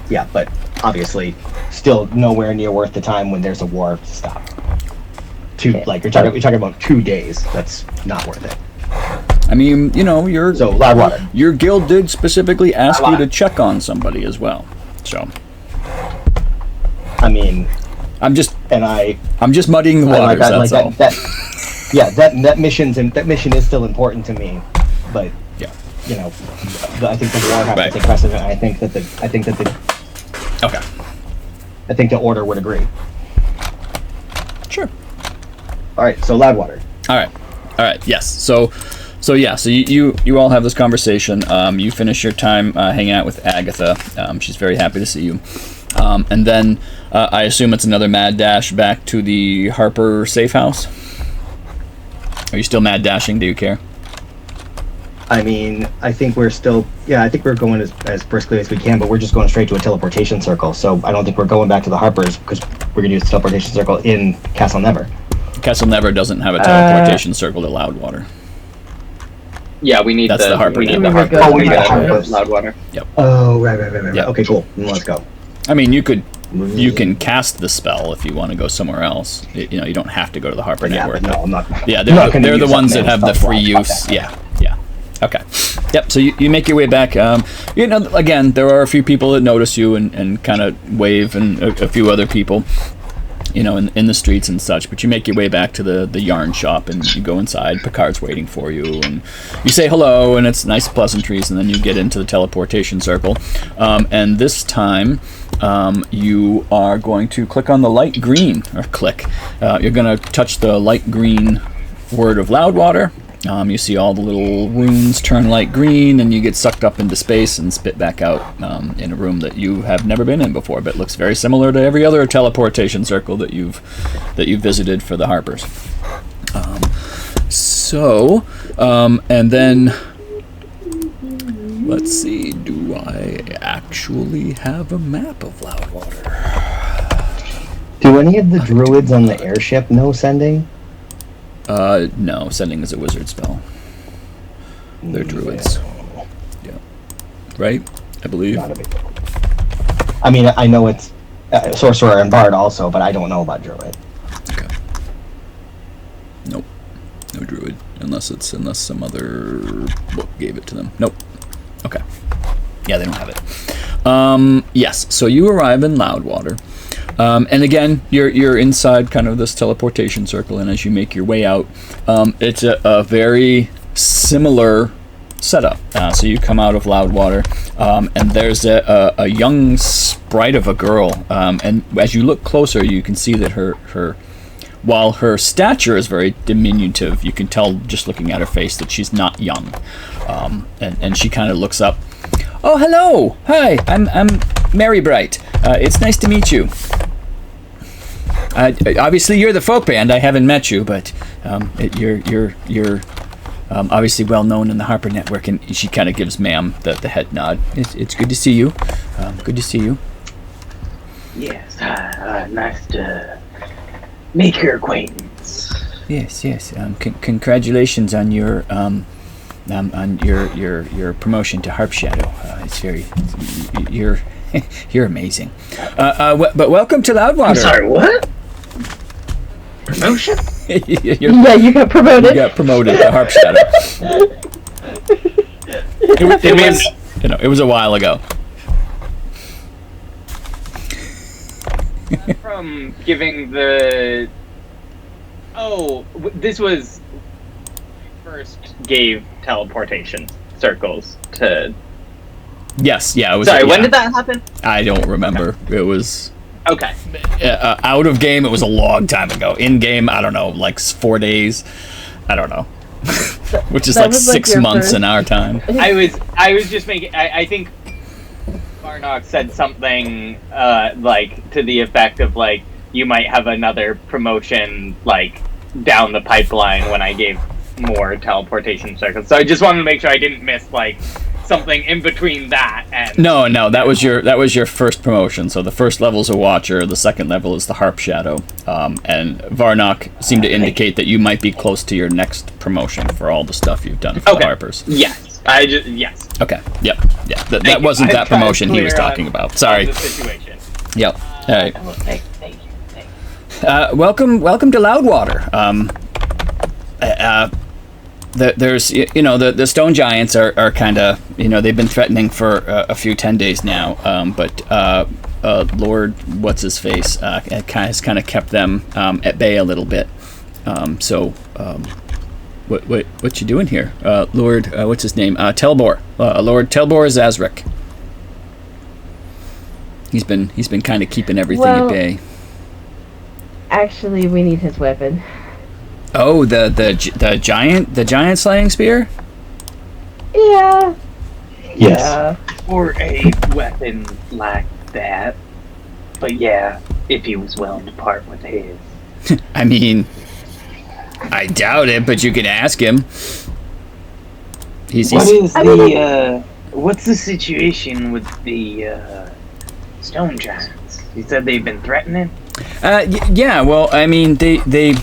[SPEAKER 5] Yeah, but obviously, still nowhere near worth the time when there's a war to stop. Like you're talking about 2 days. That's not worth it.
[SPEAKER 1] I mean,
[SPEAKER 5] So Loudwater.
[SPEAKER 1] Your guild did specifically ask you to check on somebody as well. So.
[SPEAKER 5] I mean,
[SPEAKER 1] I'm just
[SPEAKER 5] I'm
[SPEAKER 1] muddying the waters. That's all.
[SPEAKER 5] That mission is still important to me, but
[SPEAKER 1] yeah,
[SPEAKER 5] I think the war has to take precedent. I think that the order would agree.
[SPEAKER 1] Sure.
[SPEAKER 5] All right, so Loudwater.
[SPEAKER 1] All right. Yes. So you all have this conversation. You finish your time hanging out with Agatha. She's very happy to see you. And then I assume it's another mad dash back to the Harper safe house. Are you still mad dashing? Do you care?
[SPEAKER 5] I mean, I think we're still... Yeah, I think we're going as briskly as we can, but we're just going straight to a teleportation circle, so I don't think we're going back to the Harpers, because we're going to use the teleportation circle in Castle Never.
[SPEAKER 1] Castle Never doesn't have a teleportation circle to Loudwater.
[SPEAKER 8] Yeah, we need
[SPEAKER 1] the Harper.
[SPEAKER 8] We need
[SPEAKER 1] now.
[SPEAKER 8] the Harper.
[SPEAKER 5] Oh, we need the Harper.
[SPEAKER 8] Loudwater.
[SPEAKER 1] Yep.
[SPEAKER 5] Oh, right.
[SPEAKER 1] Yep.
[SPEAKER 5] Okay, cool. Then let's go.
[SPEAKER 1] I mean, you can cast the spell if you want to go somewhere else. You don't have to go to the Harper network.
[SPEAKER 5] But no, I'm not.
[SPEAKER 1] Yeah, they're the ones that have the free use. Yeah. Okay. Yep. So you make your way back. Again, there are a few people that notice you and kind of wave, and a few other people, in the streets and such. But you make your way back to the yarn shop, and you go inside. Picard's waiting for you, and you say hello, and it's nice pleasantries, and then you get into the teleportation circle. And this time, you are going to click on the light green, or click. You're going to touch the light green word of Loudwater. You see all the little runes turn light green, and you get sucked up into space and spit back out in a room that you have never been in before, but looks very similar to every other teleportation circle that you've visited for the Harpers. And then let's see. Do I actually have a map of Loudwater?
[SPEAKER 5] Do any of the druids on the airship know sending?
[SPEAKER 1] No, sending is a wizard spell. They're druids. Yeah. Right? I believe.
[SPEAKER 5] Not a big deal. I mean, I know it's sorcerer and bard also, but I don't know about druid.
[SPEAKER 1] Okay. Nope. No druid. Unless some other book gave it to them. Nope. Okay. Yeah, they don't have it. Yes, so you arrive in Loudwater. And again, you're inside kind of this teleportation circle, and as you make your way out, it's a very similar setup. So you come out of Loudwater, and there's a young sprite of a girl, and as you look closer, you can see that while her stature is very diminutive, you can tell just looking at her face that she's not young. And she kind of looks up. Oh, hello! Hi, I'm Mary Bright. It's nice to meet you. Obviously, you're the folk band. I haven't met you, but you're obviously well known in the Harper network. And she kind of gives Ma'am the head nod. It's good to see you. Good to see you.
[SPEAKER 2] Yes, nice to make your acquaintance.
[SPEAKER 1] Yes. Congratulations on your your promotion to Harp Shadow. You're amazing. But welcome to Loudwater.
[SPEAKER 2] I'm sorry, what? Promotion?
[SPEAKER 4] You got promoted.
[SPEAKER 1] You got promoted to Harp Shadow. It was a while ago.
[SPEAKER 8] From giving the... this was... First gave teleportation circles to...
[SPEAKER 1] Yes, yeah. It was,
[SPEAKER 8] sorry, when did that happen?
[SPEAKER 1] I don't remember. It was...
[SPEAKER 8] Okay.
[SPEAKER 1] Out of game, it was a long time ago. In game, I don't know, like 4 days. I don't know. Which is like 6 months in our time.
[SPEAKER 8] I was just making... I think Barnock said something like to the effect of like, you might have another promotion like down the pipeline when I gave more teleportation circles. So I just wanted to make sure I didn't miss like something in between that and.
[SPEAKER 1] No, that was your first promotion. So the first level is a Watcher, the second level is the Harp Shadow, and Varnock seemed to indicate that you might be close to your next promotion for all the stuff you've done for the Harpers.
[SPEAKER 8] Yes. Yes.
[SPEAKER 1] Okay. Yep. Yeah. That wasn't that promotion he was talking about. Sorry.
[SPEAKER 8] The situation.
[SPEAKER 1] Yep. All right.
[SPEAKER 2] Oh, thank you.
[SPEAKER 1] Welcome to Loudwater. There's the stone giants are kind of they've been threatening for a few 10 days now. But Lord what's his face has kind of kept them at bay a little bit. What you doing here, Lord? What's his name? Telbor. Lord Telbor Zazrik. He's been kind of keeping everything at bay.
[SPEAKER 4] Actually, we need his weapon.
[SPEAKER 1] Oh, the giant slaying spear?
[SPEAKER 4] Yeah.
[SPEAKER 5] Yes.
[SPEAKER 2] Or a weapon like that. But yeah, if he was willing to part with his.
[SPEAKER 1] I mean, I doubt it, but you can ask him.
[SPEAKER 2] What's the situation with the stone giants? You said they've been threatening?
[SPEAKER 1] Yeah, well, I mean, they've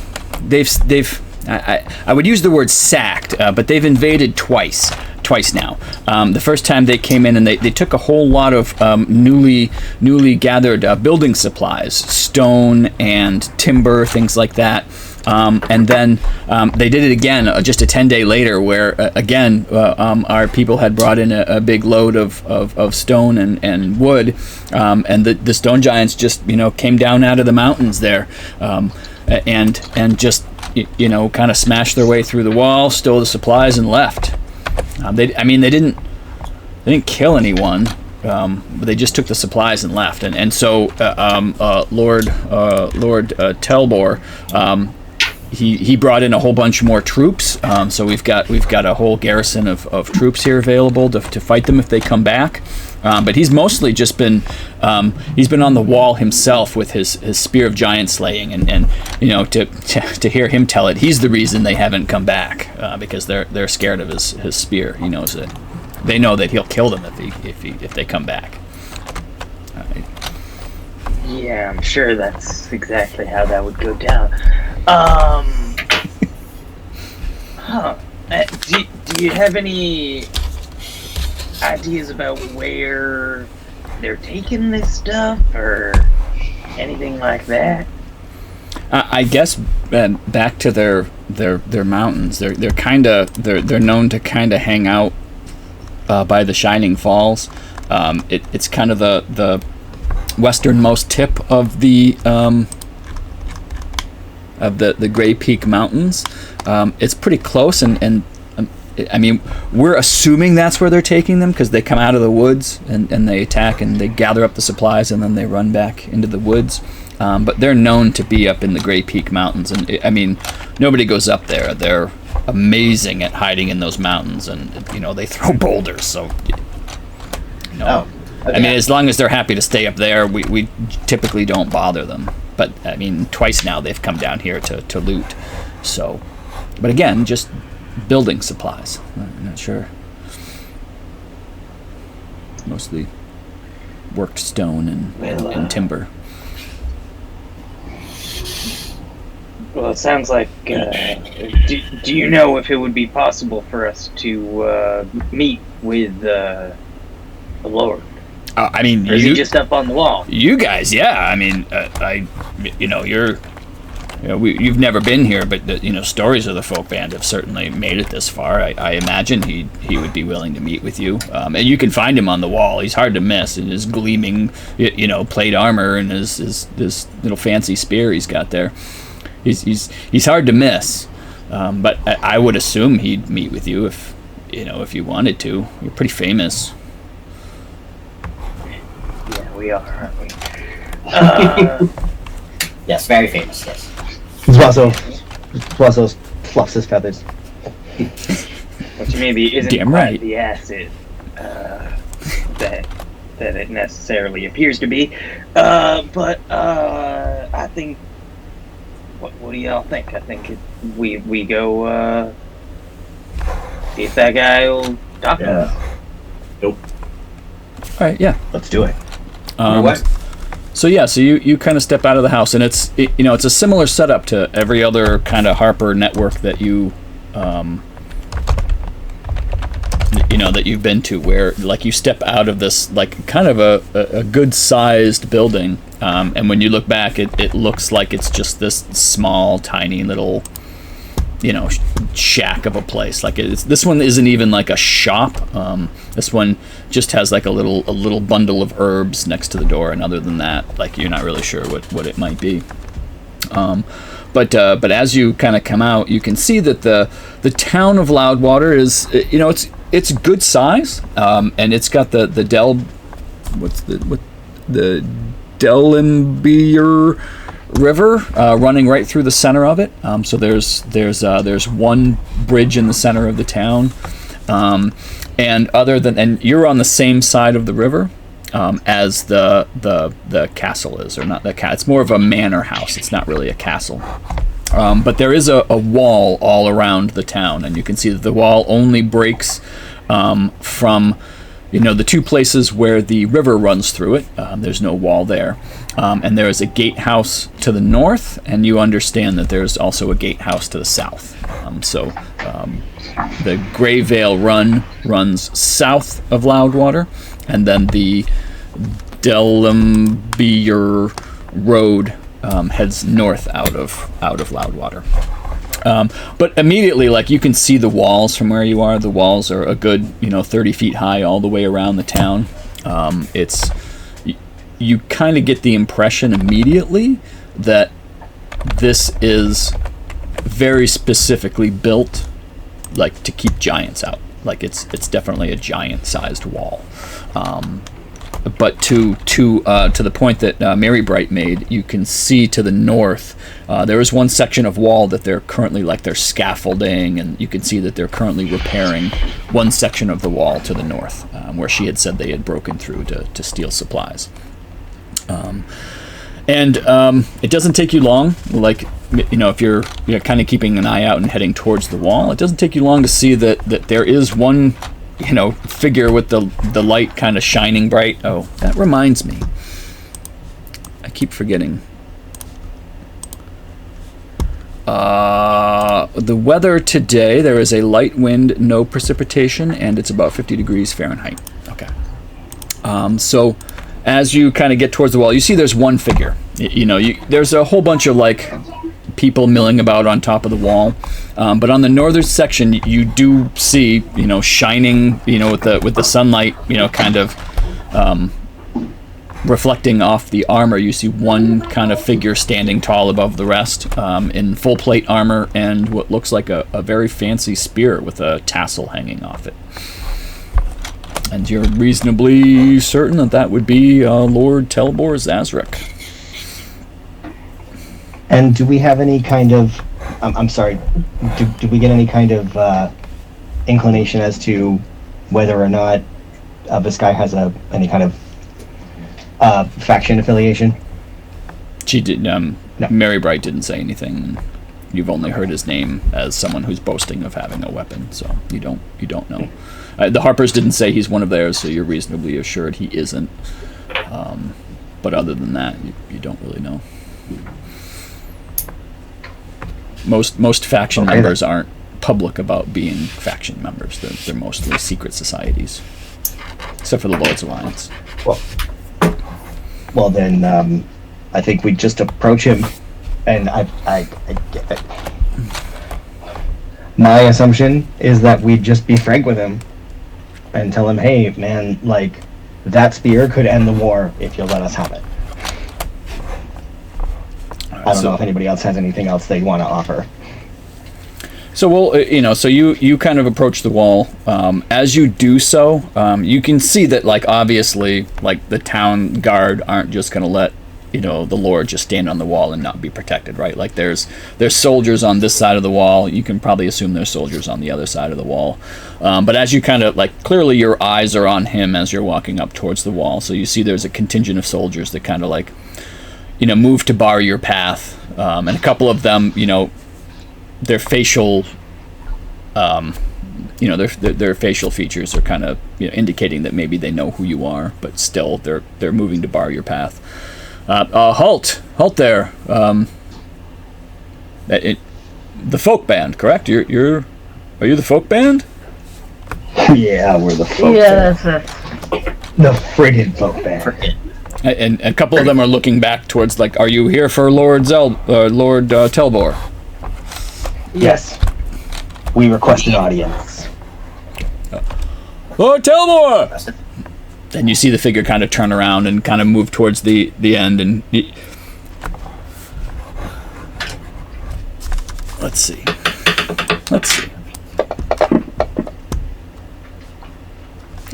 [SPEAKER 1] I would use the word sacked, but they've invaded twice now. The first time they came in and they took a whole lot of newly gathered building supplies, stone and timber, things like that. And then they did it again just a 10-day later, where again our people had brought in a big load of stone and wood, and the stone giants just came down out of the mountains there, and just kind of smashed their way through the wall, stole the supplies, and left. They didn't kill anyone. But they just took the supplies and left, and so Lord Telbor. He brought in a whole bunch more troops, so we've got a whole garrison of troops here available to fight them if they come back. But he's mostly just been he's been on the wall himself with his spear of giant slaying, and to hear him tell it, he's the reason they haven't come back, because they're scared of his spear. He knows that they know that he'll kill them if they come back.
[SPEAKER 2] Yeah, I'm sure that's exactly how that would go down. Do you have any ideas about where they're taking this stuff or anything like that?
[SPEAKER 1] I guess back to their mountains. They're known to kind of hang out by the Shining Falls. It's kind of the westernmost tip of the Grey Peak Mountains. It's pretty close, and I mean, we're assuming that's where they're taking them, because they come out of the woods and they attack and they gather up the supplies and then they run back into the woods. But they're known to be up in the Grey Peak Mountains, and I mean, nobody goes up there. They're amazing at hiding in those mountains, and they throw boulders. So,
[SPEAKER 3] Okay.
[SPEAKER 1] I mean, as long as they're happy to stay up there, we typically don't bother them. But I mean, twice now they've come down here to loot. So, but again, just building supplies. I'm not sure. Mostly worked stone and timber.
[SPEAKER 2] Well, it sounds like. Do you know if it would be possible for us to meet with the Lord?
[SPEAKER 1] I mean,
[SPEAKER 2] or is he just up on the wall?
[SPEAKER 1] You guys, yeah. I mean, you've never been here, but stories of the folk band have certainly made it this far. I imagine he would be willing to meet with you, and you can find him on the wall. He's hard to miss in his gleaming, plate armor and his little fancy spear he's got there. He's hard to miss, but I would assume he'd meet with you if you wanted to. You're pretty famous.
[SPEAKER 2] Yeah, we are, aren't we?
[SPEAKER 3] Yes, very famous. Yes.
[SPEAKER 5] Dwazo fluffs his feathers.
[SPEAKER 2] Which maybe isn't
[SPEAKER 1] Damn
[SPEAKER 2] quite
[SPEAKER 1] right.
[SPEAKER 2] the acid that it necessarily appears to be. But I think. What do y'all think? I think we go see if that guy will talk to us.
[SPEAKER 7] Nope.
[SPEAKER 1] All right, yeah.
[SPEAKER 5] Let's do it.
[SPEAKER 7] What?
[SPEAKER 1] So you kind of step out of the house, and it's a similar setup to every other kind of Harper network that that you've been to, where like you step out of this like kind of a good sized building, and when you look back, it looks like it's just this small, tiny little shack of a place. Like this one isn't even like a shop. This one just has like a little bundle of herbs next to the door, and other than that, like you're not really sure what it might be. But as you kind of come out, you can see that the town of Loudwater is it's good size, and it's got the Delimbeer River running right through the center of it. So there's one bridge in the center of the town, and you're on the same side of the river as the castle is, or not the castle. It's more of a manor house. It's not really a castle. But there is a wall all around the town, and you can see that the wall only breaks from the two places where the river runs through it. There's no wall there. And there is a gatehouse to the north, and you understand that there's also a gatehouse to the south. The Grey Vale Run runs south of Loudwater, and then the Delimbeer Road heads north out of Loudwater. But immediately, like, you can see the walls from where you are. The walls are a good 30 feet high all the way around the town. You kind of get the impression immediately that this is very specifically built like to keep giants out. Like it's definitely a giant-sized wall. But to the point that Mary Bright made, you can see to the north there is one section of wall that they're currently they're scaffolding, and you can see that they're currently repairing one section of the wall to the north, where she had said they had broken through to steal supplies. It doesn't take you long, like if you're kind of keeping an eye out and heading towards the wall, it doesn't take you long to see that there is one figure with the light kind of shining bright. Oh, that reminds me. I keep forgetting. The weather today, there is a light wind, no precipitation, and it's about 50 degrees Fahrenheit. Okay. So as you kind of get towards the wall, you see there's one figure. There's a whole bunch of like people milling about on top of the wall, but on the northern section you do see shining with the sunlight kind of reflecting off the armor. You see one kind of figure standing tall above the rest, in full plate armor and what looks like a very fancy spear with a tassel hanging off it. And you're reasonably certain that would be Lord Telbor Zazrek.
[SPEAKER 5] And do we have any kind of... I'm sorry, do we get any kind of inclination as to whether or not this guy has any kind of faction affiliation?
[SPEAKER 1] She did.
[SPEAKER 5] No.
[SPEAKER 1] Mary Bright didn't say anything. You've only heard his name as someone who's boasting of having a weapon, so you don't know. The Harpers didn't say he's one of theirs, so you're reasonably assured he isn't. But other than that, you don't really know. Most faction members aren't public about being faction members. They're mostly secret societies, except for the Lord's Alliance.
[SPEAKER 5] Well, then I think we just approach him, and I get it. My assumption is that we'd just be frank with him and tell him, hey, man, like, that spear could end the war if you'll let us have it. I don't know if anybody else has anything else they'd want to offer.
[SPEAKER 1] So we'll, so you kind of approach the wall. As you do so, you can see that, like, obviously, like, the town guard aren't just going to let, the Lord just stand on the wall and not be protected, right? Like, there's soldiers on this side of the wall. You can probably assume there's soldiers on the other side of the wall. But as you kind of, like, clearly your eyes are on him as you're walking up towards the wall. So you see there's a contingent of soldiers that kind of, like, move to bar your path. And a couple of them, their facial their facial features are kind of indicating that maybe they know who you are, but still they're moving to bar your path. Halt there. The folk band, correct? Are you the folk band?
[SPEAKER 5] Yeah, we're the folk
[SPEAKER 4] Yeah,
[SPEAKER 5] band.
[SPEAKER 4] that's it.
[SPEAKER 5] The friggin' folk band.
[SPEAKER 1] And a couple of them are looking back towards, like, are you here for Lord Telbor?
[SPEAKER 5] Yes. We request an audience.
[SPEAKER 1] Lord Telbor! Then you see the figure kind of turn around and kind of move towards the end, and let's see.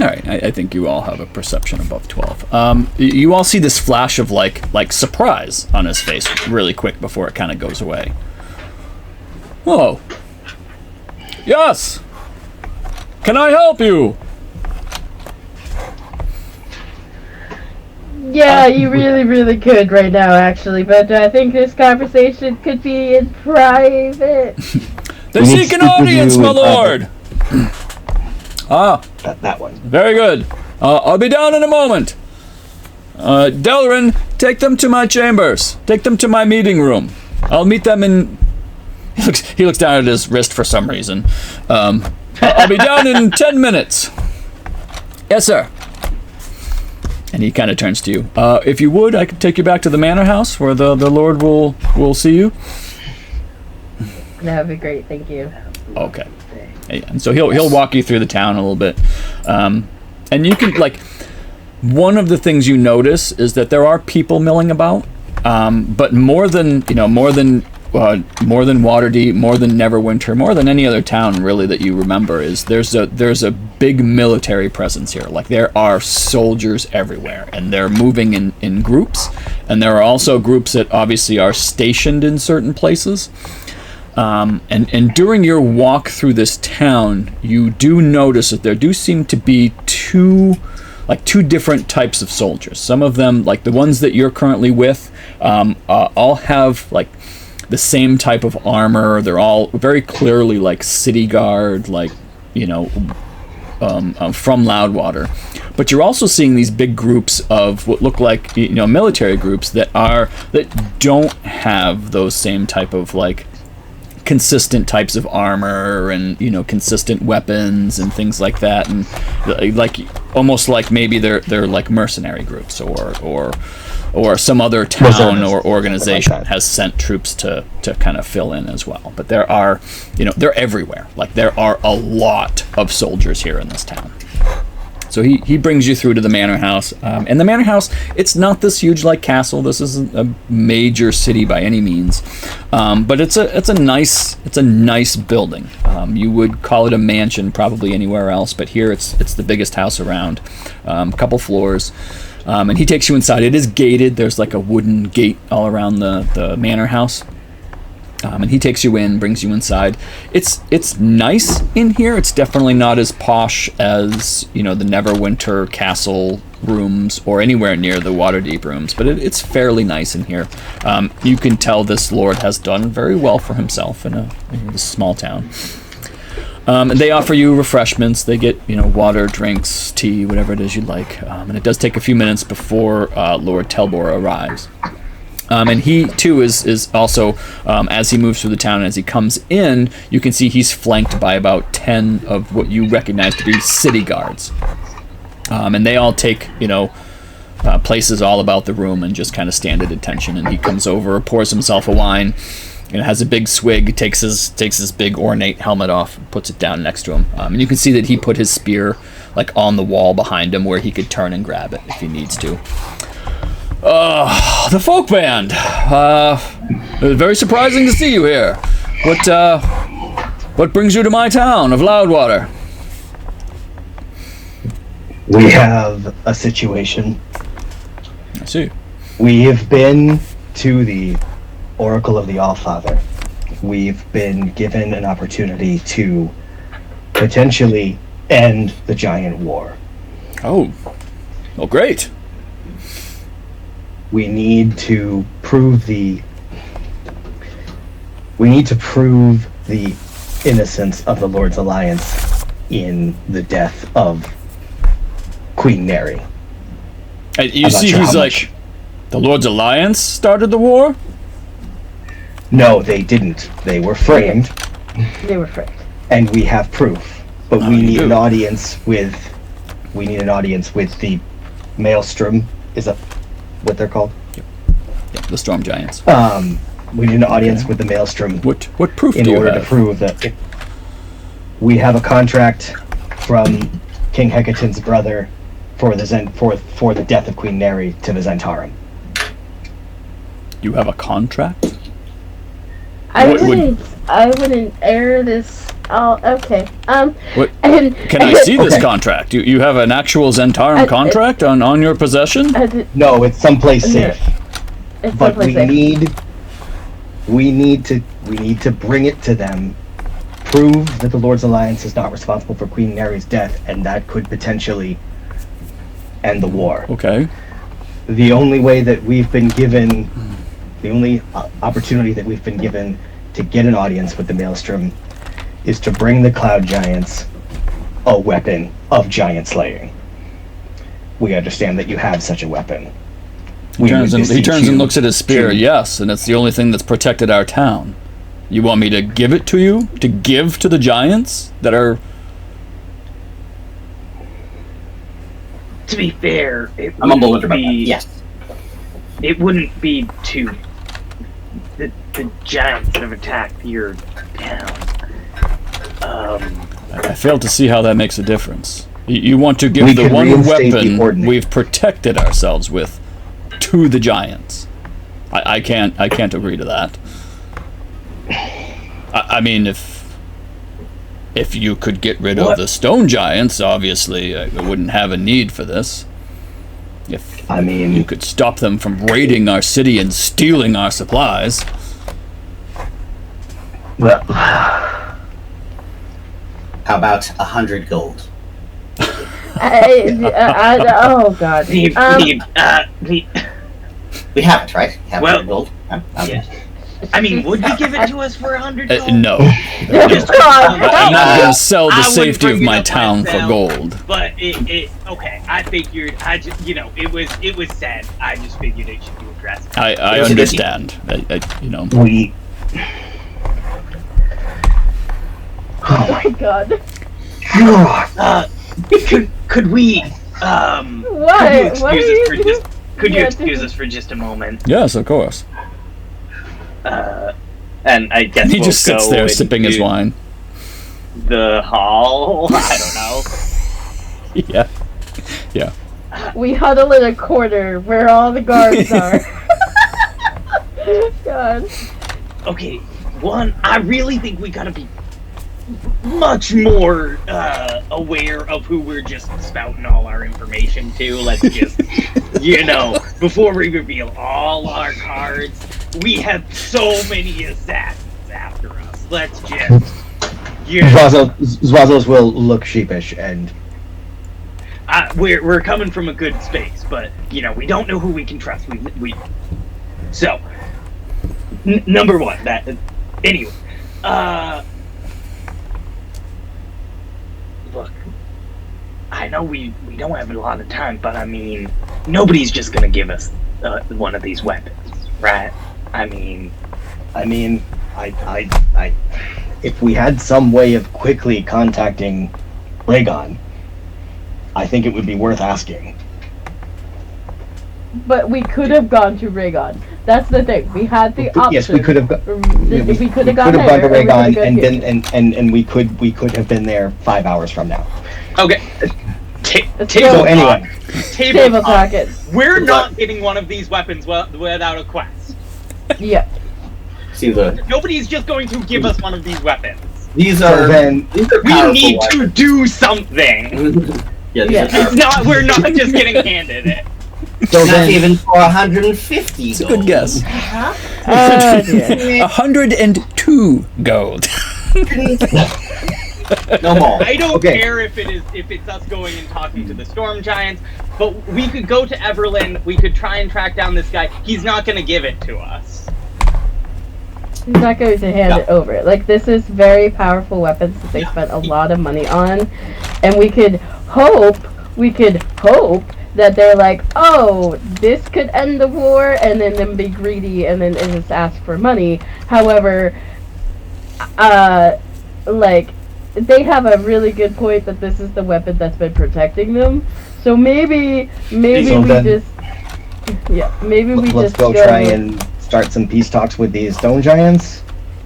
[SPEAKER 1] All right, I think you all have a perception above 12. You all see this flash of like surprise on his face really quick before it kind of goes away. Whoa. Yes. Can I help you?
[SPEAKER 4] Yeah, you really could right now, actually, but I think this conversation could be in private.
[SPEAKER 1] They seek an audience, my lord.
[SPEAKER 5] That one.
[SPEAKER 1] Very good. I'll be down in a moment. Delrin, take them to my chambers. Take them to my meeting room. I'll meet them in... He looks down at his wrist for some reason. I'll be down in 10 minutes. Yes, sir. And he kind of turns to you. If you would, I could take you back to the manor house where the Lord will see you.
[SPEAKER 4] That would be great, thank you.
[SPEAKER 1] Okay. And so he'll walk you through the town a little bit, and you can one of the things you notice is that there are people milling about, but more than Waterdeep, more than Neverwinter, more than any other town really that you remember, is there's a big military presence here. Like, there are soldiers everywhere, and they're moving in groups, and there are also groups that obviously are stationed in certain places. And during your walk through this town, you do notice that there do seem to be two different types of soldiers. Some of them, like the ones that you're currently with, all have the same type of armor. They're all very clearly city guard, from Loudwater. But you're also seeing these big groups of what look like military groups that don't have those same type of consistent types of armor and consistent weapons and things like that, and almost like maybe they're mercenary groups or some other town or organization has sent troops to kind of fill in as well. But there are they're everywhere. There are a lot of soldiers here in this town. So he brings you through to the manor house, and the manor house, it's not this huge castle. This isn't a major city by any means, but it's a nice building. You would call it a mansion probably anywhere else, but here it's the biggest house around. A couple floors, and he takes you inside. It is gated. There's a wooden gate all around the manor house. And he takes you in, brings you inside. It's nice in here. It's definitely not as posh as the Neverwinter castle rooms or anywhere near the Waterdeep rooms, but it's fairly nice in here. You can tell this lord has done very well for himself in this small town. And they offer you refreshments. They get water, drinks, tea, whatever it is you'd like. And it does take a few minutes before Lord Telbor arrives. And he too is also, as he moves through the town, as he comes in, you can see he's flanked by about 10 of what you recognize to be city guards. And they all take, places all about the room and just kind of stand at attention. And he comes over, pours himself a wine, has a big swig, takes his big ornate helmet off, and puts it down next to him. And you can see that he put his spear on the wall behind him where he could turn and grab it if he needs to. The folk band. Very surprising to see you here. What brings you to my town of Loudwater?
[SPEAKER 5] We have a situation.
[SPEAKER 1] I see.
[SPEAKER 5] We have been to the Oracle of the Allfather. We've been given an opportunity to potentially end the giant war.
[SPEAKER 1] Oh. Well, great.
[SPEAKER 5] We need to prove the innocence of the Lord's Alliance in the death of Queen Neri.
[SPEAKER 1] And you
[SPEAKER 5] I'm not
[SPEAKER 1] see,
[SPEAKER 5] sure
[SPEAKER 1] he's
[SPEAKER 5] how
[SPEAKER 1] like,
[SPEAKER 5] much.
[SPEAKER 1] the Lord's Alliance started the war?
[SPEAKER 5] No, they didn't. They were framed,
[SPEAKER 4] They were framed.
[SPEAKER 5] and we have proof. But
[SPEAKER 1] Oh,
[SPEAKER 5] we
[SPEAKER 1] you
[SPEAKER 5] need
[SPEAKER 1] do?
[SPEAKER 5] an audience with. We need an audience with the Maelstrom. Is that what they're called?
[SPEAKER 1] Yeah, the Storm Giants.
[SPEAKER 5] We need an audience with the Maelstrom
[SPEAKER 1] What proof
[SPEAKER 5] in
[SPEAKER 1] do you
[SPEAKER 5] order to
[SPEAKER 1] have?
[SPEAKER 5] prove that we have a contract from King Hecaton's brother for the for the death of Queen Neri to the Zentarum.
[SPEAKER 1] You have a contract?
[SPEAKER 4] I
[SPEAKER 1] What would-
[SPEAKER 4] wouldn't air this. Oh, okay.
[SPEAKER 1] What?
[SPEAKER 4] And
[SPEAKER 1] Can I see this
[SPEAKER 5] Okay.
[SPEAKER 1] contract? You have an actual Zentarum contract on your possession?
[SPEAKER 5] No, it's someplace
[SPEAKER 4] Yeah.
[SPEAKER 5] safe.
[SPEAKER 4] It's
[SPEAKER 5] But
[SPEAKER 4] someplace
[SPEAKER 5] we need to bring it to them, prove that the Lord's Alliance is not responsible for Queen Neri's death, and that could potentially end the war.
[SPEAKER 1] Okay.
[SPEAKER 5] The only way that we've been given, the only opportunity that we've been given to get an audience with the Maelstrom is to bring the Cloud Giants a weapon of giant slaying. We understand that you have such a weapon.
[SPEAKER 1] He turns
[SPEAKER 5] beseech
[SPEAKER 1] and
[SPEAKER 5] you
[SPEAKER 1] looks at his spear.
[SPEAKER 5] to-
[SPEAKER 1] Yes, and it's the only thing that's protected our town. You want me to give it to you? To give to the giants that are...
[SPEAKER 2] To be fair, it
[SPEAKER 3] I'm on board
[SPEAKER 2] wouldn't
[SPEAKER 3] with your
[SPEAKER 2] be.
[SPEAKER 3] Yes.
[SPEAKER 2] It wouldn't be to the giants that have attacked your town.
[SPEAKER 1] I fail to see how that makes a difference. You want to give
[SPEAKER 5] We
[SPEAKER 1] the
[SPEAKER 5] could
[SPEAKER 1] one
[SPEAKER 5] reinstate the
[SPEAKER 1] weapon
[SPEAKER 5] ordinance.
[SPEAKER 1] we've protected ourselves with to the giants. I can't agree to that. I mean, if you could get rid of
[SPEAKER 2] What?
[SPEAKER 1] the stone giants, obviously I wouldn't have a need for this. If
[SPEAKER 5] I mean,
[SPEAKER 1] you could stop them from raiding our city and stealing our supplies.
[SPEAKER 5] well,
[SPEAKER 3] How about 100 gold?
[SPEAKER 4] Oh god.
[SPEAKER 3] We haven't, right? Have
[SPEAKER 2] Well,
[SPEAKER 3] 100 gold.
[SPEAKER 2] yeah. I mean, would you give it to us for 100 gold?
[SPEAKER 1] No.
[SPEAKER 2] Just-
[SPEAKER 1] I'm not going to sell the
[SPEAKER 2] I wouldn't
[SPEAKER 1] safety of
[SPEAKER 2] bring it
[SPEAKER 1] my
[SPEAKER 2] up
[SPEAKER 1] town for
[SPEAKER 2] myself.
[SPEAKER 1] gold.
[SPEAKER 2] But it okay. I figured. I just it was said. I just figured it should be addressed.
[SPEAKER 1] I
[SPEAKER 3] was a good
[SPEAKER 1] understand.
[SPEAKER 5] we.
[SPEAKER 4] Oh my god.
[SPEAKER 2] Could we
[SPEAKER 4] What? What are you
[SPEAKER 2] could you
[SPEAKER 4] Yeah,
[SPEAKER 2] excuse
[SPEAKER 4] this
[SPEAKER 2] us for just a moment?
[SPEAKER 1] Yes, of course.
[SPEAKER 2] And I guess
[SPEAKER 1] He
[SPEAKER 2] we'll
[SPEAKER 1] just sits
[SPEAKER 2] go
[SPEAKER 1] there sipping his
[SPEAKER 2] into
[SPEAKER 1] wine.
[SPEAKER 2] The hall. I don't know.
[SPEAKER 1] Yeah.
[SPEAKER 4] We huddle in a corner where all the guards are. God.
[SPEAKER 2] Okay, one, I really think we gotta be much more aware of who we're just spouting all our information to. Let's just, before we reveal all our cards, we have so many assassins after us. Let's just,
[SPEAKER 5] Zwazos will look sheepish and.
[SPEAKER 2] we're coming from a good space, but we don't know who we can trust. So number one, anyway. Look, I know we don't have a lot of time, but I mean, nobody's just gonna give us one of these weapons, right? I mean,
[SPEAKER 5] if we had some way of quickly contacting Rhaegon, I think it would be worth asking.
[SPEAKER 4] But we could have gone to Rhaegon. That's the thing. We had the option.
[SPEAKER 5] Yes, we could have.
[SPEAKER 4] We could have gone
[SPEAKER 5] gone to
[SPEAKER 4] there.
[SPEAKER 5] Rhaegon and we could have been there 5 hours from now.
[SPEAKER 2] okay.
[SPEAKER 4] Let's
[SPEAKER 2] Table
[SPEAKER 4] go.
[SPEAKER 5] So anyway,
[SPEAKER 4] Table
[SPEAKER 2] talk.
[SPEAKER 4] talk it.
[SPEAKER 2] We're not getting one of these weapons without a quest.
[SPEAKER 4] Yeah.
[SPEAKER 3] See the
[SPEAKER 2] Nobody's just going to give us one of these weapons.
[SPEAKER 3] these
[SPEAKER 5] so
[SPEAKER 3] are
[SPEAKER 5] then
[SPEAKER 3] these are
[SPEAKER 2] We
[SPEAKER 3] powerful
[SPEAKER 2] need to
[SPEAKER 3] weapons.
[SPEAKER 2] do something.
[SPEAKER 3] Yeah, these
[SPEAKER 4] Yeah.
[SPEAKER 3] are powerful.
[SPEAKER 2] We're not just getting handed it.
[SPEAKER 5] so
[SPEAKER 3] Not
[SPEAKER 5] then
[SPEAKER 3] even for 150
[SPEAKER 1] It's a
[SPEAKER 3] gold.
[SPEAKER 1] good guess.
[SPEAKER 4] Dear.
[SPEAKER 1] 102 gold.
[SPEAKER 3] No more.
[SPEAKER 2] I don't
[SPEAKER 5] Okay.
[SPEAKER 2] care if it's us going and talking to the storm giants, but we could go to Everland. We could try and track down this guy. He's not going to give it to us.
[SPEAKER 4] He's not going to hand it over. Like, this is very powerful weapons that they spent a lot of money on, and we could hope that they're like, oh, this could end the war, and then them be greedy and then just ask for money. However, like, they have a really good point that this is the weapon that's been protecting them. So maybe
[SPEAKER 5] Let's go try and start some peace talks with these stone giants,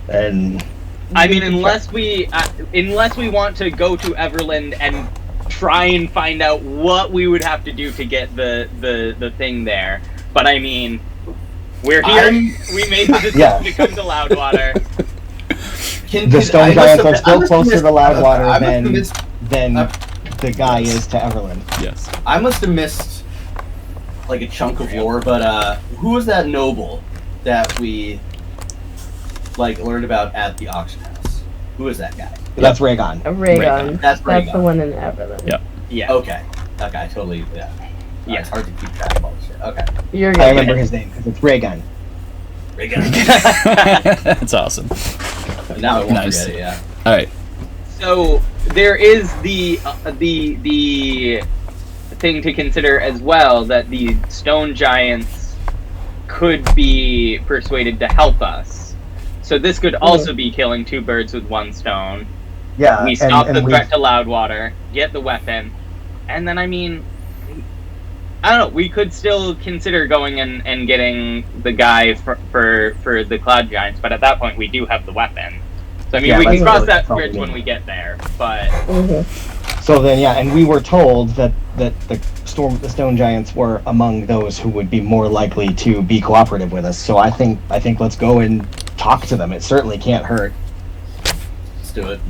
[SPEAKER 5] and
[SPEAKER 8] I mean, unless we want to go to Everland and try and find out what we would have to do to get the thing there. But I mean, we're here. We made the decision to come to Loudwater.
[SPEAKER 5] The stone giants are still closer to Loudwater than the guy is to Everland.
[SPEAKER 1] Yes.
[SPEAKER 7] I must have missed like a chunk of lore, but who was that noble that we like learned about at the auction house? Who is that guy?
[SPEAKER 5] That's Rhaegon.
[SPEAKER 4] Rhaegon.
[SPEAKER 7] That's Rhaegon.
[SPEAKER 4] That's the one in Everland.
[SPEAKER 1] Yep.
[SPEAKER 8] Yeah.
[SPEAKER 7] Okay. That guy totally. Yeah. Yeah. It's hard to keep track of all this shit. Okay.
[SPEAKER 4] You're
[SPEAKER 5] I
[SPEAKER 4] good.
[SPEAKER 5] remember his name because it's Rhaegon.
[SPEAKER 1] That's awesome.
[SPEAKER 7] Now I won't
[SPEAKER 1] Nice.
[SPEAKER 7] forget it. Yeah.
[SPEAKER 1] All right.
[SPEAKER 8] So there is the thing to consider as well, that the stone giants could be persuaded to help us. So this could also be killing two birds with one stone.
[SPEAKER 5] Yeah.
[SPEAKER 8] We stop the threat to Loudwater, get the weapon, and then I mean, I don't know. We could still consider going and getting the guy for the cloud giants, but at that point we do have the weapon. So I mean, we can cross that bridge when we get there. But
[SPEAKER 5] So then, and we were told that the stone giants were among those who would be more likely to be cooperative with us. So I think let's go and talk to them. It certainly can't hurt.
[SPEAKER 7] Let's do it.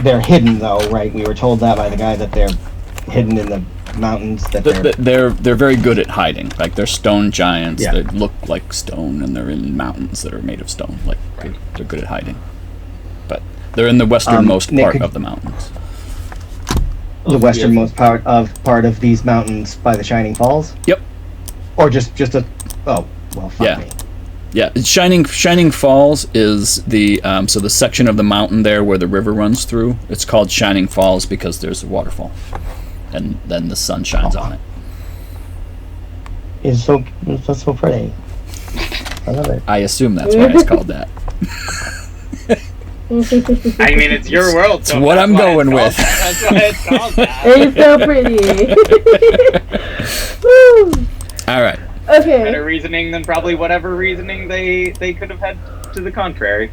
[SPEAKER 5] They're hidden, though, right? We were told that by the guy that they're hidden in the mountains. That
[SPEAKER 1] They're very good at hiding. Like, they're stone giants.
[SPEAKER 5] Yeah.
[SPEAKER 1] They look like stone, and they're in mountains that are made of stone. Like, they're good at hiding. But they're in the westernmost
[SPEAKER 5] Nick,
[SPEAKER 1] part of the mountains.
[SPEAKER 5] the westernmost part of these mountains by the Shining Falls.
[SPEAKER 1] Yep.
[SPEAKER 5] Or just a. Oh well, fuck me.
[SPEAKER 1] Yeah, Shining Falls is the so the section of the mountain there where the river runs through. It's called Shining Falls because there's a waterfall, and then the sun shines on it.
[SPEAKER 5] It's so pretty. I love it.
[SPEAKER 1] I assume that's why it's called that.
[SPEAKER 8] I mean, it's your world.
[SPEAKER 1] It's what I'm going with.
[SPEAKER 8] That's why it's called that.
[SPEAKER 4] It's so pretty. Woo.
[SPEAKER 1] All right.
[SPEAKER 4] Okay.
[SPEAKER 8] Better reasoning than probably whatever reasoning they could have had to the contrary.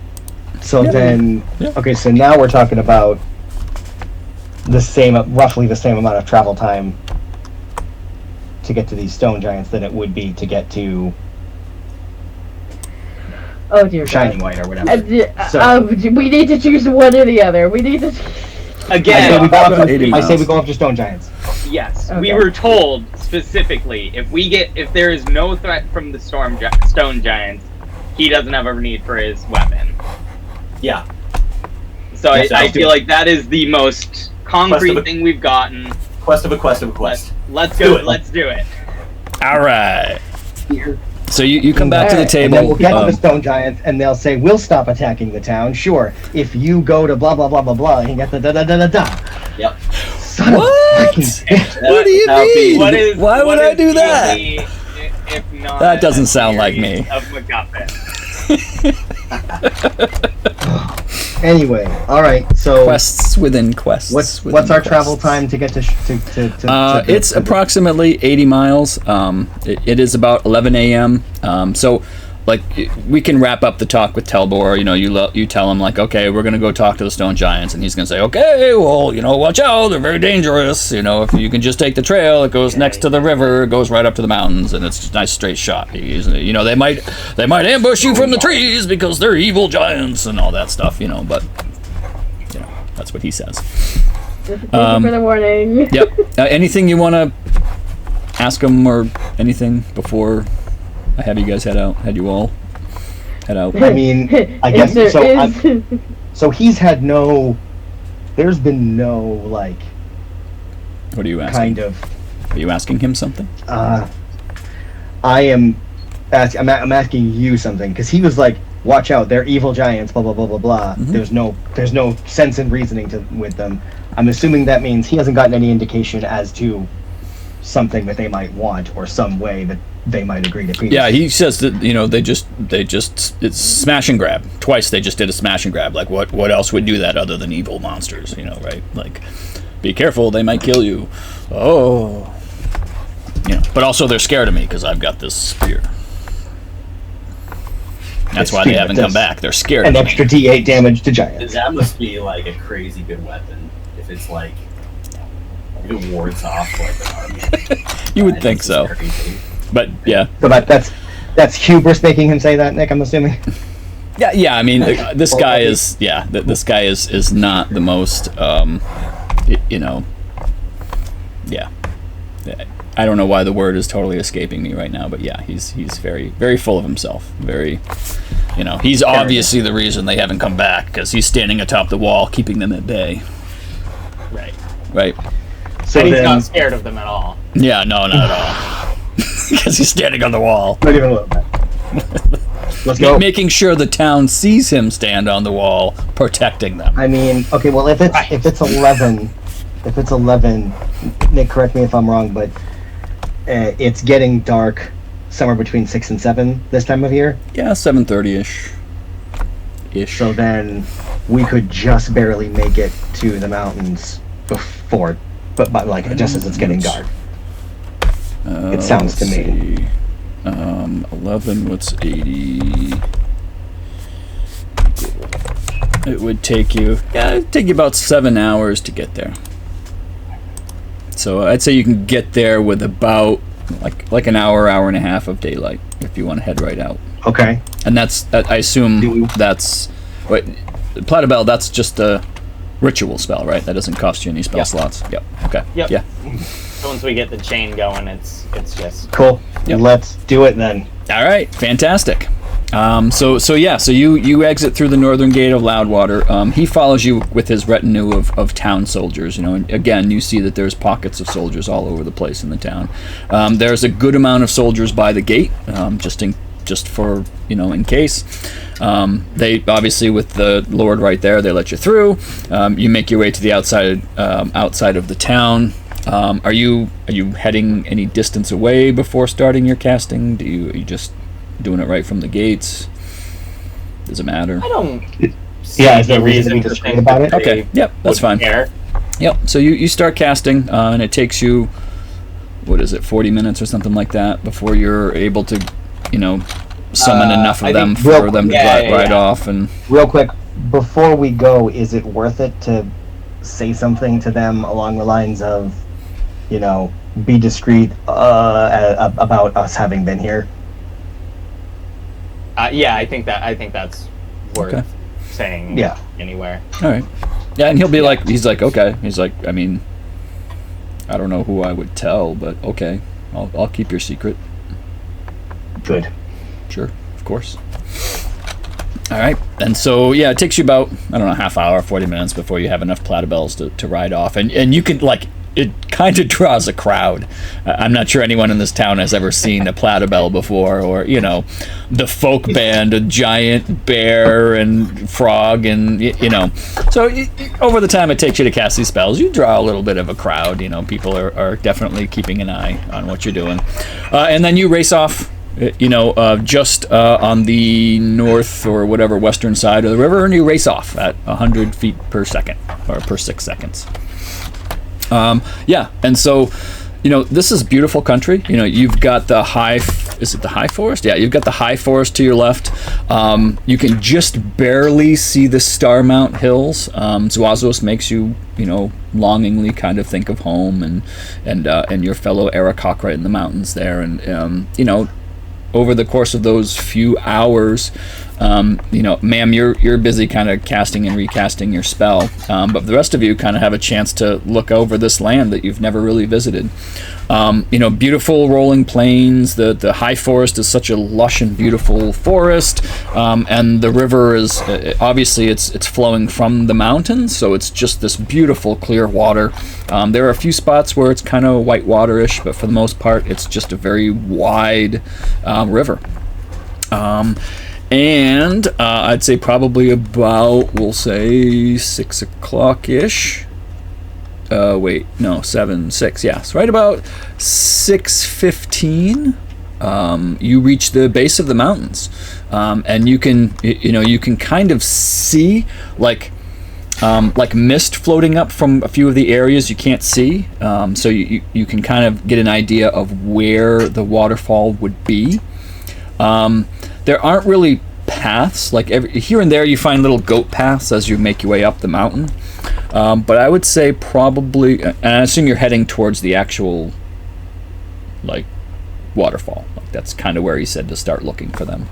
[SPEAKER 5] So then, okay, so now we're talking about roughly the same amount of travel time to get to these stone giants than it would be to get to
[SPEAKER 4] Oh dear
[SPEAKER 5] Shining
[SPEAKER 4] God.
[SPEAKER 5] White or whatever.
[SPEAKER 4] We need to choose one or the other. We need to.
[SPEAKER 8] Again,
[SPEAKER 5] I say we go after stone giants.
[SPEAKER 8] yes,
[SPEAKER 4] Okay.
[SPEAKER 8] we were told specifically if there is no threat from the stone giants, he doesn't have a need for his weapon.
[SPEAKER 7] Yeah.
[SPEAKER 8] So
[SPEAKER 7] Yes,
[SPEAKER 8] I feel like that is the most concrete thing we've gotten.
[SPEAKER 7] Quest of a quest of a quest.
[SPEAKER 8] Let's do it. Let's do it.
[SPEAKER 1] All right. So you come back to the
[SPEAKER 5] And
[SPEAKER 1] table.
[SPEAKER 5] then we'll get to the stone giants, and they'll say, "We'll stop attacking the town. Sure, if you go to blah blah blah blah blah and get the da da da da da."
[SPEAKER 7] Yep.
[SPEAKER 5] Son
[SPEAKER 1] What?
[SPEAKER 5] of a fucking bitch.
[SPEAKER 1] What do you mean? Why would
[SPEAKER 8] what
[SPEAKER 1] I
[SPEAKER 8] is
[SPEAKER 1] do that?
[SPEAKER 8] the, if not
[SPEAKER 1] That doesn't
[SPEAKER 8] a
[SPEAKER 1] sound like
[SPEAKER 8] theory
[SPEAKER 1] me.
[SPEAKER 8] Of MacGuffin.
[SPEAKER 5] Anyway, all right. So
[SPEAKER 1] Quests within quests.
[SPEAKER 5] what's
[SPEAKER 1] within
[SPEAKER 5] our
[SPEAKER 1] quests.
[SPEAKER 5] travel time to get to
[SPEAKER 1] It's approximately 80 miles. It is about 11 a.m. So, like, we can wrap up the talk with Telbor. You know, you tell him, like, okay, we're going to go talk to the stone giants. And he's going to say, okay, well, watch out. They're very dangerous. If you can just take the trail, it goes next to the river, it goes right up to the mountains, and it's a nice straight shot. They might ambush you from the trees because they're evil giants and all that stuff, but, that's what he says.
[SPEAKER 4] Thank you for the warning.
[SPEAKER 1] Yep. Anything you want to ask him or anything before I have you guys head out? Had you all head out?
[SPEAKER 5] I mean, I guess
[SPEAKER 4] If
[SPEAKER 5] so.
[SPEAKER 4] there is-
[SPEAKER 5] So he's had no. There's been no like
[SPEAKER 1] What are you asking?
[SPEAKER 5] kind of.
[SPEAKER 1] Are you asking him something?
[SPEAKER 5] I am. I'm asking you something because he was like watch out, they're evil giants, blah blah blah blah blah.
[SPEAKER 1] Mhm.
[SPEAKER 5] There's no sense in reasoning with them. I'm assuming that means he hasn't gotten any indication as to something that they might want or some way that they might agree to peace.
[SPEAKER 1] Yeah, he says that they just it's smash and grab. Twice they just did a smash and grab. Like what else would do that other than evil monsters? Right? Like, be careful, they might kill you. Oh, but also they're scared of me because I've got this spear. That's why they haven't come back. They're scared.
[SPEAKER 5] An extra D8 damage to giants.
[SPEAKER 7] That must be like a crazy good weapon. If it's like it wards off like an army.
[SPEAKER 1] You would think so.
[SPEAKER 7] Crazy.
[SPEAKER 1] But yeah.
[SPEAKER 5] So that's hubris making him say that, Nick, I'm assuming.
[SPEAKER 1] Yeah. I mean, this guy is this guy is not the most yeah. I don't know why the word is totally escaping me right now, but yeah, he's very, very full of himself. Very, he's obviously the reason they haven't come back because he's standing atop the wall, keeping them at bay. Right.
[SPEAKER 8] So and he's not scared of them at all.
[SPEAKER 1] Yeah, no, not at all. Because he's standing on the wall.
[SPEAKER 5] Not even a little bit. Let's go.
[SPEAKER 1] Making sure the town sees him stand on the wall, protecting them.
[SPEAKER 5] I mean, okay, well, if it's 11, Nick, correct me if I'm wrong, but it's getting dark somewhere between 6 and 7 this time of year.
[SPEAKER 1] Yeah, 7:30ish.
[SPEAKER 5] So then we could just barely make it to the mountains before, but like just as it's getting dark. It sounds to me.
[SPEAKER 1] 11. What's 80? It would take you. Yeah, it'd take you about 7 hours to get there. So I'd say you can get there with about like an hour and a half of daylight if you want to head right out.
[SPEAKER 5] Okay.
[SPEAKER 1] And I assume that's wait, Platypus. That's just a ritual spell, right? That doesn't cost you any spell slots. Yep. Okay.
[SPEAKER 8] Yep.
[SPEAKER 1] Yeah.
[SPEAKER 8] So once we get the chain going, it's just
[SPEAKER 5] cool.
[SPEAKER 1] Yep.
[SPEAKER 5] Let's do it then.
[SPEAKER 1] All right. Fantastic. So you exit through the northern gate of Loudwater. He follows you with his retinue of town soldiers. And again, you see that there's pockets of soldiers all over the place in the town. There's a good amount of soldiers by the gate, just for in case. They obviously, with the Lord right there, they let you through. You make your way to the outside of the town. Are you heading any distance away before starting your casting? Are you just doing it right from the gates? Does it matter?
[SPEAKER 8] I don't see
[SPEAKER 5] is there
[SPEAKER 8] any
[SPEAKER 5] reason to
[SPEAKER 8] think
[SPEAKER 5] about it?
[SPEAKER 1] Okay, yep, that's fine.
[SPEAKER 8] Care.
[SPEAKER 1] Yep, so you start casting, and it takes you, 40 minutes or something like that before you're able to, summon enough of them for them to ride off. And
[SPEAKER 5] real quick, before we go, is it worth it to say something to them along the lines of, be discreet about us having been here?
[SPEAKER 8] I think that's worth saying.
[SPEAKER 5] Yeah.
[SPEAKER 8] Anywhere.
[SPEAKER 1] All right. Yeah, and he'll be like, he's like, okay. He's like, I mean, I don't know who I would tell, but okay, I'll keep your secret.
[SPEAKER 5] Good.
[SPEAKER 1] Sure, of course. All right, and so it takes you about half hour, 40 minutes before you have enough platypus to ride off, and you can it kind of draws a crowd. I'm not sure anyone in this town has ever seen a platypus before, or the folk band, a giant bear and frog, and So over the time it takes you to cast these spells, you draw a little bit of a crowd. People are definitely keeping an eye on what you're doing, and then you race off. Just on the north or whatever western side of the river, and you race off at 100 feet per second, or per 6 seconds. And so, this is beautiful country. You've got the high forest? Yeah, you've got the high forest to your left. You can just barely see the Starmount Hills. Zuazos makes you, longingly kind of think of home and your fellow Arakok right in the mountains there. And, over the course of those few hours, ma'am, you're busy kind of casting and recasting your spell, but the rest of you kind of have a chance to look over this land that you've never really visited. Beautiful rolling plains. The high forest is such a lush and beautiful forest, and the river is obviously it's flowing from the mountains, so it's just this beautiful clear water. There are a few spots where it's kind of white water-ish, but for the most part, it's just a very wide river. And I'd say probably about, we'll say 6 o'clock ish. Wait, no, 7, 6. Yes, right about 6:15. You reach the base of the mountains, and you can kind of see like mist floating up from a few of the areas you can't see. So you can kind of get an idea of where the waterfall would be. There aren't really paths. Like here and there, you find little goat paths as you make your way up the mountain. But I would say probably, and I assume you're heading towards the actual like waterfall. Like that's kind of where he said to start looking for them.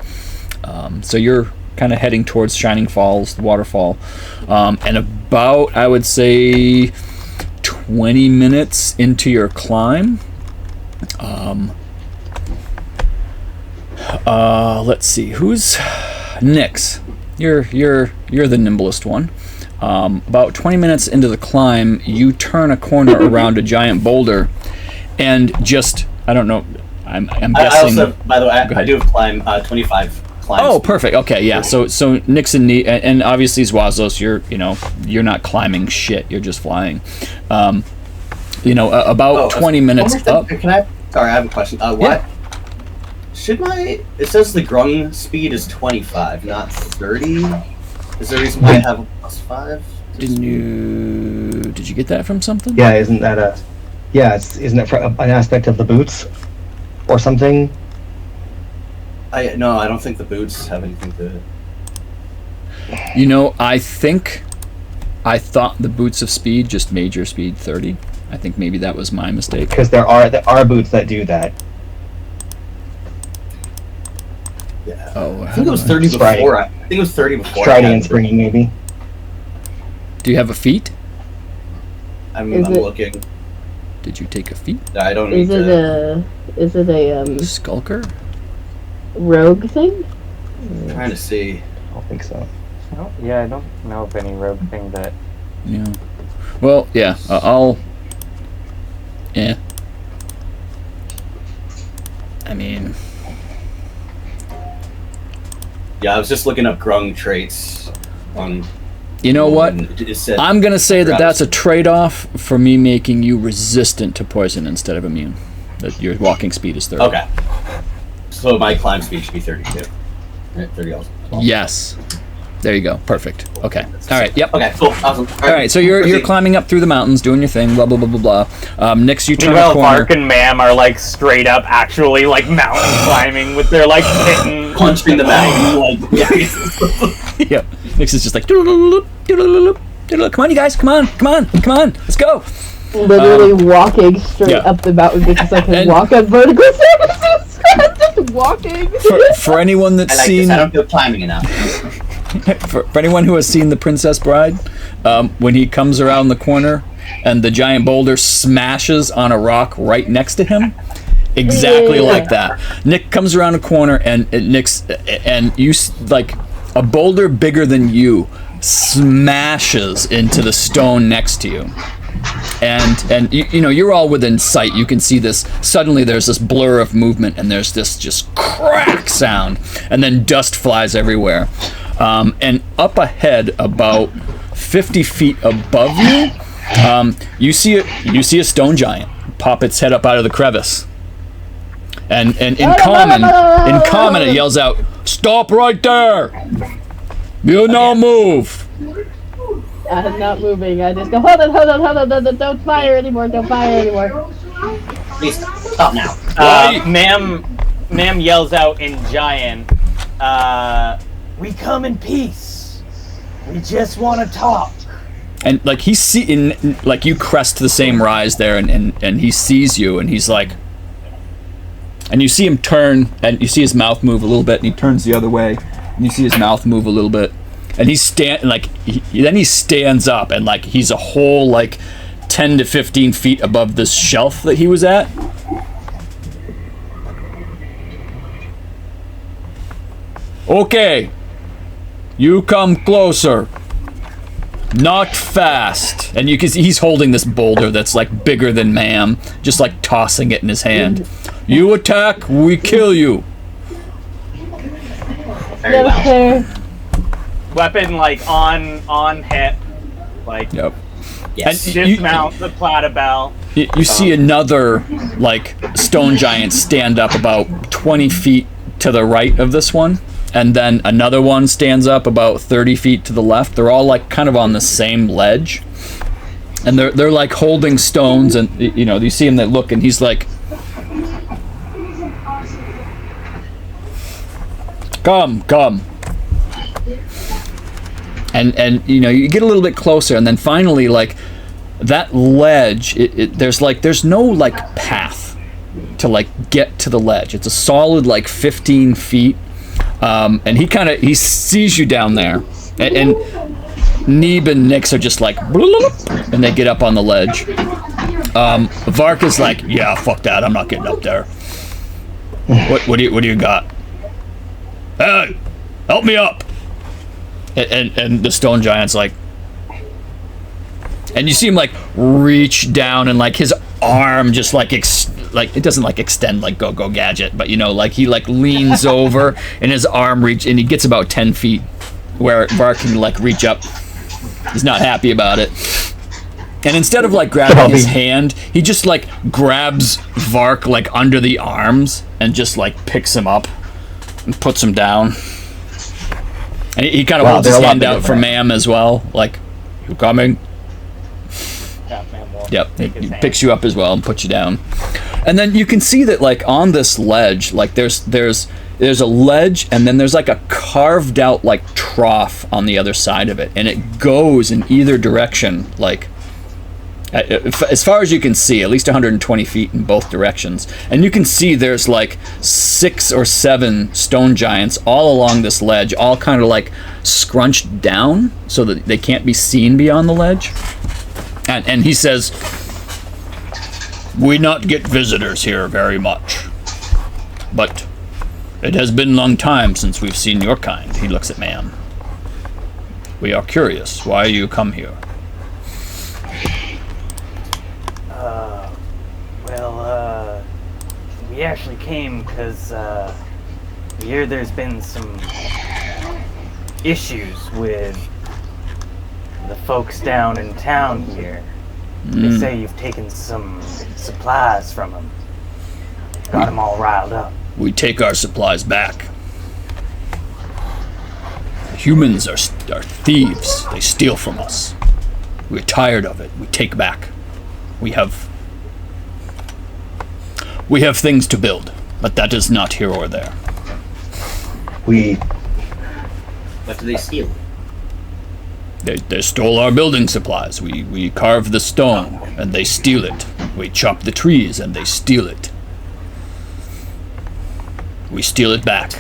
[SPEAKER 1] So you're kind of heading towards Shining Falls, the waterfall, and about, I would say, 20 minutes into your climb. Let's see, who's Nyx? You're the nimblest one. About 20 minutes into the climb, you turn a corner around a giant boulder, and just, I don't know, I'm guessing.
[SPEAKER 7] I also, by the way, I do have climb 25 climb.
[SPEAKER 1] Oh,
[SPEAKER 7] speed.
[SPEAKER 1] perfect. Okay, yeah. So Nyx and obviously Zwazos, you're not climbing shit. You're just flying. About 20 minutes up.
[SPEAKER 7] Sorry, I have a question. What?
[SPEAKER 1] Yeah.
[SPEAKER 7] It says the grung speed is 25, not 30. Is there a reason why I have a +5?
[SPEAKER 1] Did you get that from something?
[SPEAKER 5] Yeah, isn't that isn't that an aspect of the boots or something?
[SPEAKER 7] No, I don't think the boots have anything to.
[SPEAKER 1] I thought the boots of speed just made your speed 30. I think maybe that was my mistake.
[SPEAKER 5] Because there are boots that do that.
[SPEAKER 7] Yeah.
[SPEAKER 1] Oh,
[SPEAKER 7] I think it was 30
[SPEAKER 5] Striding.
[SPEAKER 7] before. I think it was 30 before.
[SPEAKER 5] Striding and springing, maybe.
[SPEAKER 1] Do you have a feat?
[SPEAKER 7] I'm
[SPEAKER 4] Is it-
[SPEAKER 7] looking.
[SPEAKER 1] Did you take a feat?
[SPEAKER 7] I don't need to.
[SPEAKER 4] Is it a
[SPEAKER 1] Skulker?
[SPEAKER 4] rogue thing?
[SPEAKER 7] I'm trying to see.
[SPEAKER 5] I don't think so.
[SPEAKER 8] I don't know of any rogue thing that.
[SPEAKER 1] Yeah. Well, yeah. Yeah. I mean.
[SPEAKER 7] Yeah, I was just looking up grung traits on.
[SPEAKER 1] You know what?
[SPEAKER 7] It said,
[SPEAKER 1] I'm going to say that that's a trade-off for me making you resistant to poison instead of immune. That your walking speed is 30.
[SPEAKER 7] Okay. So my climb speed should be 32. Right, 30 also.
[SPEAKER 1] Yes. There you go. Perfect. Okay. All right. Yep.
[SPEAKER 7] Okay, cool. Awesome.
[SPEAKER 1] All right. So you're
[SPEAKER 7] Proceed.
[SPEAKER 1] climbing up through the mountains, doing your thing. Blah blah blah blah blah. Nyx, you turn a
[SPEAKER 8] Meanwhile,
[SPEAKER 1] corner.
[SPEAKER 8] Vark and Mam are like straight up, actually like mountain climbing with their like kitten.
[SPEAKER 7] Punching the mountain. Like,
[SPEAKER 1] Yeah. Nyx is just like. "Doodle-doodle-doop, doodle-doodle-doop, doodle-doodle. Come on, you guys. Come on. Let's go.
[SPEAKER 4] Literally walking straight
[SPEAKER 1] yeah.
[SPEAKER 4] up the mountain because I can
[SPEAKER 1] And-
[SPEAKER 4] walk on vertical surfaces. Just walking.
[SPEAKER 1] For anyone that's
[SPEAKER 7] I like
[SPEAKER 1] seen.
[SPEAKER 7] this. I don't feel climbing enough.
[SPEAKER 1] For anyone who has seen The Princess Bride, when he comes around the corner and the giant boulder smashes on a rock right next to him, exactly
[SPEAKER 4] Yeah.
[SPEAKER 1] like that. Nick comes around a corner and you like a boulder bigger than you smashes into the stone next to you. And you're all within sight. You can see this. Suddenly there's this blur of movement and there's this just crack sound, and then dust flies everywhere. And up ahead, about 50 feet above you, you see a stone giant pop its head up out of the crevice. And in common, it yells out, "Stop right there! You now move!"
[SPEAKER 4] I'm not moving. I just go, hold on, don't fire anymore,
[SPEAKER 7] Please stop now.
[SPEAKER 8] Mam yells out in giant, "We come in peace. We just want to talk."
[SPEAKER 1] And like like you crest the same rise there, and he sees you, and he's like, and you see him turn, and you see his mouth move a little bit, and he turns the other way, and you see his mouth move a little bit, and he stands up, and like he's a whole like 10 to 15 feet above this shelf that he was at. Okay, you come closer. Not fast. And you can see he's holding this boulder that's like bigger than Mam, just like tossing it in his hand. You attack, we kill you.
[SPEAKER 7] I very
[SPEAKER 4] No,
[SPEAKER 7] well.
[SPEAKER 4] sir.
[SPEAKER 8] Weapon like on hip, like
[SPEAKER 1] Yep.
[SPEAKER 7] Yes.
[SPEAKER 1] And
[SPEAKER 8] dismount the platypel.
[SPEAKER 1] You see another like stone giant stand up about 20 feet to the right of this one, and then another one stands up about 30 feet to the left. They're all like kind of on the same ledge, and they're like holding stones, and you know you see him. They look, and he's like, "Come." And you know you get a little bit closer, and then finally like that ledge, there's no like path to like get to the ledge. It's a solid like 15 feet, and he sees you down there, and Neeb and Nyx are just like bloop, and they get up on the ledge. Vark is like, yeah, fuck that, I'm not getting up there. What do you got? Hey, help me up. And the stone giant's like, and you see him like reach down, and like his arm just like it doesn't like extend like go gadget, but you know like he like leans over and his arm reach, and he gets about 10 feet where Vark can like reach up. He's not happy about it, and instead of like grabbing his hand, he just like grabs Vark like under the arms and just like picks him up and puts him down. And he kind of holds his hand out for Ma'am as well, like, you coming?
[SPEAKER 8] Yeah, man will
[SPEAKER 1] Yep,
[SPEAKER 8] take
[SPEAKER 1] he
[SPEAKER 8] his hand.
[SPEAKER 1] picks you up as well and puts you down. And then you can see that, like, on this ledge, like, there's a ledge, and then there's, like, a carved out, like, trough on the other side of it. And it goes in either direction, like, as far as you can see, at least 120 feet in both directions. And you can see there's like 6 or 7 stone giants all along this ledge, all kind of like scrunched down so that they can't be seen beyond the ledge. And he says, we not get visitors here very much, but it has been a long time since we've seen your kind. He looks at Ma'am. We are curious. Why you come here?
[SPEAKER 9] We actually came because we hear there's been some issues with the folks down in town here. They say you've taken some supplies from them. Got them all riled up.
[SPEAKER 1] We take our supplies back. Humans are thieves. They steal from us. We're tired of it. We take back. We have things to build, but that is not here or there.
[SPEAKER 7] What do they steal?
[SPEAKER 1] They stole our building supplies. We carve the stone, and they steal it. We chop the trees, and they steal it. We steal it back.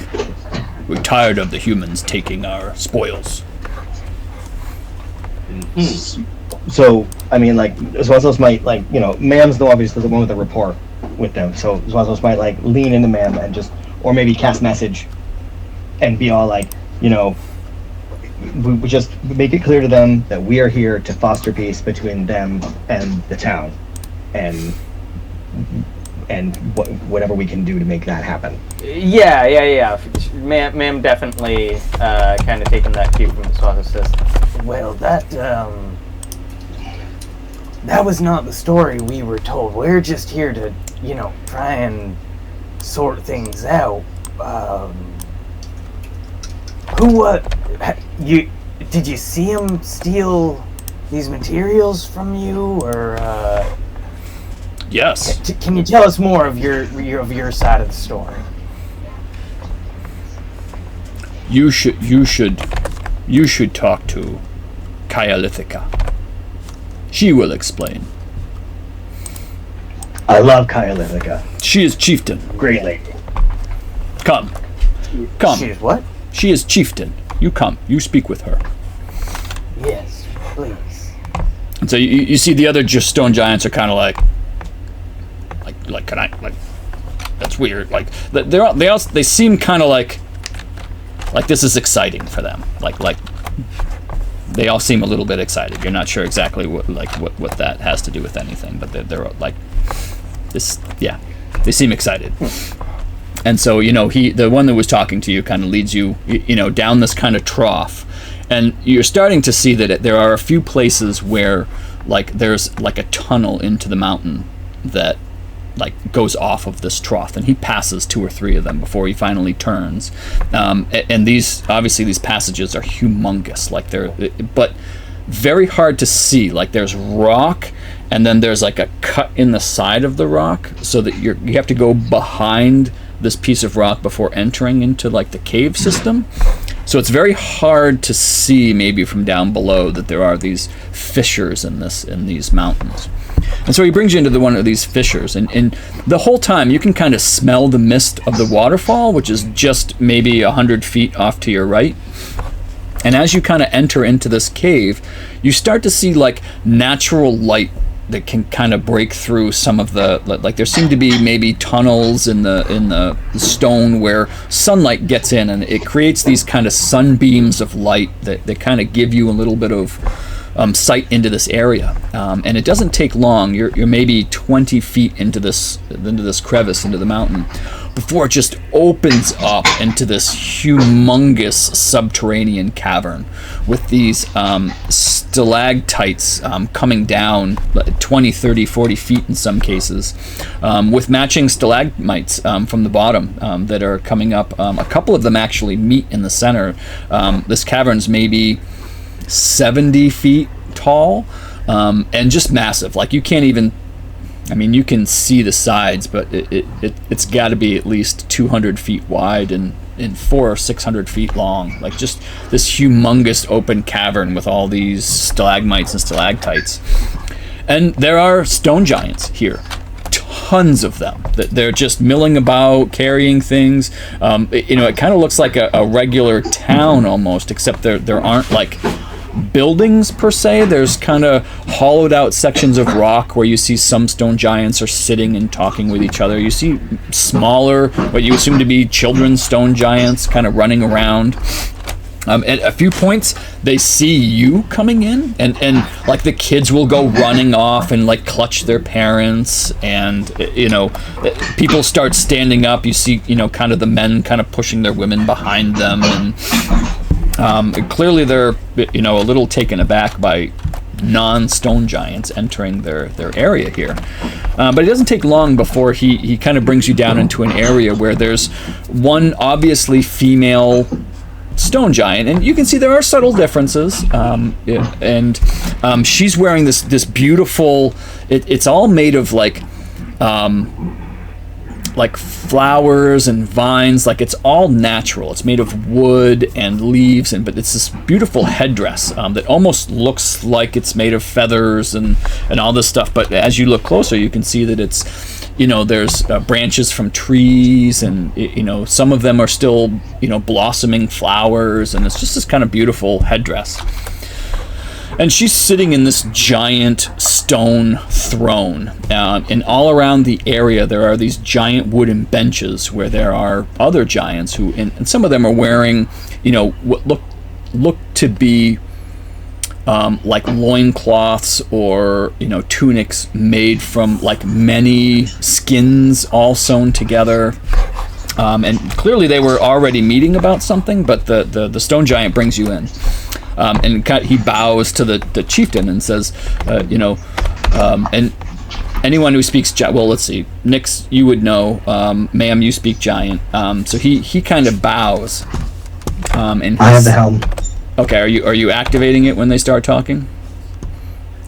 [SPEAKER 1] We're tired of the humans taking our spoils.
[SPEAKER 5] So, I mean, like, Zwazos might, like, you know, Ma'am's obviously the one with the rapport with them, so Zwazos might, like, lean into Ma'am and just, or maybe cast message and be all like, you know, we just make it clear to them that we are here to foster peace between them and the town, and whatever we can do to make that happen.
[SPEAKER 8] Yeah. Ma'am definitely kind of taking that cue from the Swatha system.
[SPEAKER 9] Well, that was not the story we were told. We're just here to, you know, try and sort things out. Did you see him steal these materials from you, or
[SPEAKER 1] Yes.
[SPEAKER 9] can you tell us more of your side of the story?
[SPEAKER 1] You should talk to Kayalithika. She will explain.
[SPEAKER 5] I love Kayalithika
[SPEAKER 1] She is chieftain.
[SPEAKER 5] greatly.
[SPEAKER 1] Come.
[SPEAKER 9] She's what?
[SPEAKER 1] She is chieftain. You come. You speak with her.
[SPEAKER 9] Yes, please.
[SPEAKER 1] And so you see the other stone giants are kind of like can I like? That's weird. Like they seem kind of like this is exciting for them. Like they all seem a little bit excited. You're not sure exactly what that has to do with anything, but they're like this. Yeah, they seem excited. And so, the one that was talking to you kind of leads you, down this kind of trough. And you're starting to see that there are a few places where, like, there's like a tunnel into the mountain that, like, goes off of this trough. And he passes 2 or 3 of them before he finally turns. And these passages are humongous. Like, but very hard to see. Like, there's rock, and then there's like a cut in the side of the rock, so that you have to go behind this piece of rock before entering into, like, the cave system. So it's very hard to see, maybe from down below, that there are these fissures in these mountains. And so he brings you into one of these fissures, and the whole time you can kind of smell the mist of the waterfall, which is just maybe 100 feet off to your right. And as you kind of enter into this cave, you start to see, like, natural light that can kind of break through some of the, like, there seem to be maybe tunnels in the stone where sunlight gets in, and it creates these kind of sunbeams of light that kind of give you a little bit of sight into this area. And it doesn't take long. You're maybe 20 feet into this crevice into the mountain before it just opens up into this humongous subterranean cavern with these stalactites coming down 20, 30, 40 feet in some cases, with matching stalagmites from the bottom that are coming up. A couple of them actually meet in the center. This cavern's maybe 70 feet tall, and just massive. Like, you can't even, you can see the sides, but it's got to be at least 200 feet wide and 400 or 600 feet long. Like, just this humongous open cavern with all these stalagmites and stalactites. And there are stone giants here. Tons of them. They're just milling about, carrying things. It kind of looks like a regular town almost, except there aren't, like, buildings per se. There's kind of hollowed out sections of rock where you see some stone giants are sitting and talking with each other. You see smaller, what you assume to be children's stone giants kind of running around. At a few points, they see you coming in, and like, the kids will go running off and, like, clutch their parents, and people start standing up. You see, kind of the men kind of pushing their women behind them, and clearly they're, a little taken aback by non-stone giants entering their area here. But it doesn't take long before he kind of brings you down into an area where there's one obviously female stone giant, and you can see there are subtle differences. And she's wearing this beautiful. It's all made of like flowers and vines. Like, it's all natural. It's made of wood and leaves, but it's this beautiful headdress that almost looks like it's made of feathers and all this stuff. But as you look closer, you can see that it's, there's branches from trees, and some of them are still blossoming flowers, and it's just this kind of beautiful headdress. And she's sitting in this giant stone throne. And all around the area, there are these giant wooden benches where there are other giants who, and some of them are wearing, what look to be like loincloths or, tunics made from, like, many skins all sewn together. And clearly they were already meeting about something, but the stone giant brings you in. And he bows to the chieftain and says, and anyone who speaks well, let's see, Nix, you would know, ma'am, you speak giant. So he kind of bows. And
[SPEAKER 5] I have the helm.
[SPEAKER 1] Okay, are you activating it when they start talking?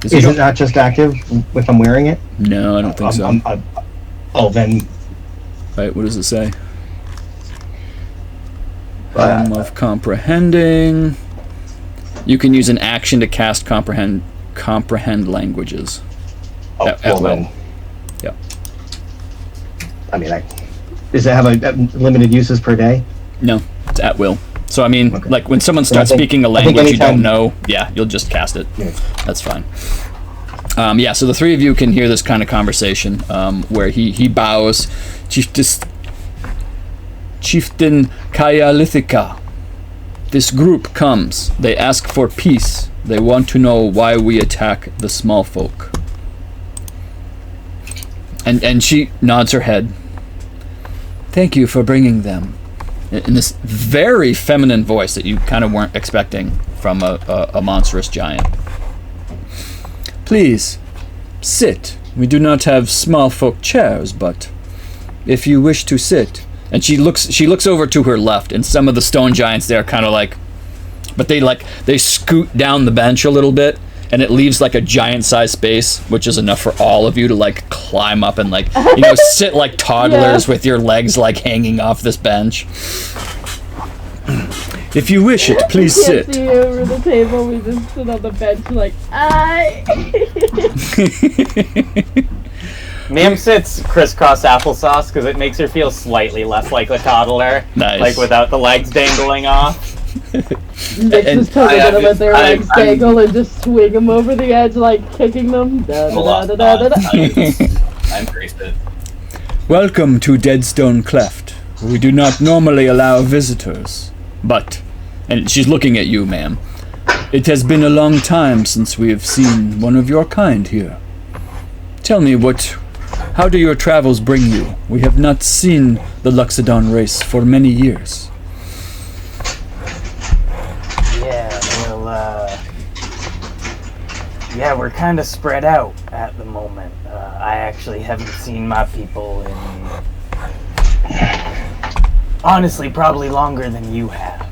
[SPEAKER 5] Is it not just active if I'm wearing it?
[SPEAKER 1] No, I don't think so.
[SPEAKER 5] Then.
[SPEAKER 1] Right, what does it say? Realm of comprehending. You can use an action to cast comprehend languages. At will. Yeah.
[SPEAKER 5] Does it have a limited uses per day?
[SPEAKER 1] No, it's at will. So okay. Like, when someone starts speaking a language you don't know, you'll just cast it. Yeah. That's fine. So the three of you can hear this kind of conversation where he bows. Chieftain Kayalithika. This group comes. They ask for peace. They want to know why we attack the small folk. And she nods her head. Thank you for bringing them. In this very feminine voice that you kind of weren't expecting from a monstrous giant. Please, sit. We do not have small folk chairs, but if you wish to sit. And she looks over to her left, and some of the stone giants there kind of like, but they scoot down the bench a little bit, and it leaves like a giant-sized space, which is enough for all of you to like climb up and like, sit like toddlers with your legs like hanging off this bench. If you wish it, please sit.
[SPEAKER 4] See over the table, we just sit on the bench like,
[SPEAKER 9] Ma'am sits crisscross applesauce because it makes her feel slightly less like a toddler.
[SPEAKER 1] Nice.
[SPEAKER 9] Like without the legs dangling off.
[SPEAKER 4] Nick's just totally gonna let their legs dangle and just swing them over the edge like kicking them.
[SPEAKER 7] I embraced it.
[SPEAKER 1] Welcome to Deadstone Cleft. We do not normally allow visitors, but... And she's looking at you, ma'am. It has been a long time since we have seen one of your kind here. Tell me how do your travels bring you? We have not seen the Luxodon race for many years.
[SPEAKER 9] Yeah, we're kind of spread out at the moment. I actually haven't seen my people in, honestly, probably longer than you have.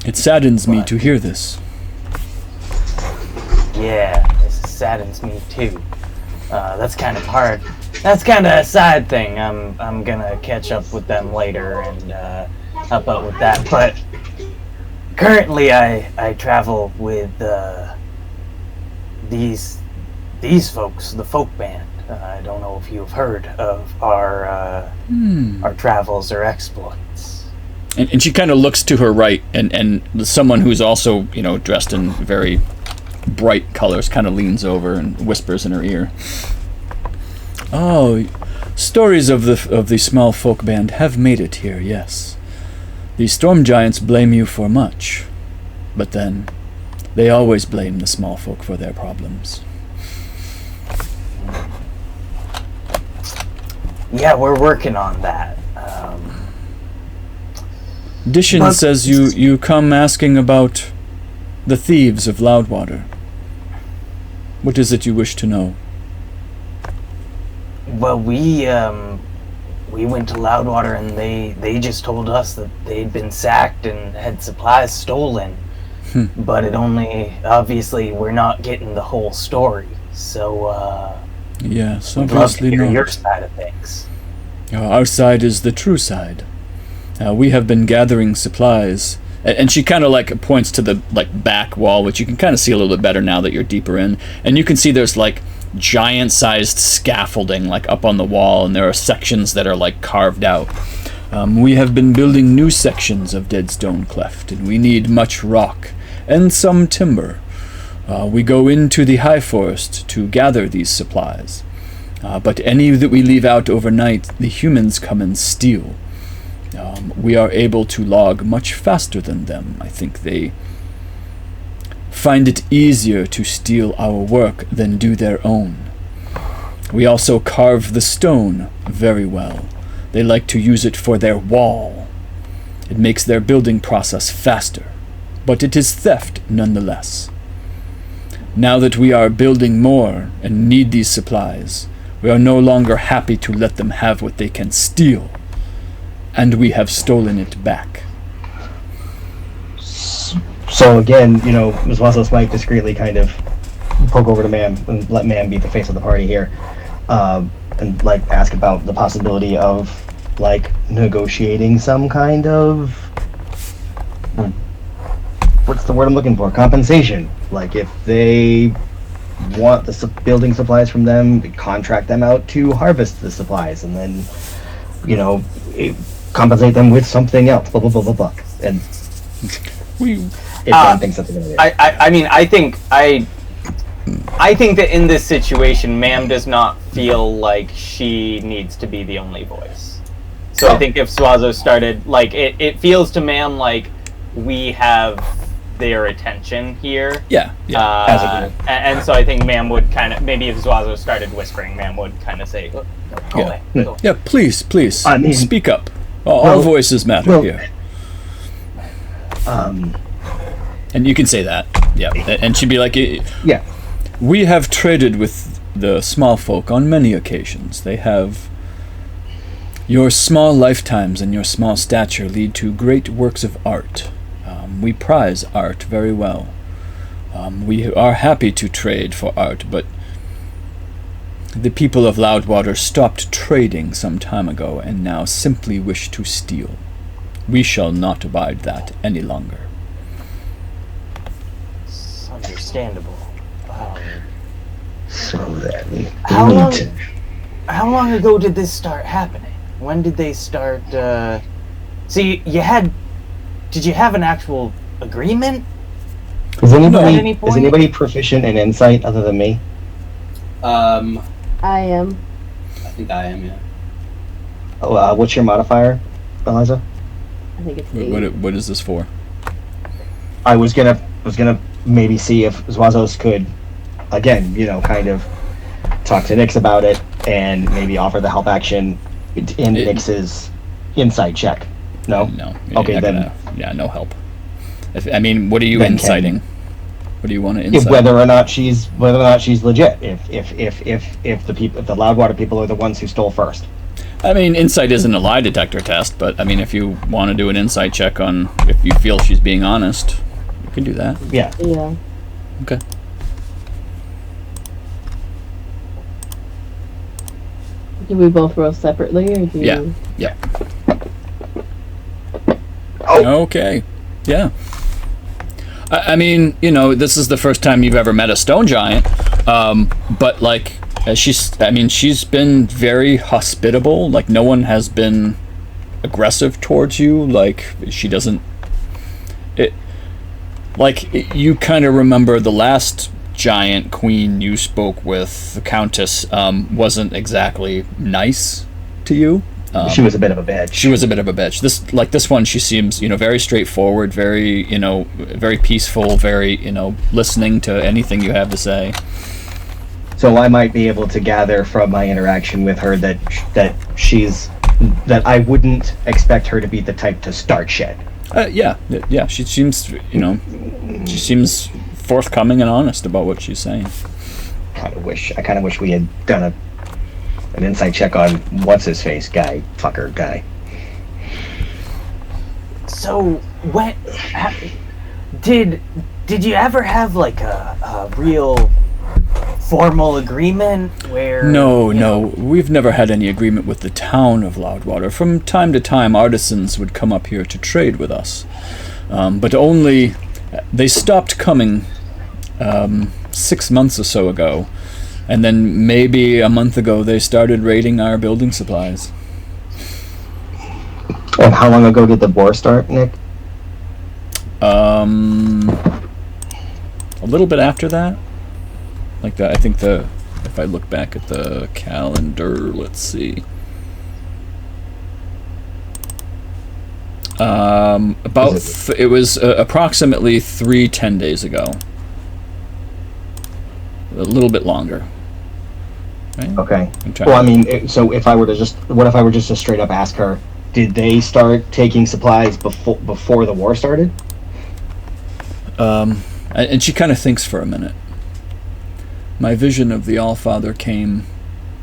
[SPEAKER 1] It saddens me to hear this.
[SPEAKER 9] Yeah, this saddens me too. That's kind of hard. That's kind of a side thing. I'm gonna catch up with them later and help out with that. But currently, I travel with these folks, the folk band. I don't know if you've heard of our travels or exploits.
[SPEAKER 1] And she kind of looks to her right, and someone who's also, dressed in very bright colors kind of leans over and whispers in her ear. Oh, stories of the small folk band have made it here, yes. The storm giants blame you for much, but then they always blame the small folk for their problems.
[SPEAKER 9] Yeah, we're working on that.
[SPEAKER 1] Dishin says you come asking about the thieves of Loudwater. What is it you wish to know?
[SPEAKER 9] Well, we went to Loudwater and they just told us that they'd been sacked and had supplies stolen. But it only, obviously, we're not getting the whole story. So,
[SPEAKER 1] yes,
[SPEAKER 9] we'd love to hear your side of things.
[SPEAKER 1] Our side is the true side. We have been gathering supplies, and she kind of points to the back wall, which you can kind of see a little bit better now that you're deeper in, and you can see there's giant-sized scaffolding up on the wall, and there are sections that are carved out. We have been building new sections of Deadstone Cleft, and we need much rock and some timber. We go into the high forest to gather these supplies, but any that we leave out overnight, the humans come and steal. We are able to log much faster than them. I think they find it easier to steal our work than do their own. We also carve the stone very well. They like to use it for their wall. It makes their building process faster, but it is theft nonetheless. Now that we are building more and need these supplies, we are no longer happy to let them have what they can steal. And we have stolen it back.
[SPEAKER 5] So again, Ms. Wassos might discreetly kind of poke over to Ma'am and let Ma'am be the face of the party here, and ask about the possibility of negotiating some kind of what's the word I'm looking for? Compensation. If they want the building supplies from them, contract them out to harvest the supplies, and then compensate them with something else, blah blah blah blah blah. And I think something in there.
[SPEAKER 9] I think that in this situation, Ma'am does not feel like she needs to be the only voice. So I think if Swazo started, it feels to Ma'am like we have their attention here.
[SPEAKER 1] Yeah.
[SPEAKER 9] And so I think Mam would kind of, maybe if Zuazo started whispering, Mam would kind of say, "Go away. Go."
[SPEAKER 1] Yeah, please.
[SPEAKER 5] I mean,
[SPEAKER 1] speak up. All voices matter here. And you can say that. Yeah. And she'd be like,
[SPEAKER 5] yeah.
[SPEAKER 1] We have traded with the small folk on many occasions. They have... Your small lifetimes and your small stature lead to great works of art. We prize art very well. We are happy to trade for art, but the people of Loudwater stopped trading some time ago and now simply wish to steal. We shall not abide that any longer.
[SPEAKER 9] It's understandable.
[SPEAKER 5] So then,
[SPEAKER 9] How long ago did this start happening? When did they start, See, did you have an actual agreement?
[SPEAKER 5] Is
[SPEAKER 9] At any point?
[SPEAKER 5] anybody proficient in insight other than me?
[SPEAKER 4] I am.
[SPEAKER 7] I think I am, yeah.
[SPEAKER 5] Oh, what's your modifier, Eliza?
[SPEAKER 4] I think it's 8.
[SPEAKER 1] What is this for?
[SPEAKER 5] I was gonna maybe see if Zuazos could, again, kind of talk to Nyx about it and maybe offer the help action in Nyx's insight check. No?
[SPEAKER 1] No.
[SPEAKER 5] Okay, then.
[SPEAKER 1] No help. What are you
[SPEAKER 5] Then
[SPEAKER 1] inciting? What do you want to incite?
[SPEAKER 5] Whether or not she's legit. If the Loudwater people are the ones who stole first.
[SPEAKER 1] Insight isn't a lie detector test, but if you want to do an insight check on if you feel she's being honest, you can do that.
[SPEAKER 5] Yeah.
[SPEAKER 4] Yeah.
[SPEAKER 1] Okay.
[SPEAKER 4] Do we both roll separately, or do you...
[SPEAKER 1] Yeah.
[SPEAKER 5] Oh.
[SPEAKER 1] Okay. Yeah. This is the first time you've ever met a stone giant, but she's been very hospitable. Like, no one has been aggressive towards you. Like, she doesn't... you kind of remember the last giant queen you spoke with, the Countess, wasn't exactly nice to you.
[SPEAKER 5] She was a bit of a bitch. This one, she seems, very straightforward, very, very peaceful, very, listening to anything you have to say. So I might be able to gather from my interaction with her that I wouldn't expect her to be the type to start shit.
[SPEAKER 1] Yeah. She seems, she seems forthcoming and honest about what she's saying.
[SPEAKER 5] I kind of wish we had done an insight check on what's his face guy.
[SPEAKER 9] So did you ever have like a real formal agreement where...
[SPEAKER 1] No, we've never had any agreement with the town of Loudwater. From time to time, artisans would come up here to trade with us, but only they stopped coming 6 months or so ago, and then maybe a month ago they started raiding our building supplies.
[SPEAKER 5] And how long ago did the war start, Nick?
[SPEAKER 1] A little bit after that. Like I think if I look back at the calendar, let's see. It was approximately 10 days ago. A little bit longer. Right?
[SPEAKER 5] Okay. Well, so if I were to just straight up ask her, did they start taking supplies before the war started?
[SPEAKER 1] And she kind of thinks for a minute. My vision of the Allfather came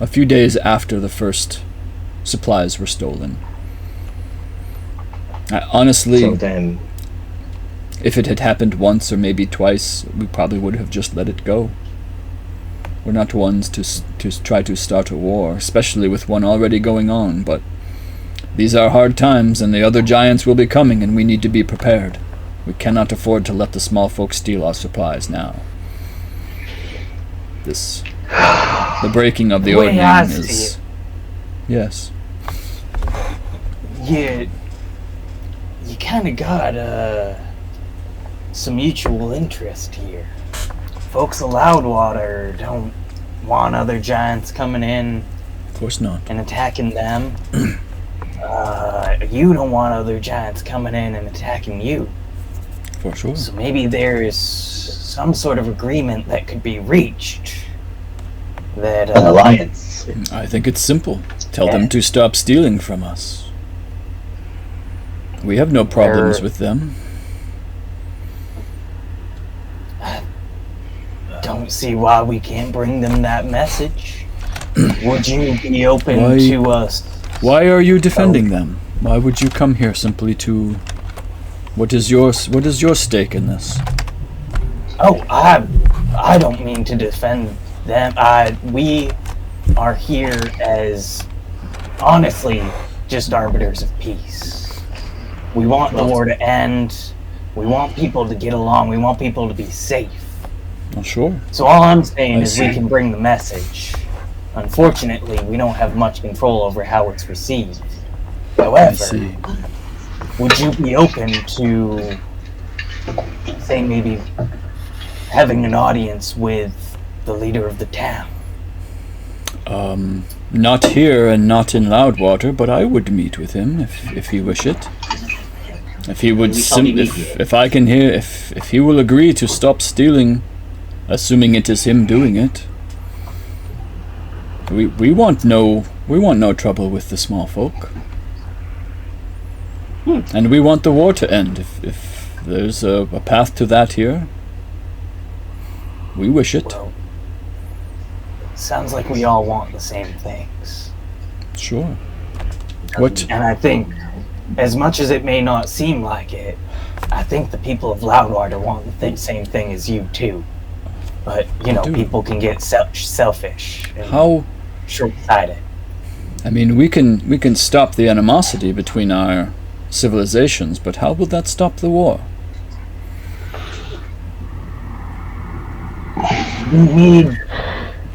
[SPEAKER 1] a few days after the first supplies were stolen. Honestly,
[SPEAKER 5] so then,
[SPEAKER 1] if it had happened once or maybe twice, we probably would have just let it go. We're not ones to try to start a war, especially with one already going on, but these are hard times, and the other giants will be coming, and we need to be prepared. We cannot afford to let the small folk steal our supplies now. The breaking of the ordning is... Yes.
[SPEAKER 9] You kind of got some mutual interest here. Folks of Loudwater don't want other giants coming in.
[SPEAKER 1] Of course not.
[SPEAKER 9] And attacking them. You don't want other giants coming in and attacking you.
[SPEAKER 1] For sure.
[SPEAKER 9] So maybe there is some sort of agreement that could be reached. That
[SPEAKER 5] An alliance.
[SPEAKER 1] I think it's simple. Tell them to stop stealing from us. We have no problems with them.
[SPEAKER 9] Don't see why we can't bring them that message. Would you be open
[SPEAKER 1] Why-
[SPEAKER 9] to us?
[SPEAKER 1] Why are you defending them? Why would you come here simply to... What is your stake in this?
[SPEAKER 9] Oh, I don't mean to defend them. We are here as, honestly, just arbiters of peace. We want the war to end. We want people to get along. We want people to be safe.
[SPEAKER 1] Well, sure.
[SPEAKER 9] So all I'm saying
[SPEAKER 1] I
[SPEAKER 9] is
[SPEAKER 1] see.
[SPEAKER 9] we can bring the message. Unfortunately, we don't have much control over how it's received.
[SPEAKER 1] I
[SPEAKER 9] However,
[SPEAKER 1] see.
[SPEAKER 9] would you be open to, say, maybe having an audience with the leader of the town?
[SPEAKER 1] Not here and not in Loudwater, but I would meet with him if he wish it. If he would, if I can hear, if he will agree to stop stealing, assuming it is him doing it. We want no trouble with the small folk. And we want the war to end. If there's a path to that here, we wish it.
[SPEAKER 9] Well, sounds like we all want the same things.
[SPEAKER 1] Sure. What?
[SPEAKER 9] And I think, as much as it may not seem like it, I think the people of Loudwater want the same thing as you too. But, you know,
[SPEAKER 1] Dude.
[SPEAKER 9] people can get selfish and
[SPEAKER 1] How?
[SPEAKER 9] short-sighted.
[SPEAKER 1] I mean, we can stop the animosity between our civilizations, but how will that stop the war?
[SPEAKER 9] We need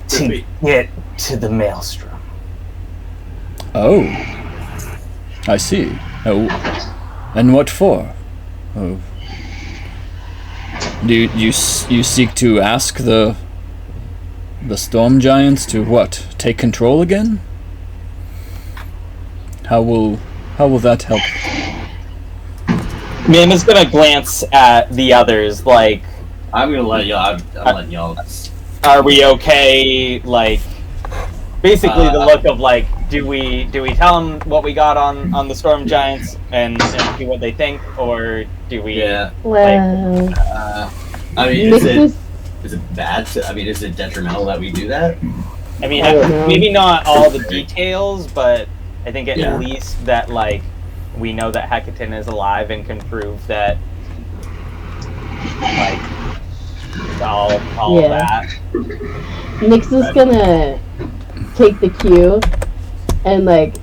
[SPEAKER 9] to get to the Maelstrom.
[SPEAKER 1] Oh, I see. Oh, and what for? Oh, do you seek to ask the storm giants to what? Take control again? How will that help?
[SPEAKER 8] Mim is gonna glance at the others, like,
[SPEAKER 7] I'm gonna let y'all. I'm letting y'all.
[SPEAKER 8] are we okay? Like, basically the look of like, do we tell them what we got on the storm giants and see what they think, or do we?
[SPEAKER 7] Yeah.
[SPEAKER 4] Well,
[SPEAKER 7] I mean,
[SPEAKER 4] Mixes-
[SPEAKER 7] is it bad? I mean, is it detrimental that we do that?
[SPEAKER 8] I mean,
[SPEAKER 4] I don't know.
[SPEAKER 8] maybe not all the details, but I think at
[SPEAKER 7] Yeah.
[SPEAKER 8] least that like we know that Hecatan is alive and can prove that, like, all of
[SPEAKER 4] Yeah.
[SPEAKER 8] that.
[SPEAKER 4] Nix is gonna take the cue and like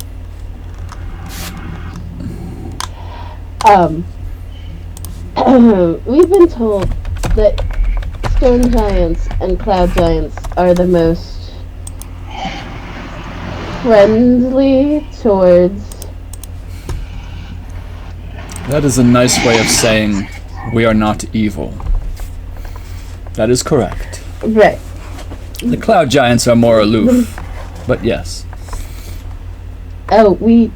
[SPEAKER 4] we've been told that stone giants and cloud giants are the most friendly towards
[SPEAKER 1] That is a nice way of saying we are not evil. That is correct.
[SPEAKER 4] right.
[SPEAKER 1] The cloud giants are more aloof, but yes.
[SPEAKER 4] Oh, we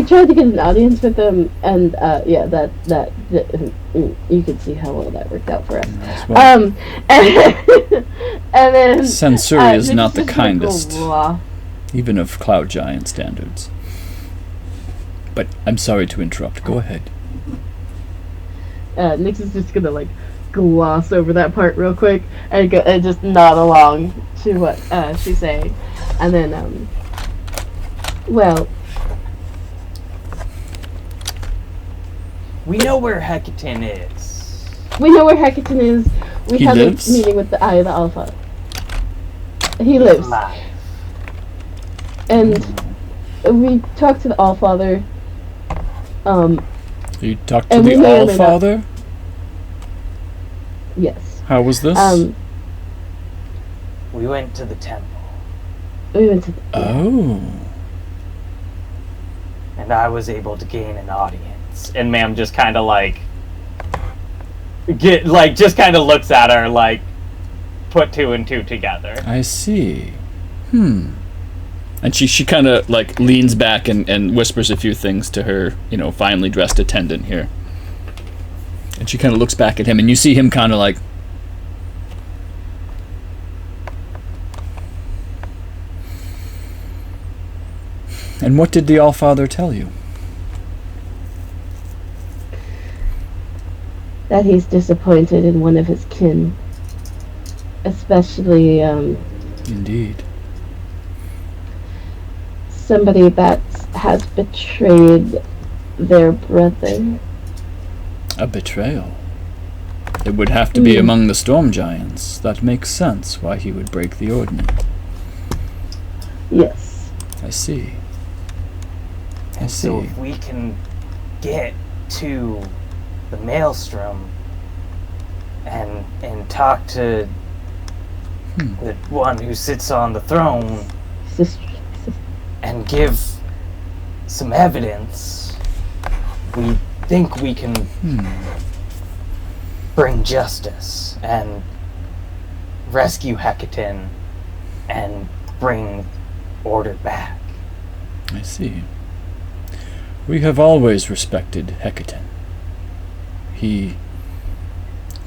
[SPEAKER 4] tried to get an audience with them, and yeah, that you can see how well that worked out for us.
[SPEAKER 1] Well,
[SPEAKER 4] And then
[SPEAKER 1] Sensuri is
[SPEAKER 4] Nix
[SPEAKER 1] not the
[SPEAKER 4] just gonna go
[SPEAKER 1] kindest,
[SPEAKER 4] raw.
[SPEAKER 1] even of cloud giant standards. But I'm sorry to interrupt. Go ahead.
[SPEAKER 4] Nix is just gonna like gloss over that part real quick and go and just nod along to what she's saying, and then well,
[SPEAKER 9] We know where Hecatan is.
[SPEAKER 4] we know where Hecatan is. We
[SPEAKER 1] He
[SPEAKER 4] had
[SPEAKER 1] lives?
[SPEAKER 4] a meeting with the Eye of the Alpha. He lives,
[SPEAKER 9] Alive.
[SPEAKER 4] and we talked to the Allfather.
[SPEAKER 1] You talked to
[SPEAKER 4] And we
[SPEAKER 1] the
[SPEAKER 4] may or may not-
[SPEAKER 1] Allfather?
[SPEAKER 4] Yes.
[SPEAKER 1] How was this?
[SPEAKER 9] We went to the temple,
[SPEAKER 4] We went to.
[SPEAKER 1] Oh.
[SPEAKER 9] and I was able to gain an audience.
[SPEAKER 8] And ma'am just kind of like just kind of looks at her like, put two and two together.
[SPEAKER 1] I see. And she kind of like leans back and whispers a few things to her, finely dressed attendant here. And she kind of looks back at him, and you see him kind of like... And what did the Allfather tell you?
[SPEAKER 4] That he's disappointed in one of his kin. Especially,
[SPEAKER 1] Indeed.
[SPEAKER 4] somebody that has betrayed their brother.
[SPEAKER 1] A betrayal. It would have to be among the storm giants. That makes sense why he would break the ordinance.
[SPEAKER 4] Yes.
[SPEAKER 1] I see. I
[SPEAKER 9] And so
[SPEAKER 1] see.
[SPEAKER 9] if we can get to the Maelstrom and talk to the one who sits on the throne and give some evidence, we think we can bring justice and rescue Hecatan and bring order back.
[SPEAKER 1] I see. We have always respected Hecatan. He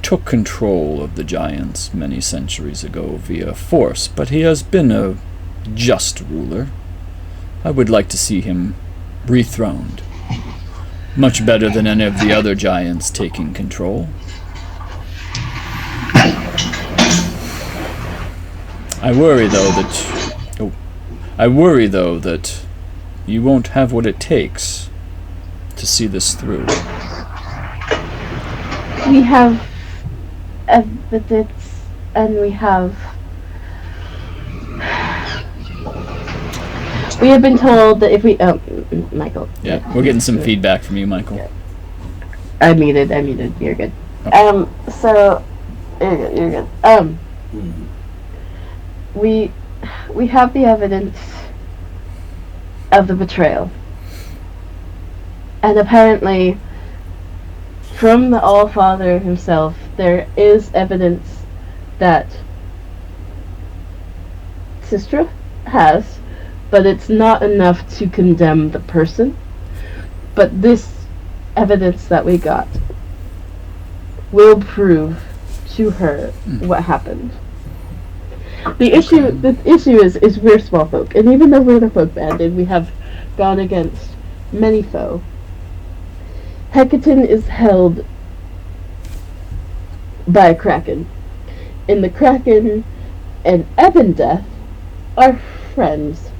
[SPEAKER 1] took control of the giants many centuries ago via force, but he has been a just ruler. I would like to see him rethroned. Much better than any of the other giants taking control. I worry though that you won't have what it takes to see this through.
[SPEAKER 4] We have evidence, and we have been told that if we Michael.
[SPEAKER 1] Yeah, we're getting some feedback from you, Michael.
[SPEAKER 4] Yeah. I muted. You're good.
[SPEAKER 1] Okay.
[SPEAKER 4] So you're good. We have the evidence of the betrayal, and apparently from the Allfather himself there is evidence that Sistra has, but it's not enough to condemn the person. But this evidence that we got will prove to her what happened. The issue is we're small folk, and even though we're the folk band and we have gone against many foe, Hecatan is held by a kraken. And the kraken and Ebondeath are friends.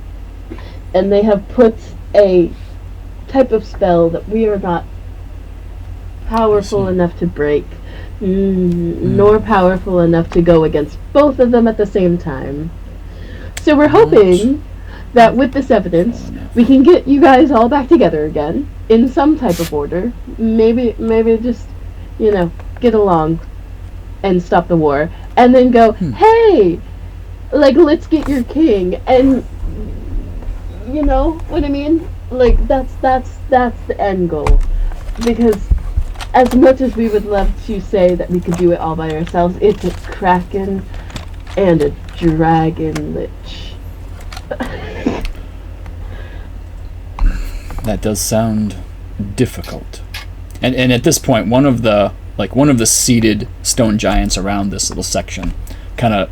[SPEAKER 4] And they have put a type of spell that we are not powerful enough to break, nor powerful enough to go against both of them at the same time. So we're hoping that with this evidence, we can get you guys all back together again in some type of order. Maybe just, get along and stop the war, and then go, hey, let's get your king, and you know what I mean? That's the end goal. Because as much as we would love to say that we could do it all by ourselves, it's a kraken and a dragon lich.
[SPEAKER 1] That does sound difficult. And at this point, one of the seated stone giants around this little section kind of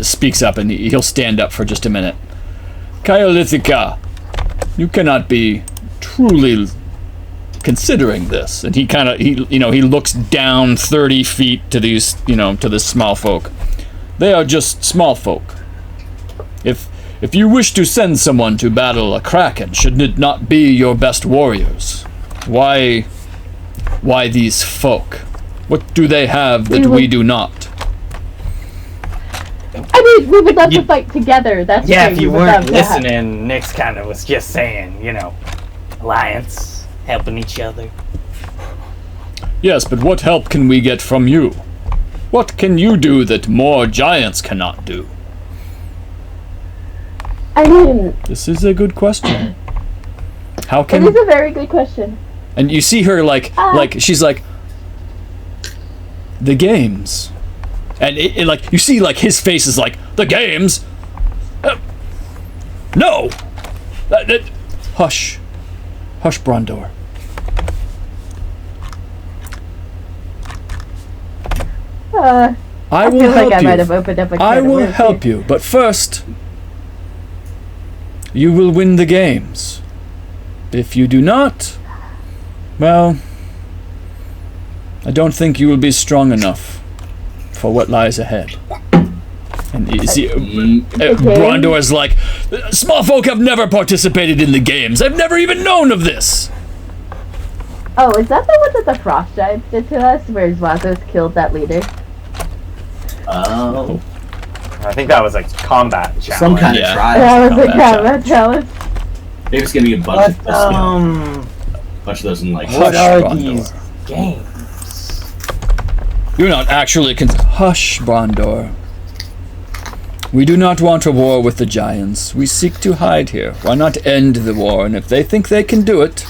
[SPEAKER 1] speaks up, and he'll stand up for just a minute. Kaolithika, you cannot be truly considering this. And he looks down 30 feet to these, to the small folk. They are just small folk. If you wish to send someone to battle a kraken, should it not be your best warriors? Why these folk? What do they have that we do not?
[SPEAKER 4] I mean, we would love to fight together. That's
[SPEAKER 9] yeah.
[SPEAKER 4] the thing.
[SPEAKER 9] If you
[SPEAKER 4] We would love
[SPEAKER 9] weren't
[SPEAKER 4] to
[SPEAKER 9] listening, Nyx kind of was just saying, alliance, helping each other.
[SPEAKER 1] Yes, but what help can we get from you? What can you do that more giants cannot do?
[SPEAKER 4] I mean,
[SPEAKER 1] This is a good question. How
[SPEAKER 4] it
[SPEAKER 1] can...
[SPEAKER 4] is a very good question.
[SPEAKER 1] And you see her she's like, the games. And you see his face is like, the games? No! Hush. Hush, Brondor. I will
[SPEAKER 4] feel
[SPEAKER 1] help
[SPEAKER 4] like I
[SPEAKER 1] you.
[SPEAKER 4] might have opened up a
[SPEAKER 1] I
[SPEAKER 4] can of
[SPEAKER 1] will
[SPEAKER 4] worms
[SPEAKER 1] help
[SPEAKER 4] here.
[SPEAKER 1] you, but first, you will win the games. If you do not, well, I don't think you will be strong enough for what lies ahead. And you see, Brondor is like, small folk have never participated in the games. I've never even known of this.
[SPEAKER 4] Oh, is that the one that the Frost Giants did to us, where Zvazos killed that leader?
[SPEAKER 3] Oh.
[SPEAKER 9] I think that was like combat challenge.
[SPEAKER 3] Some kind
[SPEAKER 1] Yeah.
[SPEAKER 3] of trial.
[SPEAKER 4] That was a
[SPEAKER 1] combat
[SPEAKER 4] combat challenge.
[SPEAKER 3] Maybe it's gonna be a bunch
[SPEAKER 9] But,
[SPEAKER 3] bunch of those in like.
[SPEAKER 9] what
[SPEAKER 1] Hush,
[SPEAKER 9] are
[SPEAKER 1] Brondor.
[SPEAKER 9] these games?
[SPEAKER 1] You're not actually Hush, Brondor. We do not want a war with the giants. We seek to hide here. Why not end the war? And if they think they can do it,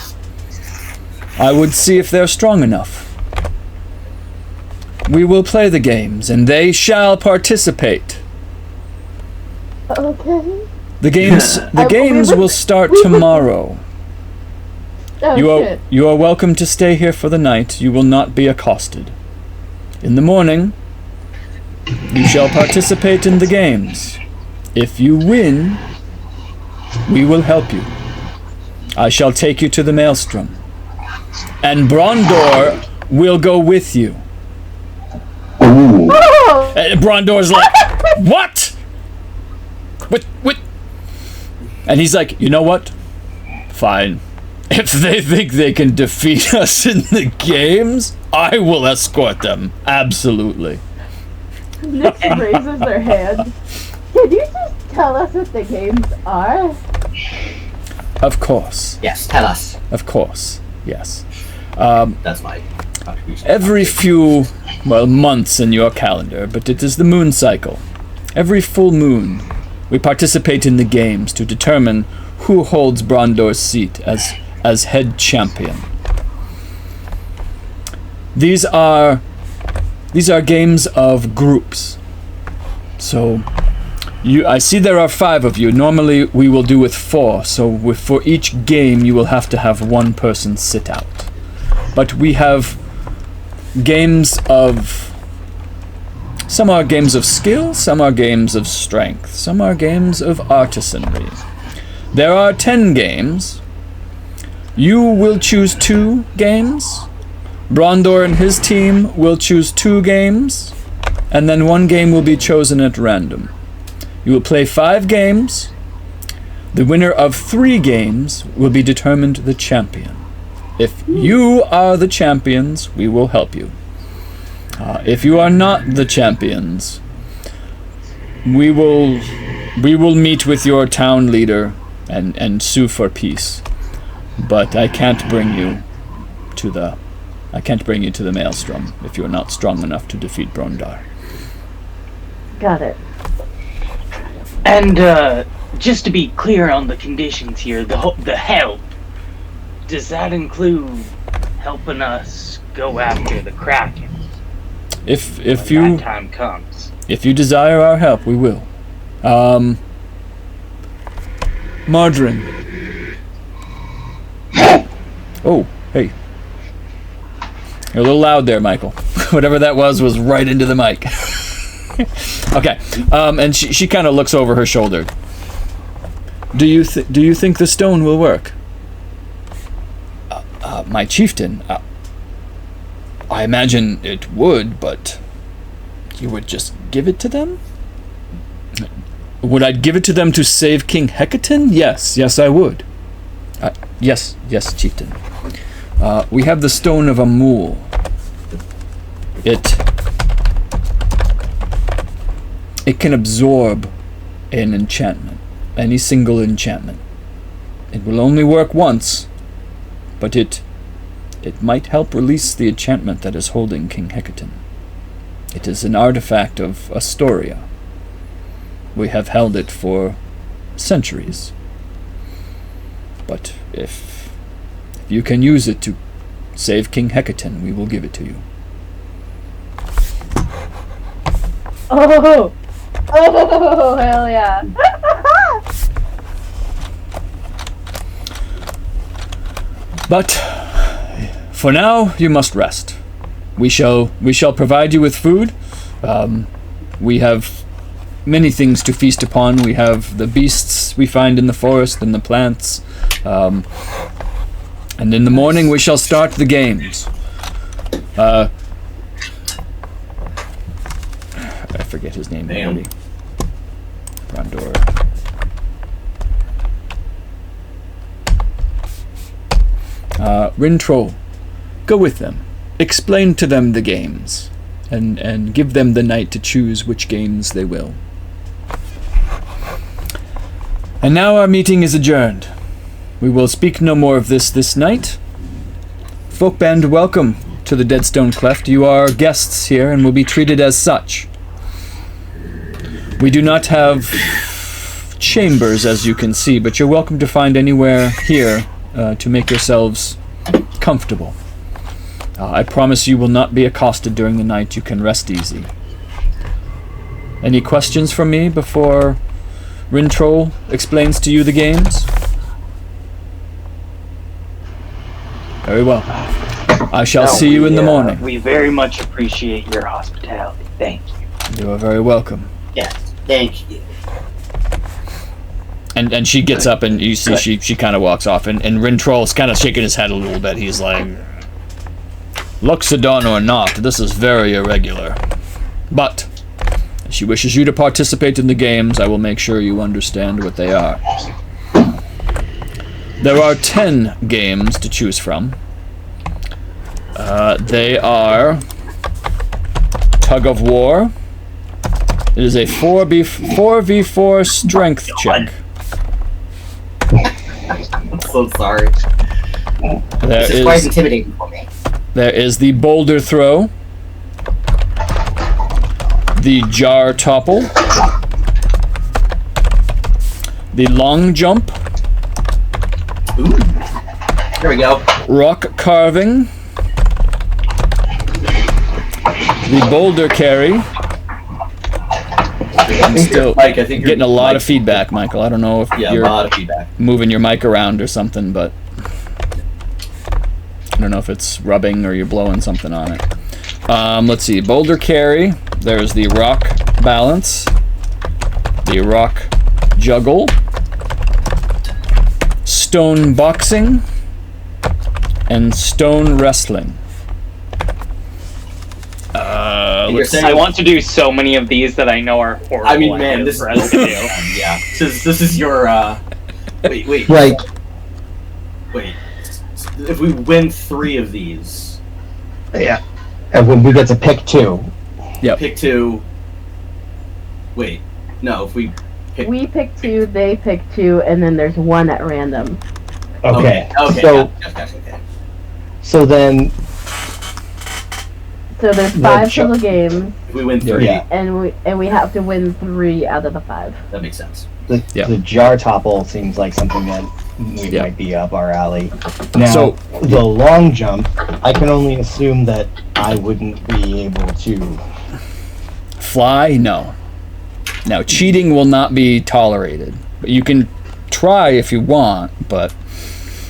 [SPEAKER 1] I would see if they're strong enough. We will play the games, and they shall participate.
[SPEAKER 4] Okay.
[SPEAKER 1] The games will start tomorrow.
[SPEAKER 4] Oh, shit.
[SPEAKER 1] You are welcome to stay here for the night. You will not be accosted. In the morning, you shall participate in the games. If you win, we will help you. I shall take you to the Maelstrom. And Brondor will go with you.
[SPEAKER 5] Ooh.
[SPEAKER 4] Oh!
[SPEAKER 1] And Brondor's like, what? What? And he's like, you know what? Fine. If they think they can defeat us in the games, I will escort them. Absolutely.
[SPEAKER 4] Nyx raises their hand. Can you just tell us what the games are?
[SPEAKER 1] Of course.
[SPEAKER 3] Yes, tell us.
[SPEAKER 1] Of course. Yes.
[SPEAKER 3] That's my contribution.
[SPEAKER 1] Every few, months in your calendar, but it is the moon cycle. Every full moon, we participate in the games to determine who holds Brondor's seat as head champion. These are games of groups. So, I see there are 5 of you. Normally we will do with 4, so for each game you will have to have one person sit out. But we have games of... Some are games of skill, some are games of strength, some are games of artisanry. There are 10 games. You will choose 2 games. Brondor and his team will choose 2 games, and then 1 game will be chosen at random. You will play 5 games. The winner of 3 games will be determined the champion. If you are the champions, we will help you. If you are not the champions, we will meet with your town leader and sue for peace. But I can't bring you to the Maelstrom if you're not strong enough to defeat Brondar.
[SPEAKER 4] Got it.
[SPEAKER 8] And just to be clear on the conditions here, the help, does that include helping us go after the Kraken
[SPEAKER 1] If
[SPEAKER 8] when
[SPEAKER 1] you
[SPEAKER 8] that time comes?
[SPEAKER 1] If you desire our help, we will. Margarine. Oh, hey. You're a little loud there, Michael. Whatever that was right into the mic. Okay. And she kind of looks over her shoulder. Do you think the stone will work? My chieftain, I imagine it would, but you would just give it to them? Would I give it to them to save King Hecaton? Yes, I would. Yes, chieftain. We have the Stone of Amul. It can absorb an enchantment, any single enchantment. It will only work once, but it might help release the enchantment that is holding King Hecaton. It is an artifact of Astoria. We have held it for centuries. But if you can use it to save King Hecaton, we will give it to you.
[SPEAKER 4] Oh, hell yeah.
[SPEAKER 1] But for now, you must rest. We shall provide you with food. We have many things to feast upon. We have the beasts we find in the forest and the plants. And in the morning we shall start the games. I forget his name already. Brandor. Rintrol, go with them. Explain to them the games. And give them the night to choose which games they will. And now our meeting is adjourned. We will speak no more of this night. Folkband, welcome to the Deadstone Cleft. You are guests here and will be treated as such. We do not have chambers, as you can see, but you're welcome to find anywhere here to make yourselves comfortable. I promise you will not be accosted during the night. You can rest easy. Any questions from me before Rintrol explains to you the games? Very well. I shall see you in the morning.
[SPEAKER 2] We very much appreciate your hospitality. Thank you.
[SPEAKER 1] You are very welcome.
[SPEAKER 3] Yes, thank you.
[SPEAKER 1] And she gets up and you see she kind of walks off and Rintrol's kind of shaking his head a little bit. He's like, Luxodon or not, this is very irregular. But if she wishes you to participate in the games, I will make sure you understand what they are. There are 10 games to choose from. They are Tug of War. It is a 4v4 strength check.
[SPEAKER 3] I'm so sorry.
[SPEAKER 1] This
[SPEAKER 3] is quite intimidating for me.
[SPEAKER 1] There is the Boulder Throw. The Jar Topple. The Long Jump.
[SPEAKER 3] Ooh. There we go.
[SPEAKER 1] Rock Carving. The Boulder Carry. I'm still
[SPEAKER 7] Mike, I think you're
[SPEAKER 1] getting a lot of feedback, Michael. I don't know if
[SPEAKER 7] a
[SPEAKER 1] you're
[SPEAKER 7] lot of feedback.
[SPEAKER 1] moving your mic around or something, but I don't know if it's rubbing or you're blowing something on it. Let's see. Boulder Carry. There's the Rock Balance. The Rock Juggle. Stone Boxing. And Stone Wrestling.
[SPEAKER 8] I want to do so many of these that I know are horrible.
[SPEAKER 7] I mean, man, this
[SPEAKER 8] for us to do.
[SPEAKER 7] yeah. This is your wait.
[SPEAKER 5] Right.
[SPEAKER 7] Wait. If we win 3 of these,
[SPEAKER 5] Yeah. And when we get to pick 2.
[SPEAKER 1] Yep.
[SPEAKER 7] pick 2. Wait. No, if we pick
[SPEAKER 4] We pick 2, they pick 2, and then there's 1 at random.
[SPEAKER 5] Okay.
[SPEAKER 7] Okay.
[SPEAKER 5] So
[SPEAKER 7] Gotcha, okay.
[SPEAKER 5] so then
[SPEAKER 4] So there's
[SPEAKER 5] The
[SPEAKER 4] 5
[SPEAKER 5] ju-
[SPEAKER 4] total games,
[SPEAKER 7] If we win 3,
[SPEAKER 5] Yeah.
[SPEAKER 4] and we have to win 3 out of the 5.
[SPEAKER 7] that makes sense.
[SPEAKER 5] the jar topple seems like something that we
[SPEAKER 1] Yeah.
[SPEAKER 5] might be up our alley. Now
[SPEAKER 1] So-
[SPEAKER 5] the long jump, I can only assume that I wouldn't be able to.
[SPEAKER 1] Fly? No. Now, cheating will not be tolerated. But you can try if you want, but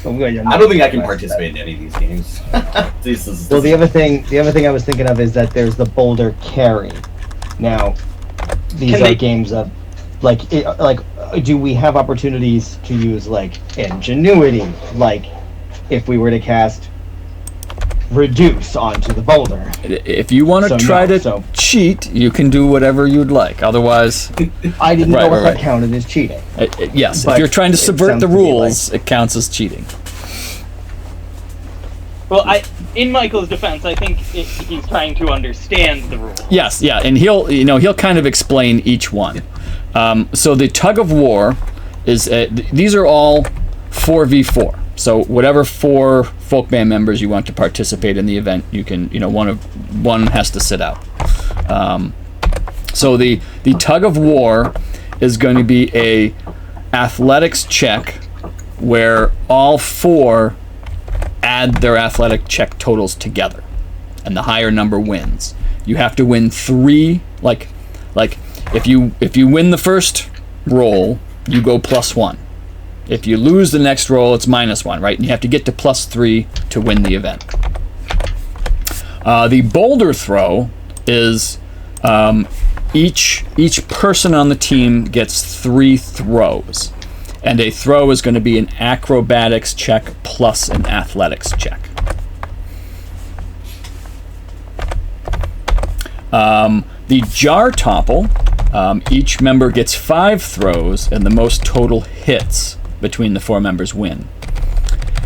[SPEAKER 7] I don't think I can participate in any of these games.
[SPEAKER 5] Well, the other thing I was thinking of is that there's the Boulder Carry. Now, these are games of do we have opportunities to use like ingenuity, like if we were to cast reduce onto the boulder?
[SPEAKER 1] if you want to try to cheat, you can do whatever you'd like. Otherwise,
[SPEAKER 5] I didn't know if
[SPEAKER 1] right.
[SPEAKER 5] that counted as cheating.
[SPEAKER 1] Yes,
[SPEAKER 5] But
[SPEAKER 1] if you're trying to
[SPEAKER 5] it
[SPEAKER 1] subvert
[SPEAKER 5] sounds
[SPEAKER 1] the
[SPEAKER 5] to me
[SPEAKER 1] rules, it counts as cheating.
[SPEAKER 8] Well, in Michael's defense, I think he's trying to understand the rules.
[SPEAKER 1] Yes, yeah, and he'll kind of explain each one. So the Tug of War is these are all 4v4. So whatever 4 folk band members you want to participate in the event, you can one has to sit out. So the Tug of War is going to be a athletics check where all 4 add their athletic check totals together, and the higher number wins. You have to win 3. Like if you win the first roll, you go +1. If you lose the next roll, it's -1, right? And you have to get to +3 to win the event. The Boulder Throw is Each person on the team gets 3 throws, and a throw is going to be an acrobatics check plus an athletics check. The jar topple, each member gets 5 throws, and the most total hits between the 4 members win.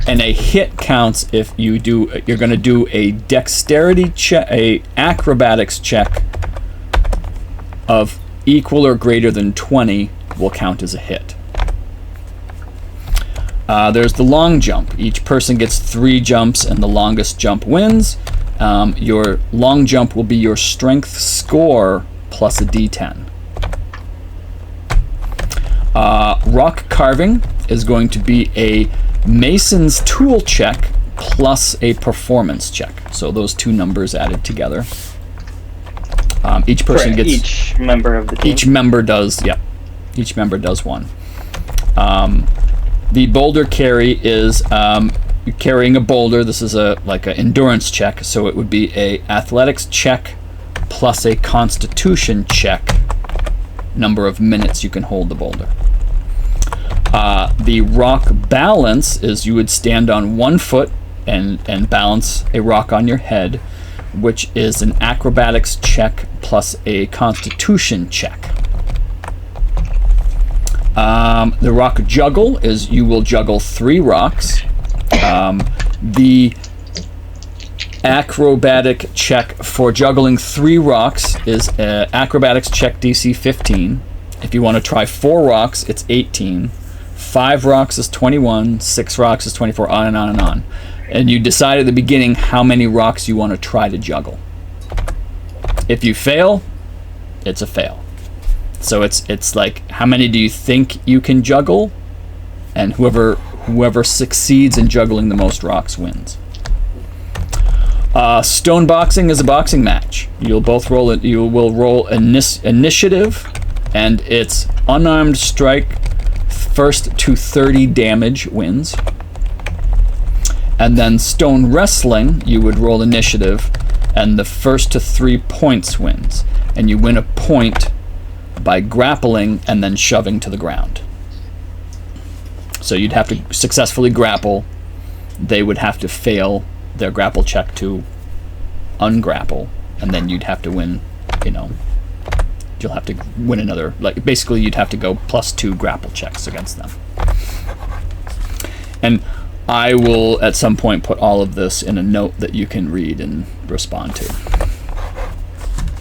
[SPEAKER 1] And a hit counts if you're going to do a dexterity check, a acrobatics check of equal or greater than 20 will count as a hit. There's the long jump. Each person gets 3 jumps, and the longest jump wins. Your long jump will be your strength score plus a d10. Rock carving is going to be a mason's tool check plus a performance check. So those 2 numbers added together. Each person gets...
[SPEAKER 8] Each member of the team.
[SPEAKER 1] Each member does, yeah. Each member does 1. The boulder carry is you're carrying a boulder. This is like an endurance check, so it would be a athletics check plus a constitution check, number of minutes you can hold the boulder. The rock balance is you would stand on 1 foot and balance a rock on your head, which is an acrobatics check plus a constitution check. The rock juggle is you will juggle 3 rocks. The acrobatic check for juggling 3 rocks is acrobatics check DC 15. If you want to try 4 rocks, it's 18. 5 rocks is 21. 6 rocks is 24. On and on and on. And you decide at the beginning how many rocks you want to try to juggle. If you fail, it's a fail. So it's like, how many do you think you can juggle? And whoever succeeds in juggling the most rocks wins. Stone boxing is a boxing match. You will roll initiative, and it's unarmed strike. First to 30 damage wins. And then stone wrestling, you would roll initiative, and the first to 3 points wins. And you win a point by grappling and then shoving to the ground. So you'd have to successfully grapple. They would have to fail their grapple check to ungrapple, and then you'd have to win, you'll have to win another, like, basically you'd have to go +2 grapple checks against them. And I will at some point put all of this in a note that you can read and respond to.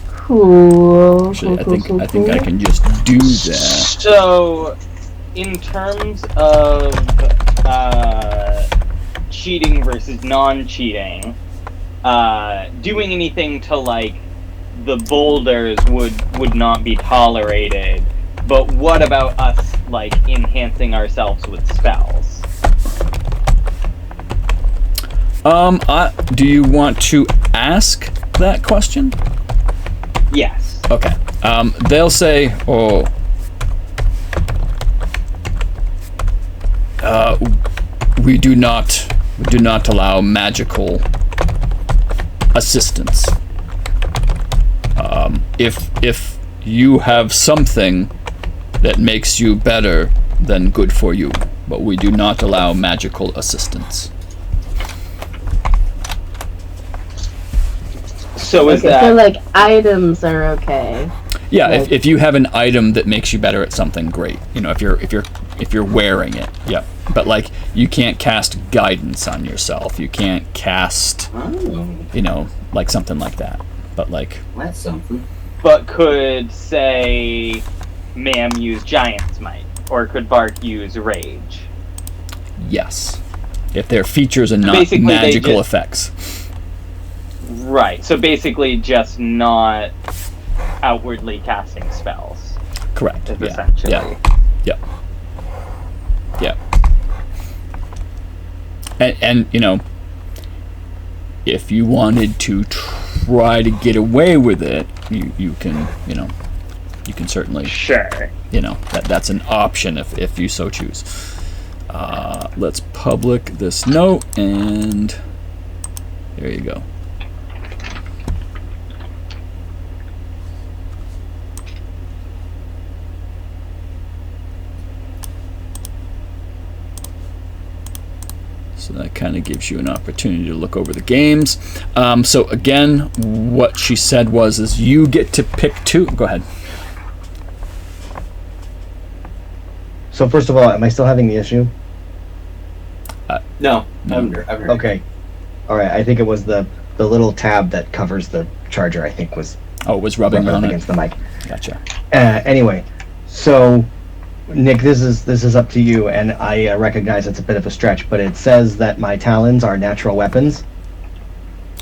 [SPEAKER 4] Cool.
[SPEAKER 1] Actually, I think I can just do that.
[SPEAKER 8] So, in terms of cheating versus non-cheating, doing anything to, like, the boulders would not be tolerated, but what about us, like, enhancing ourselves with spells?
[SPEAKER 1] Do you want to ask that question?
[SPEAKER 8] Yes.
[SPEAKER 1] Okay. They'll say, we do not allow magical assistance. If you have something that makes you better, then good for you. But we do not allow magical assistance.
[SPEAKER 8] So is
[SPEAKER 4] okay,
[SPEAKER 8] that
[SPEAKER 4] so like items are okay?
[SPEAKER 1] Yeah,
[SPEAKER 4] Like-
[SPEAKER 1] if you have an item that makes you better at something, great. If you're wearing it, yeah. But like, you can't cast guidance on yourself. You can't cast,
[SPEAKER 3] Oh,
[SPEAKER 1] like something like that. But like,
[SPEAKER 3] that's something.
[SPEAKER 8] But could, say, Ma'am use Giant's Might? Or could Bark use Rage?
[SPEAKER 1] yes, if they're features and not
[SPEAKER 8] Basically, they
[SPEAKER 1] magical
[SPEAKER 8] just-
[SPEAKER 1] effects.
[SPEAKER 8] Right, so basically just not outwardly casting spells.
[SPEAKER 1] Correct.
[SPEAKER 8] Is
[SPEAKER 1] Yeah.
[SPEAKER 8] essentially.
[SPEAKER 1] Yeah. Yeah. And if you wanted to try to get away with it, you can certainly,
[SPEAKER 8] Sure.
[SPEAKER 1] that's an option if you so choose. Let's public this note, and there you go. So that kind of gives you an opportunity to look over the games. So again, what she said is you get to pick 2. Go ahead.
[SPEAKER 5] So first of all, am I still having the issue?
[SPEAKER 7] No. I've heard.
[SPEAKER 5] Okay. All right. I think it was the little tab that covers the charger. I think was.
[SPEAKER 1] Oh, it was rubbing on
[SPEAKER 5] against the mic.
[SPEAKER 1] Gotcha.
[SPEAKER 5] Anyway, so Nick, this is up to you, and I recognize it's a bit of a stretch, but it says that my talons are natural weapons.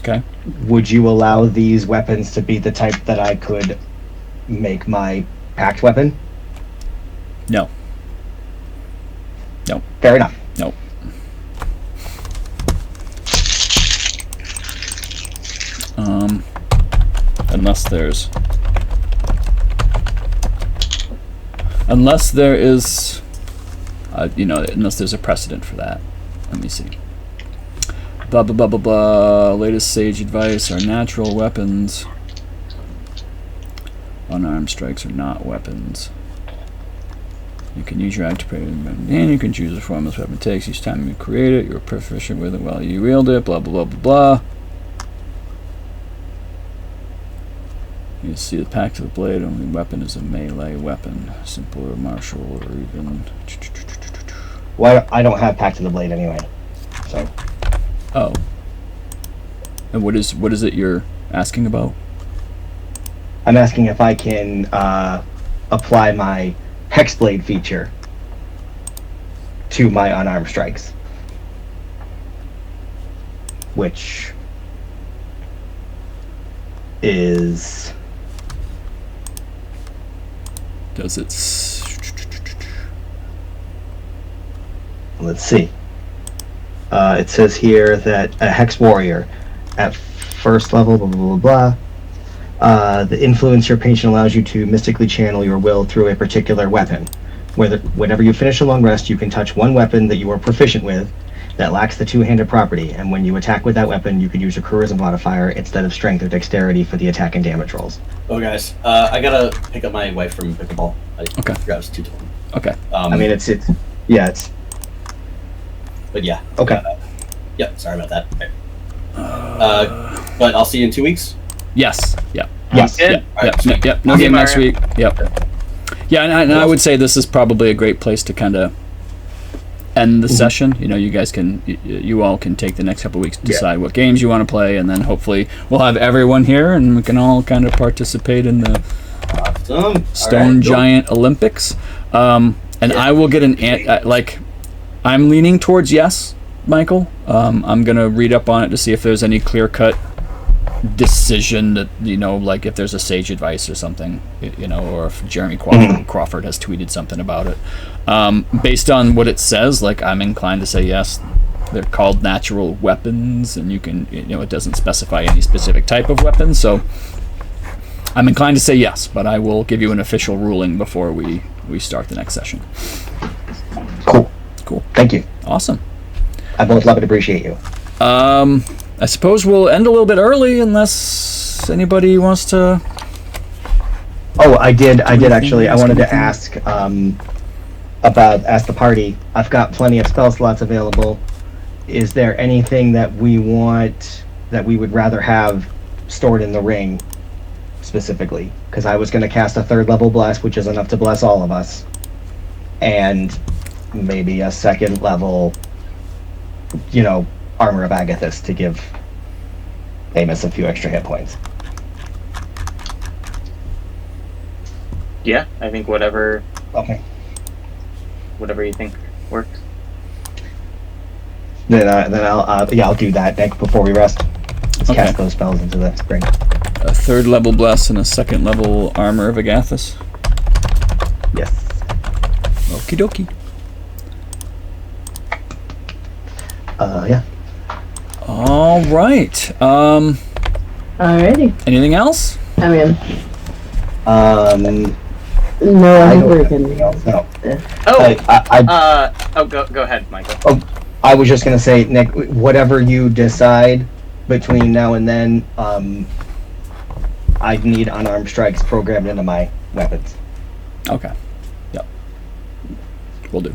[SPEAKER 1] Okay.
[SPEAKER 5] Would you allow these weapons to be the type that I could make my packed weapon?
[SPEAKER 1] No. No.
[SPEAKER 5] Fair enough.
[SPEAKER 1] No. Unless there is, unless there's a precedent for that. Let me see. Blah, blah, blah, blah, blah. Latest sage advice are natural weapons. Unarmed strikes are not weapons. You can use your act to pray, and you can choose the form this weapon takes each time you create it. You're proficient with it while you wield it. Blah, blah, blah, blah, blah. You see the pack to the blade. Only weapon is a melee weapon. Simple or martial or even...
[SPEAKER 5] Well, I don't have pack to the blade anyway. So.
[SPEAKER 1] Oh. And what is it you're asking about?
[SPEAKER 5] I'm asking if I can apply my Hexblade feature to my unarmed strikes. Which is...
[SPEAKER 1] Does it...
[SPEAKER 5] Let's see. It says here that a Hex Warrior at first level, blah, blah, blah, blah. The influence your patron allows you to mystically channel your will through a particular weapon. Whenever you finish a long rest, you can touch one weapon that you are proficient with that lacks the two-handed property, and when you attack with that weapon, you can use your charisma modifier instead of strength or dexterity for the attack and damage rolls.
[SPEAKER 7] Oh, guys, I gotta pick up my wife from pickleball.
[SPEAKER 1] Okay.
[SPEAKER 7] Grabs 2 to 1.
[SPEAKER 1] Okay.
[SPEAKER 5] I mean, it's.
[SPEAKER 7] But yeah.
[SPEAKER 5] Okay.
[SPEAKER 7] Yeah, sorry about that. But I'll see you in 2 weeks.
[SPEAKER 1] Yes. Yeah.
[SPEAKER 5] Yes.
[SPEAKER 1] Yep.
[SPEAKER 7] Alright,
[SPEAKER 1] Yep. Yep. No
[SPEAKER 8] See
[SPEAKER 1] game
[SPEAKER 8] you,
[SPEAKER 1] next
[SPEAKER 8] Mario.
[SPEAKER 1] week. Yep. Yeah, and I would say this is probably a great place to kind of end the session. You all can take the next couple of weeks to decide what games you want to play, and then hopefully we'll have everyone here and we can all kind of participate in the
[SPEAKER 7] Awesome.
[SPEAKER 1] Stone Giant Olympics. And I will get I'm leaning towards yes, Michael. I'm gonna read up on it to see if there's any clear-cut decision that like if there's a sage advice or something, or if Jeremy Crawford has tweeted something about it. Based on what it says, I'm inclined to say yes. They're called natural weapons, and you can, it doesn't specify any specific type of weapon, so I'm inclined to say yes, but I will give you an official ruling before we start the next session. Cool.
[SPEAKER 5] Thank you.
[SPEAKER 1] Awesome.
[SPEAKER 5] I both love and appreciate you.
[SPEAKER 1] I suppose we'll end a little bit early unless anybody wants to...
[SPEAKER 5] Oh, I did actually. I wanted to ask ask the party. I've got plenty of spell slots available. Is there anything that we would rather have stored in the ring specifically? Because I was going to cast a 3rd level bless, which is enough to bless all of us, and maybe a 2nd level, Armor of Agathis to give Amos a few extra hit points.
[SPEAKER 8] Yeah, I think whatever
[SPEAKER 5] Okay.
[SPEAKER 8] you think works.
[SPEAKER 5] Then I'll do that, Nick, before we rest. Let's cast those spells into the ring.
[SPEAKER 1] A 3rd level bless and a 2nd level Armor of Agathis.
[SPEAKER 5] Yes.
[SPEAKER 1] Okie dokie.
[SPEAKER 5] Yeah.
[SPEAKER 1] All right.
[SPEAKER 4] Alrighty.
[SPEAKER 1] Anything else?
[SPEAKER 4] I mean,
[SPEAKER 5] I
[SPEAKER 4] no, I'm
[SPEAKER 5] don't have
[SPEAKER 4] working.
[SPEAKER 5] anything else. No.
[SPEAKER 8] Go ahead, Michael.
[SPEAKER 5] I was just gonna say, Nick, whatever you decide between now and then, I'd need unarmed strikes programmed into my weapons.
[SPEAKER 1] Okay. Yep. Will do.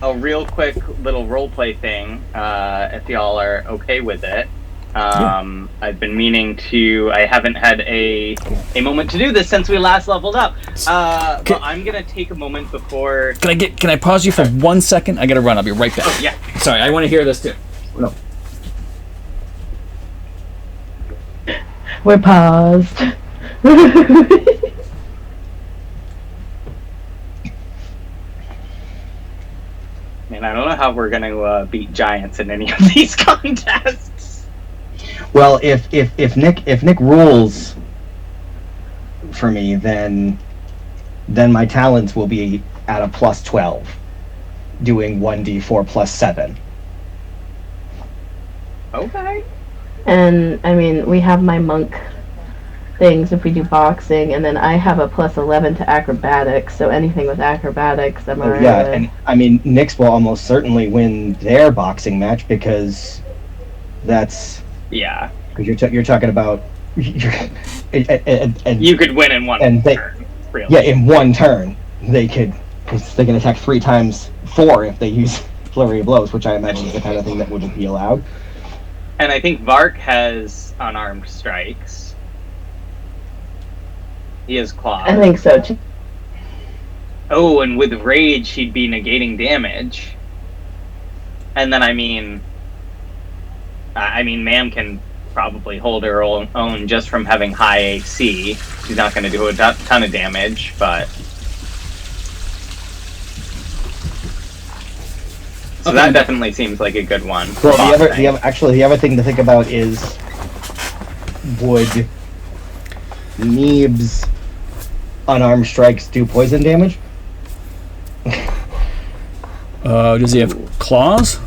[SPEAKER 8] a real quick little roleplay thing, if y'all are okay with it. I've been meaning to. I haven't had a moment to do this since we last leveled up. But I'm gonna take a moment before.
[SPEAKER 1] Can I pause you for 1 second? I gotta run. I'll be right back.
[SPEAKER 8] Oh yeah.
[SPEAKER 1] Sorry, I want to hear this too. No.
[SPEAKER 4] We're paused.
[SPEAKER 8] Man, I don't know how we're gonna beat giants in any of these contests.
[SPEAKER 5] Well, if Nick rules for me, then my talents will be at a plus 12, doing 1d4 plus 7.
[SPEAKER 8] Okay.
[SPEAKER 4] And I mean, we have my monk things if we do boxing, and then I have a plus 11 to acrobatics, so anything with acrobatics, I'm alright
[SPEAKER 5] Yeah,
[SPEAKER 4] with.
[SPEAKER 5] and I mean, Nyx will almost certainly win their boxing match because that's
[SPEAKER 8] Yeah.
[SPEAKER 5] because you're talking about and
[SPEAKER 8] You could win in one
[SPEAKER 5] and they-
[SPEAKER 8] turn. Really.
[SPEAKER 5] yeah, in one turn they can attack 3 times 4 if they use flurry of blows, which I imagine is the kind of thing that wouldn't be allowed.
[SPEAKER 8] And I think Vark has unarmed strikes. He has claws.
[SPEAKER 4] I think so too.
[SPEAKER 8] Oh, and with rage, he'd be negating damage. And then, I mean, Ma'am can probably hold her own just from having high AC. She's not going to do a ton of damage, but... So that definitely seems like a good one.
[SPEAKER 5] Well, the other thing to think about is, would Neeb's unarmed strikes do poison damage?
[SPEAKER 1] Does he have claws?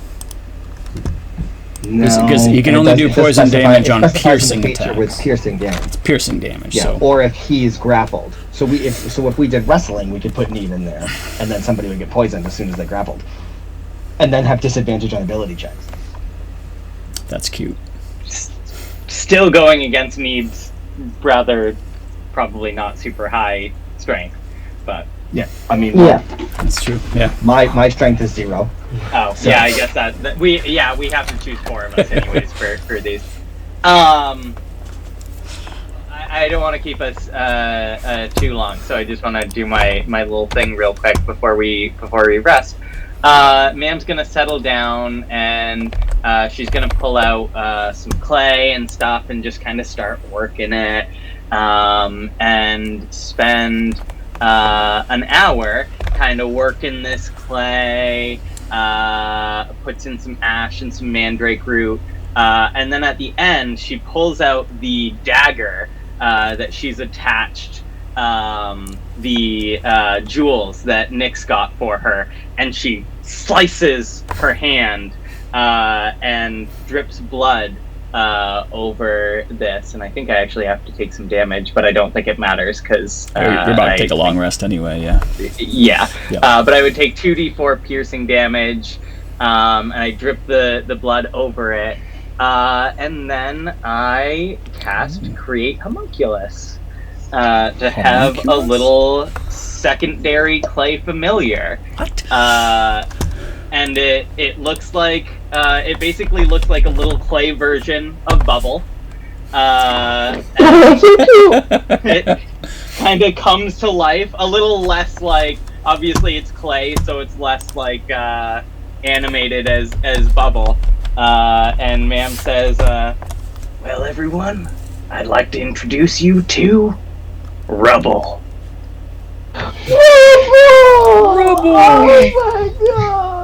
[SPEAKER 5] No,
[SPEAKER 1] Because he can
[SPEAKER 5] it
[SPEAKER 1] only
[SPEAKER 5] does-
[SPEAKER 1] do
[SPEAKER 5] it does
[SPEAKER 1] poison
[SPEAKER 5] specify-
[SPEAKER 1] damage
[SPEAKER 5] it
[SPEAKER 1] on
[SPEAKER 5] specifies
[SPEAKER 1] piercing
[SPEAKER 5] the creature
[SPEAKER 1] attacks.
[SPEAKER 5] with piercing damage.
[SPEAKER 1] It's piercing damage.
[SPEAKER 5] Yeah,
[SPEAKER 1] So
[SPEAKER 5] or if he's grappled. So if we did wrestling, we could put Neve in there, and then somebody would get poisoned as soon as they grappled, and then have disadvantage on ability checks.
[SPEAKER 1] that's cute.
[SPEAKER 8] Still going against Neeb's rather probably not super high strength, but...
[SPEAKER 5] Yeah, I mean,
[SPEAKER 4] Yeah.
[SPEAKER 1] That's true. Yeah.
[SPEAKER 5] my strength is 0.
[SPEAKER 8] Oh,
[SPEAKER 5] So-
[SPEAKER 8] yeah, I guess that we have to choose 4 of us anyways for these. I don't want to keep us too long, so I just want to do my little thing real quick before we rest. Ma'am's gonna settle down and she's gonna pull out some clay and stuff and just kind of start working it and spend an hour kind of working this clay. Puts in some ash and some mandrake root, and then at the end she pulls out the dagger that she's attached the jewels that Nyx got for her, and she slices her hand and drips blood over this. And I think I actually have to take some damage, but I don't think it matters because
[SPEAKER 1] You're about to take a long rest anyway. Yeah.
[SPEAKER 8] Yeah.
[SPEAKER 1] Yeah.
[SPEAKER 8] But I would take 2d4 piercing damage, and I drip the blood over it, and then I cast Create Homunculus to have a
[SPEAKER 1] Homunculus?
[SPEAKER 8] little secondary clay familiar.
[SPEAKER 1] What?
[SPEAKER 8] And it looks like it basically looks like a little clay version of Bubble. And it kind of comes to life a little less like, obviously it's clay, so it's less like animated as Bubble. And Ma'am says, well, everyone, I'd like to introduce you to Rubble.
[SPEAKER 4] Rubble! Oh my god!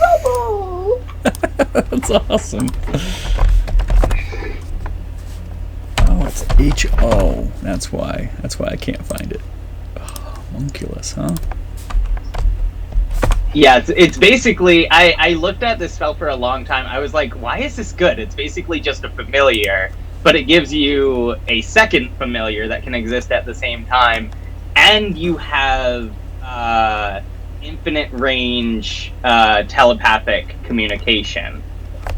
[SPEAKER 4] Rubble!
[SPEAKER 1] That's awesome. Oh, it's H-O. That's why I can't find it. Oh, homunculus, huh?
[SPEAKER 8] Yeah, it's basically, I looked at this spell for a long time. I was like, why is this good? It's basically just a familiar, but it gives you a second familiar that can exist at the same time, and you have infinite range telepathic communication.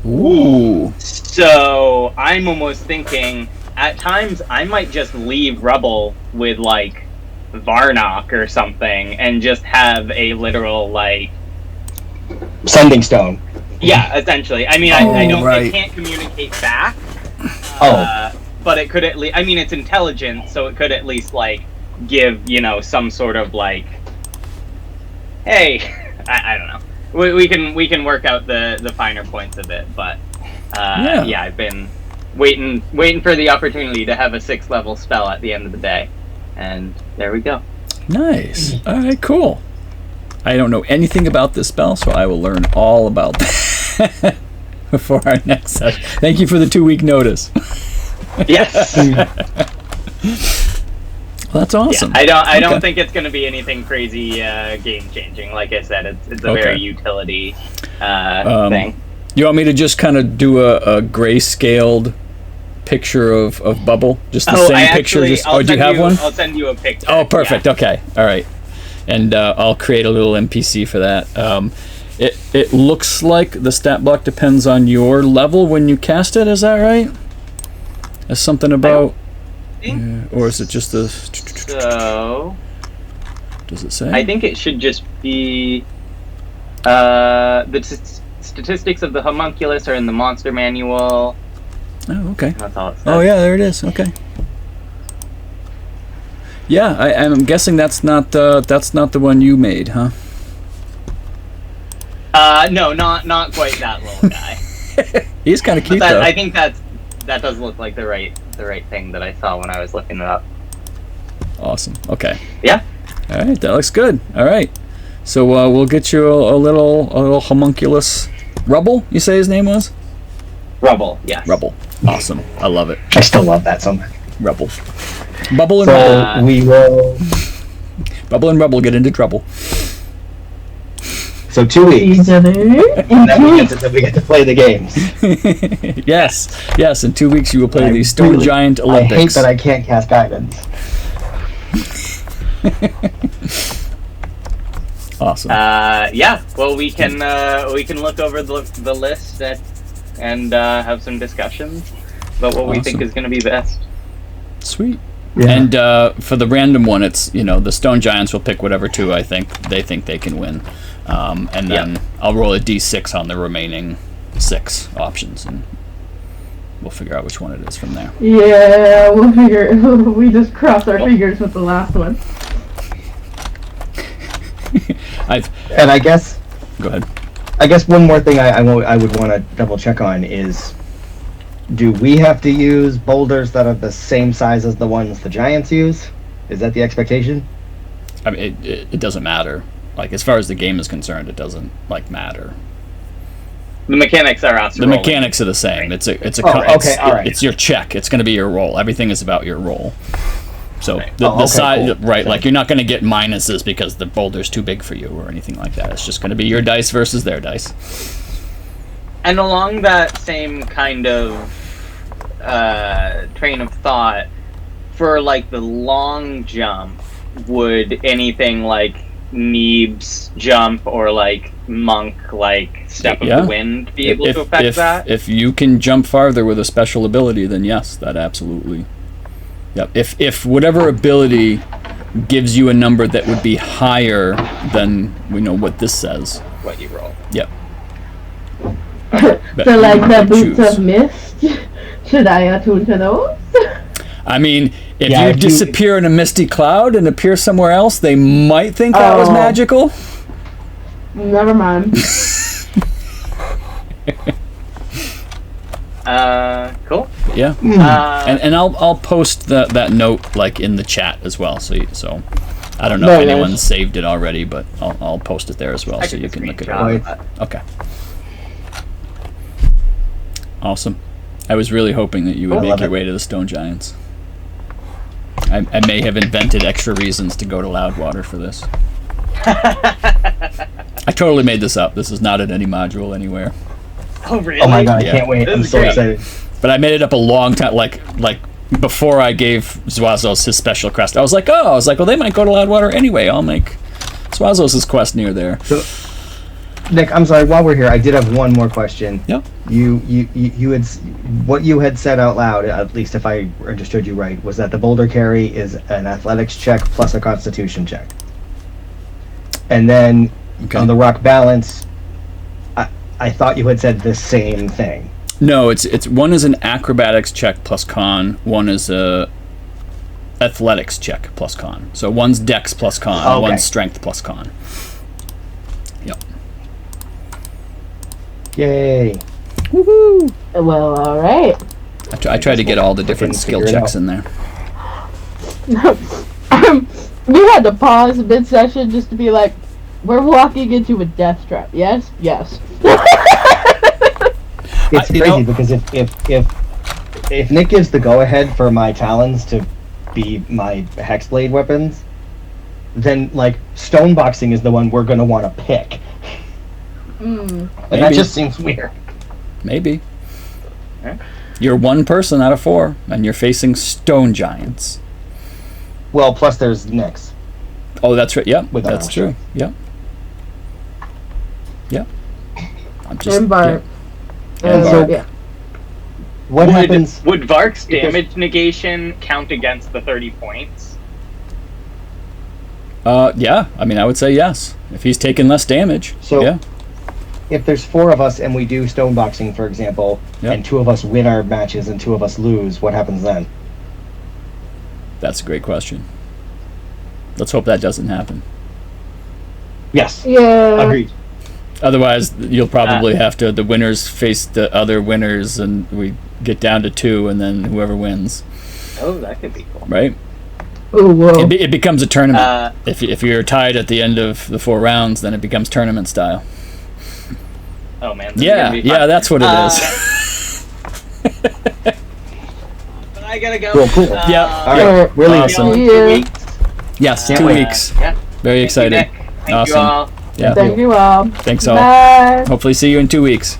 [SPEAKER 1] Ooh.
[SPEAKER 8] So I'm almost thinking, at times I might just leave Rubble with like Varnock or something and just have a literal like
[SPEAKER 5] Sending stone.
[SPEAKER 8] Yeah, essentially. I mean, I don't.
[SPEAKER 1] right.
[SPEAKER 8] It can't communicate back.
[SPEAKER 5] Oh.
[SPEAKER 8] But it could at least. I mean, it's intelligent, so it could at least like give some sort of like, hey, I don't know. We can work out the finer points of it, but yeah, I've been waiting for the opportunity to have a 6th level spell at the end of the day, and there we go.
[SPEAKER 1] Nice. All right, cool. I don't know anything about this spell, so I will learn all about that before our next session. Thank you for the 2-week notice.
[SPEAKER 8] Yes.
[SPEAKER 1] Well, that's awesome.
[SPEAKER 8] Yeah, I don't think it's going to be anything crazy game changing. Like I said, it's a very utility thing.
[SPEAKER 1] You want me to just kind of do a grayscaled picture of Bubble? Just the same picture? Do you have one?
[SPEAKER 8] I'll send you a picture.
[SPEAKER 1] Oh, perfect. Yeah. Okay. All right. And I'll create a little NPC for that. It looks like the stat block depends on your level when you cast it. Is that right? There's something about... or is it just the...
[SPEAKER 8] So...
[SPEAKER 1] Does it say?
[SPEAKER 8] I think it should just be... the statistics of the homunculus are in the monster manual.
[SPEAKER 1] Oh, okay.
[SPEAKER 8] That's all it says.
[SPEAKER 1] Oh, yeah, there it is. Okay. Yeah, I'm guessing that's not the one you made, huh?
[SPEAKER 8] No, not quite that little guy.
[SPEAKER 1] He's kind of cute, though.
[SPEAKER 8] I think that does look like the right thing that I saw when I was looking it up.
[SPEAKER 1] Awesome. Okay.
[SPEAKER 8] Yeah.
[SPEAKER 1] All right, that looks good. All right. So we'll get you a little homunculus. Rubble, you say his name was?
[SPEAKER 8] Rubble, yes.
[SPEAKER 1] Rubble. Awesome. I love it.
[SPEAKER 5] I still love that so much.
[SPEAKER 1] Rubble. Bubble and
[SPEAKER 5] So
[SPEAKER 1] Rubble.
[SPEAKER 5] we will.
[SPEAKER 1] Bubble and Rubble get into trouble.
[SPEAKER 5] So 2 weeks.
[SPEAKER 4] Each other.
[SPEAKER 5] And then we get to play the games.
[SPEAKER 1] Yes. In 2 weeks you will play the Stone Giant Olympics.
[SPEAKER 5] I hate that I can't cast guidance.
[SPEAKER 1] Awesome.
[SPEAKER 8] Yeah. Well, we can look over the list and have some discussions about what we think is going to be best.
[SPEAKER 1] Sweet.
[SPEAKER 5] Yeah.
[SPEAKER 1] And for the random one, it's the Stone Giants will pick whatever two they think they can win, and then I'll roll a d6 on the remaining 6 options, and we'll figure out which one it is from there.
[SPEAKER 4] Yeah, we'll figure. We just cross our fingers with the last one.
[SPEAKER 5] And I guess.
[SPEAKER 1] Go ahead.
[SPEAKER 5] I guess one more thing I would want to double check on is, do we have to use boulders that are the same size as the ones the giants use? Is that the expectation?
[SPEAKER 1] I mean, it doesn't matter. Like, as far as the game is concerned, it doesn't matter.
[SPEAKER 8] The mechanics are us.
[SPEAKER 1] The mechanics are the same. It's
[SPEAKER 5] all right.
[SPEAKER 1] It's your check. It's going to be your roll. Everything is about your roll. So the size,
[SPEAKER 5] cool.
[SPEAKER 1] right?
[SPEAKER 5] Okay.
[SPEAKER 1] Like, you're not going to get minuses because the boulder's too big for you or anything like that. It's just going to be your dice versus their dice.
[SPEAKER 8] And along that same kind of train of thought, for like the long jump, would anything like Neeb's jump or like Monk like Step of the Wind be able to affect that?
[SPEAKER 1] If you can jump farther with a special ability, then yes, that absolutely. Yep. If whatever ability gives you a number that would be higher than what this says.
[SPEAKER 8] What you roll.
[SPEAKER 1] Yep.
[SPEAKER 4] So like the Boots of Mist, should I attune to those?
[SPEAKER 1] I mean, if you disappear in a misty cloud and appear somewhere else, they might think that was magical.
[SPEAKER 4] Never mind.
[SPEAKER 8] Cool.
[SPEAKER 1] Yeah. And I'll post that note like in the chat as well. So I don't know if anyone saved it already, but I'll post it there as well so you can look at it. Okay. Awesome. I was really hoping that you would make your way to the Stone Giants. I may have invented extra reasons to go to Loudwater for this. I totally made this up. This is not in any module anywhere.
[SPEAKER 8] Oh, really?
[SPEAKER 5] Oh my god, I can't wait. I'm so excited.
[SPEAKER 1] But I made it up a long time, like before I gave Zwazos his special quest. I was like, well, they might go to Loudwater anyway. I'll make Zwazos' quest near there.
[SPEAKER 5] So, Nick, I'm sorry. While we're here, I did have one more question.
[SPEAKER 1] Yep.
[SPEAKER 5] You had what you had said out loud, at least if I understood you right, was that the boulder carry is an athletics check plus a constitution check, and then on the rock balance, I thought you had said the same thing.
[SPEAKER 1] No, it's one is an acrobatics check plus con, one is a athletics check plus con. So one's dex plus con,
[SPEAKER 5] Okay.
[SPEAKER 1] one's strength plus con. Yep.
[SPEAKER 5] Yay.
[SPEAKER 1] Woohoo!
[SPEAKER 4] Well, all right.
[SPEAKER 1] I try to get all the different
[SPEAKER 5] Freaking
[SPEAKER 1] skill
[SPEAKER 5] figure it
[SPEAKER 1] checks
[SPEAKER 5] out.
[SPEAKER 1] in there.
[SPEAKER 4] We had to pause mid-session just to be like, we're walking into a death trap. Yes, yes.
[SPEAKER 5] It's
[SPEAKER 1] you
[SPEAKER 5] crazy
[SPEAKER 1] know-
[SPEAKER 5] because if Nick gives the go-ahead for my talons to be my hexblade weapons, then like stone boxing is the one we're gonna want to pick, and that
[SPEAKER 1] Maybe.
[SPEAKER 5] just seems weird.
[SPEAKER 1] Maybe.
[SPEAKER 8] Okay.
[SPEAKER 1] You're one person out of 4, and you're facing stone giants.
[SPEAKER 5] Well, plus there's Nick's.
[SPEAKER 1] Oh, that's right. Yep,
[SPEAKER 5] With
[SPEAKER 1] that's
[SPEAKER 5] armor.
[SPEAKER 1] true. Yep. Yep. I'm just.
[SPEAKER 4] And Bart.
[SPEAKER 1] And
[SPEAKER 5] so-
[SPEAKER 4] Yeah.
[SPEAKER 5] What happens?
[SPEAKER 8] Would Vark's
[SPEAKER 5] if there's-
[SPEAKER 8] damage negation count against the 30 points?
[SPEAKER 1] Yeah. I mean, I would say yes. If he's taking less damage.
[SPEAKER 5] So-
[SPEAKER 1] yeah.
[SPEAKER 5] If there's 4 of us and we do stone boxing, for example,
[SPEAKER 1] Yep.
[SPEAKER 5] and 2 of us win our matches and 2 of us lose, what happens then?
[SPEAKER 1] That's a great question. Let's hope that doesn't happen.
[SPEAKER 5] Yes.
[SPEAKER 4] Yeah.
[SPEAKER 5] Agreed.
[SPEAKER 1] Otherwise, you'll probably have to. The winners face the other winners, and we get down to 2, and then whoever wins.
[SPEAKER 8] Oh, that could be cool.
[SPEAKER 1] Right?
[SPEAKER 4] Oh, whoa.
[SPEAKER 1] It becomes a tournament.
[SPEAKER 8] Uh,
[SPEAKER 1] If you're tied at the end of the 4 rounds, then it becomes tournament style.
[SPEAKER 8] Oh man. This is
[SPEAKER 1] Yeah,
[SPEAKER 8] gonna be
[SPEAKER 1] yeah,
[SPEAKER 8] fun.
[SPEAKER 1] that's what it is.
[SPEAKER 8] But I gotta go.
[SPEAKER 5] Cool.
[SPEAKER 1] Yeah.
[SPEAKER 5] All right. Really
[SPEAKER 1] Awesome.
[SPEAKER 4] See you.
[SPEAKER 1] Yes,
[SPEAKER 5] Can't
[SPEAKER 1] 2
[SPEAKER 5] wait.
[SPEAKER 1] weeks.
[SPEAKER 8] Yeah.
[SPEAKER 1] Very
[SPEAKER 8] Thank you,
[SPEAKER 1] excited.
[SPEAKER 8] Nick. Thank
[SPEAKER 1] Awesome.
[SPEAKER 8] you all.
[SPEAKER 1] Yeah.
[SPEAKER 4] Thank you all.
[SPEAKER 1] Thanks all.
[SPEAKER 4] Bye.
[SPEAKER 1] Hopefully see you in 2 weeks.